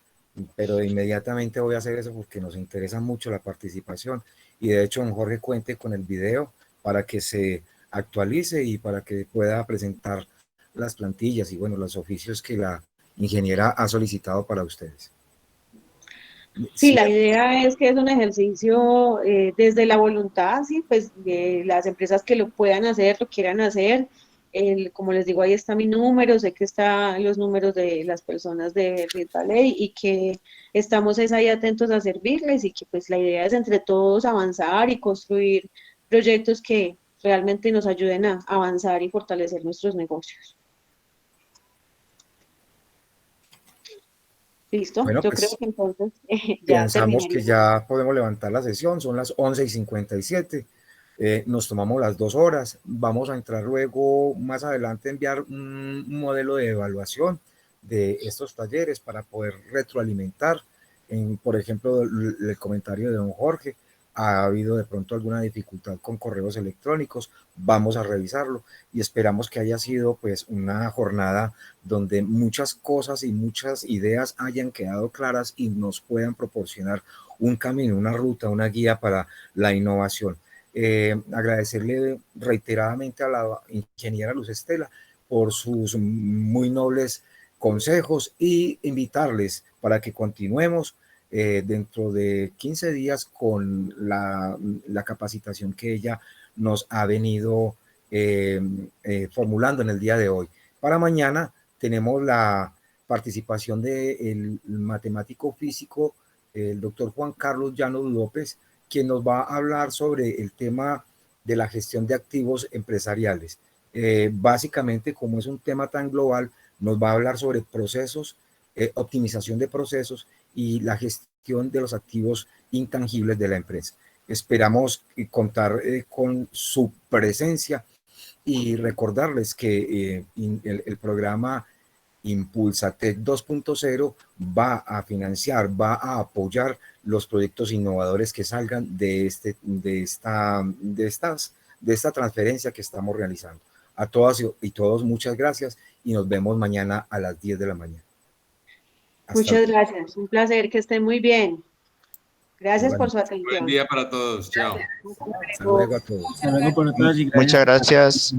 Speaker 1: Pero inmediatamente voy a hacer eso porque nos interesa mucho la participación y de hecho don Jorge cuente con el video para que se actualice y para que pueda presentar las plantillas y bueno, los oficios que la ingeniera ha solicitado para ustedes.
Speaker 3: Sí,
Speaker 1: Sí,
Speaker 3: la idea es que es un ejercicio desde la voluntad, sí, pues las empresas que lo puedan hacer, lo quieran hacer. Como les digo, ahí está mi número, sé que están los números de las personas de Red Valley y que estamos es ahí atentos a servirles y que pues la idea es entre todos avanzar y construir proyectos que realmente nos ayuden a avanzar y fortalecer nuestros negocios. Listo,
Speaker 1: bueno,
Speaker 3: yo creo
Speaker 1: pues
Speaker 3: que entonces ya
Speaker 1: pensamos que
Speaker 3: terminaríamos.
Speaker 1: ya podemos levantar la sesión, son las 11:57. Nos tomamos las 2 horas, vamos a entrar luego más adelante a enviar un modelo de evaluación de estos talleres para poder retroalimentar, por ejemplo, el comentario de don Jorge, ha habido de pronto alguna dificultad con correos electrónicos, vamos a revisarlo y esperamos que haya sido pues una jornada donde muchas cosas y muchas ideas hayan quedado claras y nos puedan proporcionar un camino, una ruta, una guía para la innovación. Agradecerle reiteradamente a la ingeniera Luz Estela por sus muy nobles consejos y invitarles para que continuemos dentro de 15 días con la capacitación que ella nos ha venido formulando en el día de hoy. Para mañana tenemos la participación del matemático físico, el doctor Juan Carlos Llanos López, quien nos va a hablar sobre el tema de la gestión de activos empresariales. Básicamente, como es un tema tan global, nos va a hablar sobre procesos, optimización de procesos y la gestión de los activos intangibles de la empresa. Esperamos contar con su presencia y recordarles que el programa Impulsatec 2.0 va a financiar, va a apoyar los proyectos innovadores que salgan de esta transferencia que estamos realizando. A todas y todos, muchas gracias y nos vemos mañana a las 10 de la mañana.
Speaker 3: Muchas gracias, un placer, que estén muy bien. Gracias por su atención.
Speaker 12: Buen día para todos, chao.
Speaker 1: Hasta luego a todos.
Speaker 6: Hasta luego para todos y
Speaker 13: Muchas gracias.